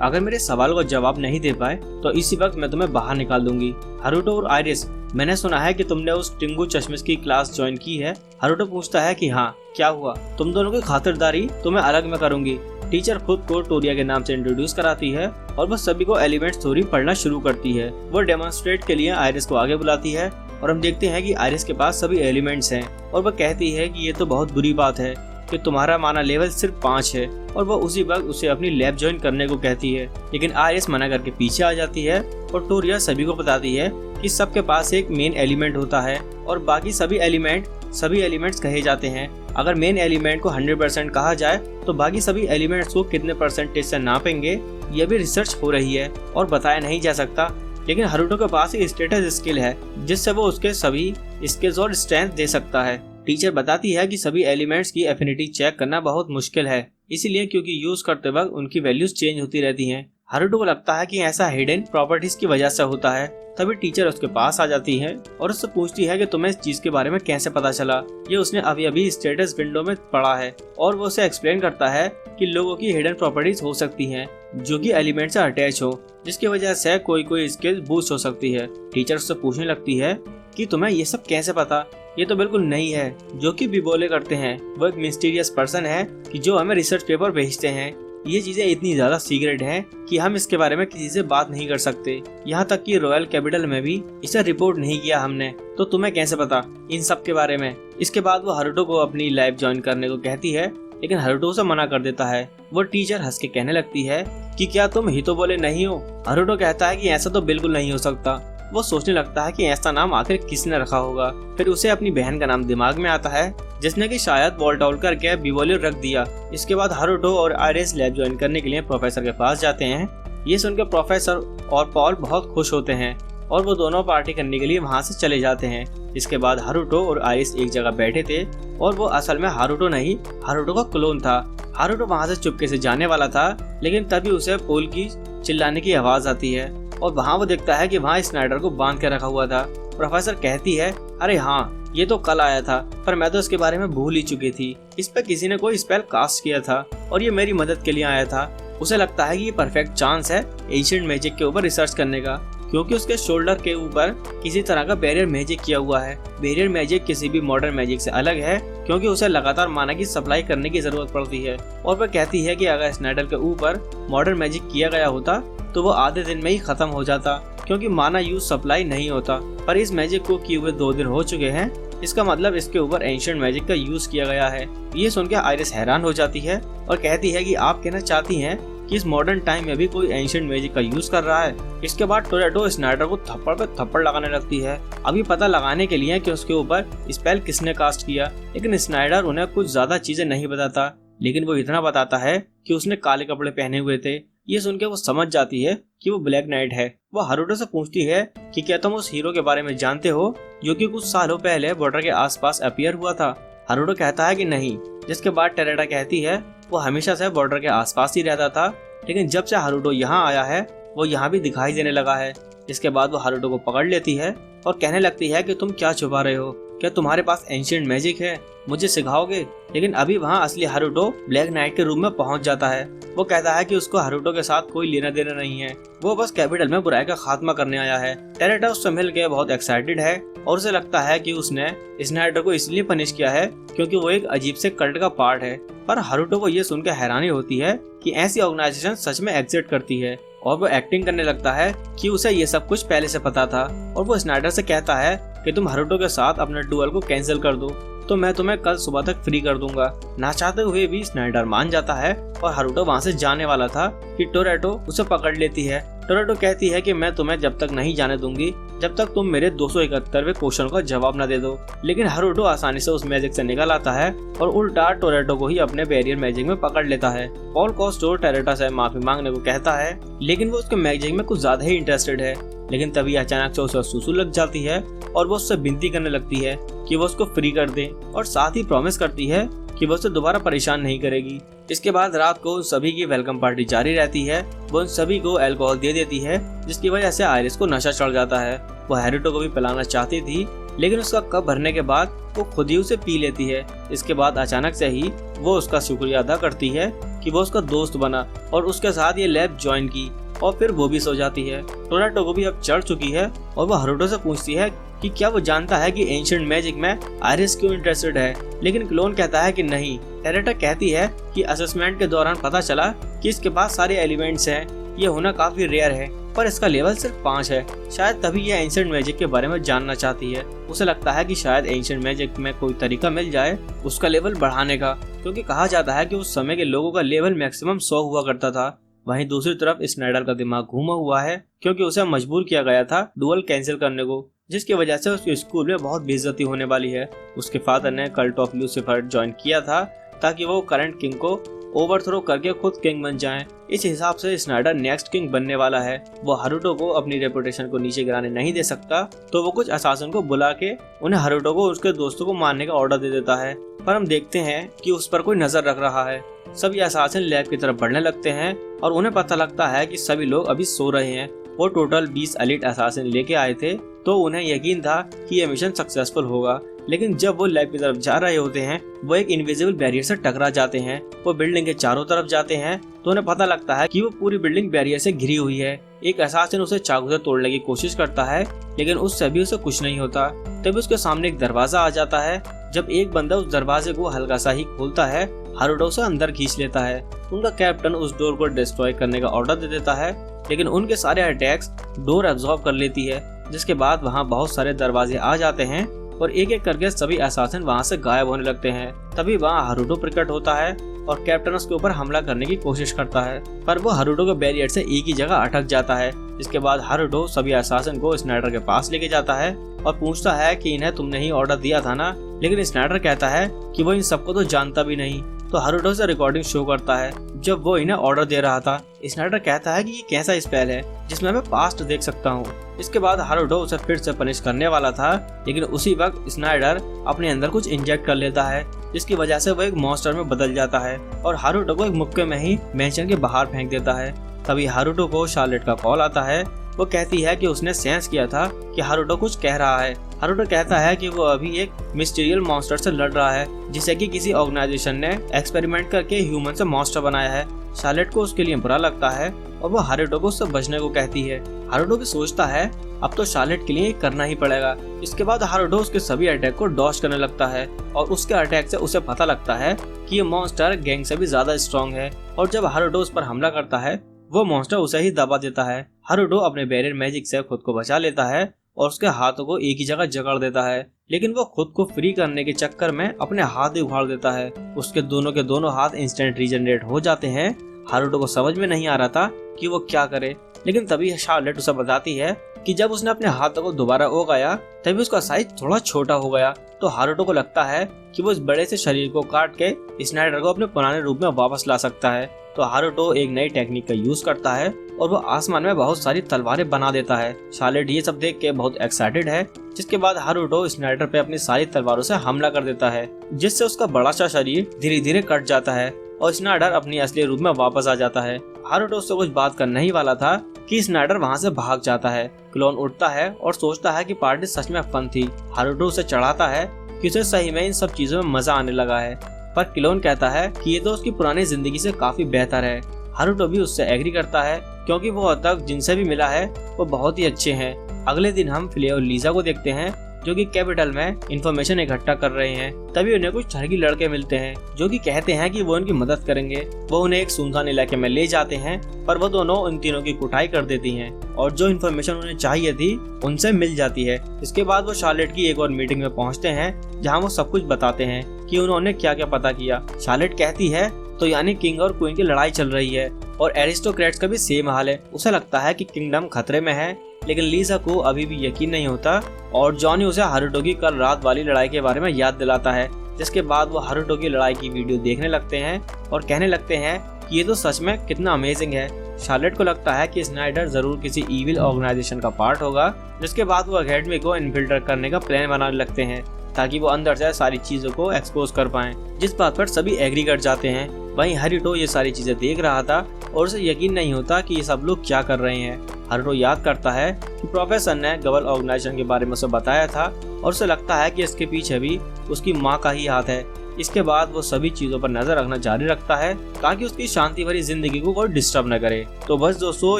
अगर मेरे सवाल का जवाब नहीं दे पाए तो इसी वक्त मैं तुम्हें बाहर निकाल दूंगी। हारुटो और आयरिस, मैंने सुना है कि तुमने उस टिंगू चश्मिश की क्लास ज्वाइन की है। हारुटो पूछता है कि हाँ, क्या हुआ? तुम दोनों की खातिरदारी तुम्हें अलग में करूंगी। टीचर खुद को टोरिया के नाम से इंट्रोड्यूस कराती है और वह सभी को एलिमेंट थ्योरी पढ़ना शुरू करती है। वो डेमोन्स्ट्रेट के लिए आयरिस को आगे बुलाती है और हम देखते हैं कि आयरिस के पास सभी एलिमेंट्स हैं और वह कहती है कि ये तो बहुत बुरी बात है कि तुम्हारा माना लेवल सिर्फ 5 है, और वह उसी वक्त उसे अपनी लैब ज्वाइन करने को कहती है। लेकिन आयरिस मना करके पीछे आ जाती है और टोरिया सभी को बताती है कि सबके पास एक मेन एलिमेंट होता है और बाकी सभी एलिमेंट्स कहे जाते हैं। अगर मेन एलिमेंट को 100% कहा जाए तो बाकी सभी एलिमेंट्स को कितने परसेंटेज से नापेंगे, यह भी रिसर्च हो रही है और बताया नहीं जा सकता। लेकिन हारुटो के पास एक स्टेटस स्किल है जिससे वो उसके सभी स्किल्स और स्ट्रेंथ दे सकता है। टीचर बताती है कि सभी एलिमेंट्स की एफिनिटी चेक करना बहुत मुश्किल है, इसीलिए क्योंकि यूज करते वक्त उनकी वैल्यूज चेंज होती रहती हैं। हारुटो को लगता है कि ऐसा हिडन प्रॉपर्टीज की वजह से होता है। तभी टीचर उसके पास आ जाती है और उससे पूछती है कि तुम्हें इस चीज के बारे में कैसे पता चला। ये उसने अभी स्टेटस विंडो में पढ़ा है और वो उसे एक्सप्लेन करता है कि लोगों की हिडन प्रॉपर्टीज हो सकती हैं जो कि एलिमेंट से अटैच हो, जिसकी वजह से कोई स्किल बूस्ट हो सकती है। टीचर उससे पूछने लगती है कि तुम्हें ये सब कैसे पता? ये तो बिल्कुल नहीं है जो कि बिबोले करते हैं। वो एक मिस्टीरियस पर्सन है कि जो हमें रिसर्च पेपर भेजते हैं। ये चीजें इतनी ज्यादा सीक्रेट हैं कि हम इसके बारे में किसी से बात नहीं कर सकते। यहाँ तक कि रॉयल कैपिटल में भी इसे रिपोर्ट नहीं किया हमने। तो तुम्हें कैसे पता इन सब के बारे में? इसके बाद वो हारुटो को अपनी लैब ज्वाइन करने को कहती है, लेकिन हारुटो उसे मना कर देता है। वो टीचर हंस के कहने लगती है कि क्या तुम हितोबोले नहीं हो? हारुटो कहता है कि ऐसा तो बिल्कुल नहीं हो सकता। वो सोचने लगता है कि ऐसा नाम आखिर किसने रखा होगा। फिर उसे अपनी बहन का नाम दिमाग में आता है जिसने कि शायद वोल्टाउल करके बिवोलियर रख दिया। इसके बाद हारुतो और आइरिस लैब ज्वाइन करने के लिए प्रोफेसर के पास जाते हैं। ये सुनकर प्रोफेसर और पॉल बहुत खुश होते हैं और वो दोनों पार्टी करने के लिए वहाँ से चले जाते हैं। इसके बाद हारुतो और आइरिस एक जगह बैठे थे और वो असल में हारुतो नहीं, हारुतो का क्लोन था। हारुतो वहाँ से चुपके से जाने वाला था, लेकिन तभी उसे पोल की चिल्लाने की आवाज आती है और वहाँ वो देखता है कि वहाँ स्नाइडर को बांध के रखा हुआ था। प्रोफेसर कहती है, अरे हाँ, ये तो कल आया था पर मैं तो इसके बारे में भूल ही चुकी थी। इस पे किसी ने कोई स्पेल कास्ट किया था और ये मेरी मदद के लिए आया था। उसे लगता है कि ये परफेक्ट चांस है एंशिएंट मैजिक के ऊपर रिसर्च करने का, क्योंकि उसके शोल्डर के ऊपर किसी तरह का बैरियर मैजिक किया हुआ है। बैरियर मैजिक किसी भी मॉडर्न मैजिक से अलग है क्योंकि उसे लगातार माना की सप्लाई करने की जरूरत पड़ती है। और वह कहती है कि अगर स्नाइडर के ऊपर मॉडर्न मैजिक किया गया होता तो वो आधे दिन में ही खत्म हो जाता, क्योंकि माना यूज सप्लाई नहीं होता। पर इस मैजिक को किए हुए 2 दिन हो चुके हैं, इसका मतलब इसके ऊपर एंशिएंट मैजिक का यूज किया गया है। ये सुनकर आइरिस हैरान हो जाती है और कहती है कि आप कहना चाहती हैं कि इस मॉडर्न टाइम में भी कोई एंशिएंट मैजिक का यूज कर रहा है। इसके बाद टोरेटो स्नाइडर को थप्पड़ पे थप्पड़ लगाने लगती है, अभी पता लगाने के लिए कि उसके ऊपर स्पेल किसने कास्ट किया। लेकिन स्नाइडर उन्हें कुछ ज्यादा चीजें नहीं बताता, लेकिन वो इतना बताता है कि उसने काले कपड़े पहने हुए थे। ये सुनकर वो समझ जाती है कि वो ब्लैक नाइट है। वो हारुतो से पूछती है कि क्या तुम उस हीरो के बारे में जानते हो जो कि कुछ सालों पहले बॉर्डर के आसपास अपीयर हुआ था। हारुतो कहता है कि नहीं, जिसके बाद टेरेटा कहती है वो हमेशा से बॉर्डर के आसपास ही रहता था, लेकिन जब से हारुतो यहाँ आया है वो यहाँ भी दिखाई देने लगा है। इसके बाद वो हारुतो को पकड़ लेती है और कहने लगती है कि तुम क्या छुपा रहे हो, क्या तुम्हारे पास एंशिएंट मैजिक है, मुझे सिखाओगे। लेकिन अभी वहाँ असली हारुतो ब्लैक नाइट के रूम में पहुँच जाता है। वो कहता है कि उसको हारुतो के साथ कोई लेना देना नहीं है, वो बस कैपिटल में बुराई का खात्मा करने आया है। टेरेटा उससे मिल के बहुत एक्साइटेड है और उसे लगता है कि उसने स्नाइडर को इसलिए पनिश किया है क्योंकि वो एक अजीब से कल्ट का पार्ट है। पर हारुतो को ये सुनकर हैरानी होती है कि ऐसी ऑर्गेनाइजेशन सच में एग्जिस्ट करती है और वो एक्टिंग करने लगता है कि उसे ये सब कुछ पहले से पता था। और वो स्नाइडर से कहता है कि तुम हारुतो के साथ अपने डुअल को कैंसिल कर दो तो मैं तुम्हें कल सुबह तक फ्री कर दूंगा। ना चाहते हुए भी स्नाइडर मान जाता है और हारुतो वहाँ से जाने वाला था कि टोरेटो उसे पकड़ लेती है। टोरेटो कहती है कि मैं तुम्हें जब तक नहीं जाने दूंगी जब तक तुम मेरे 271वें क्वेश्चन का जवाब न दे दो। लेकिन हारुतो आसानी से उस मैजिक से निकल आता है और उल्टा टोरेटो को ही अपने बैरियर मैजिक में पकड़ लेता है। पॉल कोस्टो टेरेटा से माफी मांगने को कहता है, लेकिन वो उसके मैजिक में कुछ ज्यादा ही इंटरेस्टेड है। लेकिन तभी अचानक से उसे सुसु लग जाती है और वो उससे विनती करने लगती है कि वो उसको फ्री कर दे और साथ ही प्रॉमिस करती है कि वो उसे दोबारा परेशान नहीं करेगी। इसके बाद रात को उन सभी की वेलकम पार्टी जारी रहती है। वो उन सभी को अल्कोहल दे देती है जिसकी वजह से आइरिस को नशा चढ़ जाता है। वो हारुतो को भी पिलाना चाहती थी, लेकिन उसका कप भरने के बाद वो खुद ही उसे पी लेती है। इसके बाद अचानक से ही वो उसका शुक्रिया अदा करती है कि वो उसका दोस्त बना और उसके साथ ये लैब ज्वाइन की और फिर वो भी सो जाती है। टोरेटो को भी अब चढ़ चुकी है और वो हारुतो से पूछती है कि क्या वो जानता है कि एंशिएंट मैजिक में आइरिस क्यों इंटरेस्टेड है। लेकिन क्लोन कहता है कि नहीं। टेरेटा कहती है कि असेसमेंट के दौरान पता चला कि इसके पास सारे एलिमेंट्स हैं, ये होना काफी रेयर है पर इसका लेवल सिर्फ 5 है। शायद तभी ये एंशिएंट मैजिक के बारे में जानना चाहती है। उसे लगता है कि शायद एंशिएंट मैजिक में कोई तरीका मिल जाए उसका लेवल बढ़ाने का, क्योंकि कहा जाता है कि उस समय के लोगों का लेवल मैक्सिमम 100 हुआ करता था। वहीं दूसरी तरफ स्नाइडर का दिमाग घूमा हुआ है क्योंकि उसे मजबूर किया गया था डुअल कैंसिल करने को, जिसकी वजह से उसके स्कूल में बहुत बेइज्जती होने वाली है। उसके फादर ने कल्ट ऑफ लूसीफर ज्वाइन किया था ताकि वो करंट किंग को ओवरथ्रो करके खुद किंग बन जाएं। इस हिसाब से स्नाइडर नेक्स्ट किंग बनने वाला है। वो हारुतो को अपनी रेपुटेशन को नीचे गिराने नहीं दे सकता, तो वो कुछ असासिन को बुला के उन्हें हारुतो को उसके दोस्तों को मारने का ऑर्डर दे देता है। पर हम देखते हैं कि उस पर कोई नजर रख रहा है। सभी असासिन लैब की तरफ बढ़ने लगते हैं और उन्हें पता लगता है कि सभी लोग अभी सो रहे हैं। वो टोटल 20 एलिट असासिन लेके आए थे, तो उन्हें यकीन था कि यह मिशन सक्सेसफुल होगा। लेकिन जब वो लैब की तरफ जा रहे होते हैं वो एक इनविजिबल बैरियर से टकरा जाते हैं। वो बिल्डिंग के चारों तरफ जाते हैं तो उन्हें पता लगता है कि वो पूरी बिल्डिंग बैरियर से घिरी हुई है। एक असासिन उसे चाकू से तोड़ने की कोशिश करता है, लेकिन उससे भी उसे कुछ नहीं होता। तभी उसके सामने एक दरवाजा आ जाता है। जब एक बंदा उस दरवाजे को हल्का सा ही खोलता है, हारुतो उसे अंदर खींच लेता है। उनका कैप्टन उस डोर को डिस्ट्रॉय करने का ऑर्डर दे देता है, लेकिन उनके सारे अटैक्स डोर एब्जॉर्ब कर लेती है। जिसके बाद वहाँ बहुत सारे दरवाजे आ जाते हैं और एक एक करके सभी असासिन वहाँ से गायब होने लगते हैं। तभी वहाँ हारुतो प्रकट होता है और कैप्टन उसके ऊपर हमला करने की कोशिश करता है, पर वो हारुतो के बैरियर से एक ही जगह अटक जाता है। इसके बाद हारुतो सभी असासिन को स्नाइडर के पास लेके जाता है और पूछता है कि इन्हें तुमने ही ऑर्डर दिया था ना, लेकिन स्नाइडर कहता है कि वो इन सबको तो जानता भी नहीं। तो हारुतो से रिकॉर्डिंग शो करता है जब वो इन्हें ऑर्डर दे रहा था। स्नाइडर कहता है कि ये कैसा स्पेल है जिसमें मैं पास्ट देख सकता हूँ। इसके बाद हारुतो उसे फिर से पनिश करने वाला था, लेकिन उसी वक्त स्नाइडर अपने अंदर कुछ इंजेक्ट कर लेता है, जिसकी वजह से वो एक मॉन्स्टर में बदल जाता है और हारुतो को एक मुक्के में ही मैंशन के बाहर फेंक देता है। तभी हारुतो को शार्लेट का कॉल आता है। वो कहती है कि उसने सेंस किया था कि हारुतो कुछ कह रहा है। हारुतो कहता है कि वो अभी एक मिस्टीरियल मॉन्स्टर से लड़ रहा है, जिसे कि किसी ऑर्गेनाइजेशन ने एक्सपेरिमेंट करके ह्यूमन से मॉन्स्टर बनाया है। शार्लेट को उसके लिए बुरा लगता है और वो हारुतो को उससे बचने को कहती है। हारुतो भी सोचता है अब तो शार्लेट के लिए करना ही पड़ेगा। इसके बाद हारुतो उसके सभी अटैक को डॉज करने लगता है और उसके अटैक से उसे पता लगता है कि ये मॉन्स्टर गैंग से भी ज्यादा स्ट्रॉन्ग है, और जब हारुतो उस पर हमला करता है वो मॉन्स्टर उसे ही दबा देता है। हारुतो अपने बैरियर मैजिक से खुद को बचा लेता है और उसके हाथों को एक ही जगह जकड़ देता है, लेकिन वो खुद को फ्री करने के चक्कर में अपने हाथ ही उखाड़ देता है। उसके दोनों हाथ इंस्टेंट रीजनरेट हो जाते हैं। हारुतो को समझ में नहीं आ रहा था कि वो क्या करे, लेकिन तभी शार्लेट उसे बताती है कि जब उसने अपने हाथों को दोबारा उगाया तभी उसका साइज थोड़ा छोटा हो गया। तो हारुतो को लगता है कि वो इस बड़े से शरीर को काट के स्नाइडर को अपने पुराने रूप में वापस ला सकता है। तो हारुतो एक नई टेक्निक का यूज करता है और वो आसमान में बहुत सारी तलवारें बना देता है। शार्लेट ये सब देख के बहुत एक्साइटेड है, जिसके बाद हारुतो स्नाइडर पे अपनी सारी तलवारों से हमला कर देता है, जिससे उसका बड़ा सा शरीर धीरे धीरे कट जाता है और स्नाइडर अपनी असली रूप में वापस आ जाता है। हारुतो उससे कुछ बात करने ही वाला था कि स्नाइडर वहाँ से भाग जाता है। क्लोन उठता है और सोचता है कि पार्टी सच में फन थी। हारुतो उसे चढ़ाता है कि उसे सही में इन सब चीजों में मजा आने लगा है, पर क्लोन कहता है कि ये तो उसकी पुरानी जिंदगी से काफी बेहतर है। हारुतो भी उससे एग्री करता है क्योंकि वो अब तक जिनसे भी मिला है वो बहुत ही अच्छे हैं। अगले दिन हम फ्ले और लीजा को देखते हैं जो कि कैपिटल में इंफॉर्मेशन इकट्ठा कर रहे हैं। तभी उन्हें कुछ ठगी लड़के मिलते हैं जो कि कहते हैं कि वो उनकी मदद करेंगे। वो उन्हें एक सुनसान इलाके में ले जाते हैं, पर वो दोनों उन तीनों की कुटाई कर देती हैं और जो इन्फॉर्मेशन उन्हें चाहिए थी उनसे मिल जाती है। इसके बाद वो शार्लेट की एक और मीटिंग में पहुंचते हैं जहां वो सब कुछ बताते हैं कि उन्होंने क्या क्या पता किया। शार्लेट कहती है तो यानी किंग और क्वीन की लड़ाई चल रही है और एरिस्टोक्रेट्स का भी सेम हाल है। उसे लगता है कि किंगडम खतरे में है, लेकिन लीजा को अभी भी यकीन नहीं होता और जॉनी उसे हारुतो की कल रात वाली लड़ाई के बारे में याद दिलाता है। जिसके बाद वो हारुतो की लड़ाई की वीडियो देखने लगते हैं और कहने लगते हैं कि ये तो सच में कितना अमेजिंग है। शार्लेट को लगता है कि स्नाइडर जरूर किसी इविल ऑर्गेनाइजेशन का पार्ट होगा। जिसके बाद वो अकेडमी को इन्फिल्ट्रेट करने का प्लान बनाने लगते हैं ताकि वो अंदर से सारी चीजों को एक्सपोज कर पाएं, जिस बात पर सभी एग्री कर जाते हैं। वहीं हारुतो ये सारी चीजें देख रहा था और उसे यकीन नहीं होता कि ये सब लोग क्या कर रहे हैं। हारुतो याद करता है कि प्रोफेसर ने गबल ऑर्गेनाइजेशन के बारे में उसे बताया था और उसे लगता है कि इसके पीछे भी उसकी माँ का ही हाथ है। इसके बाद वो सभी चीजों पर नजर रखना जारी रखता है ताकि उसकी शांति भरी जिंदगी को कोई डिस्टर्ब न करे। तो बस दोस्तों,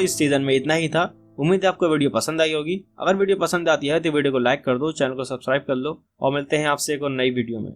इस सीजन में इतना ही था। उम्मीद है आपको वीडियो पसंद आई होगी। अगर वीडियो पसंद आती है तो वीडियो को लाइक कर दो, चैनल को सब्सक्राइब कर लो और मिलते हैं आपसे एक और नई वीडियो में।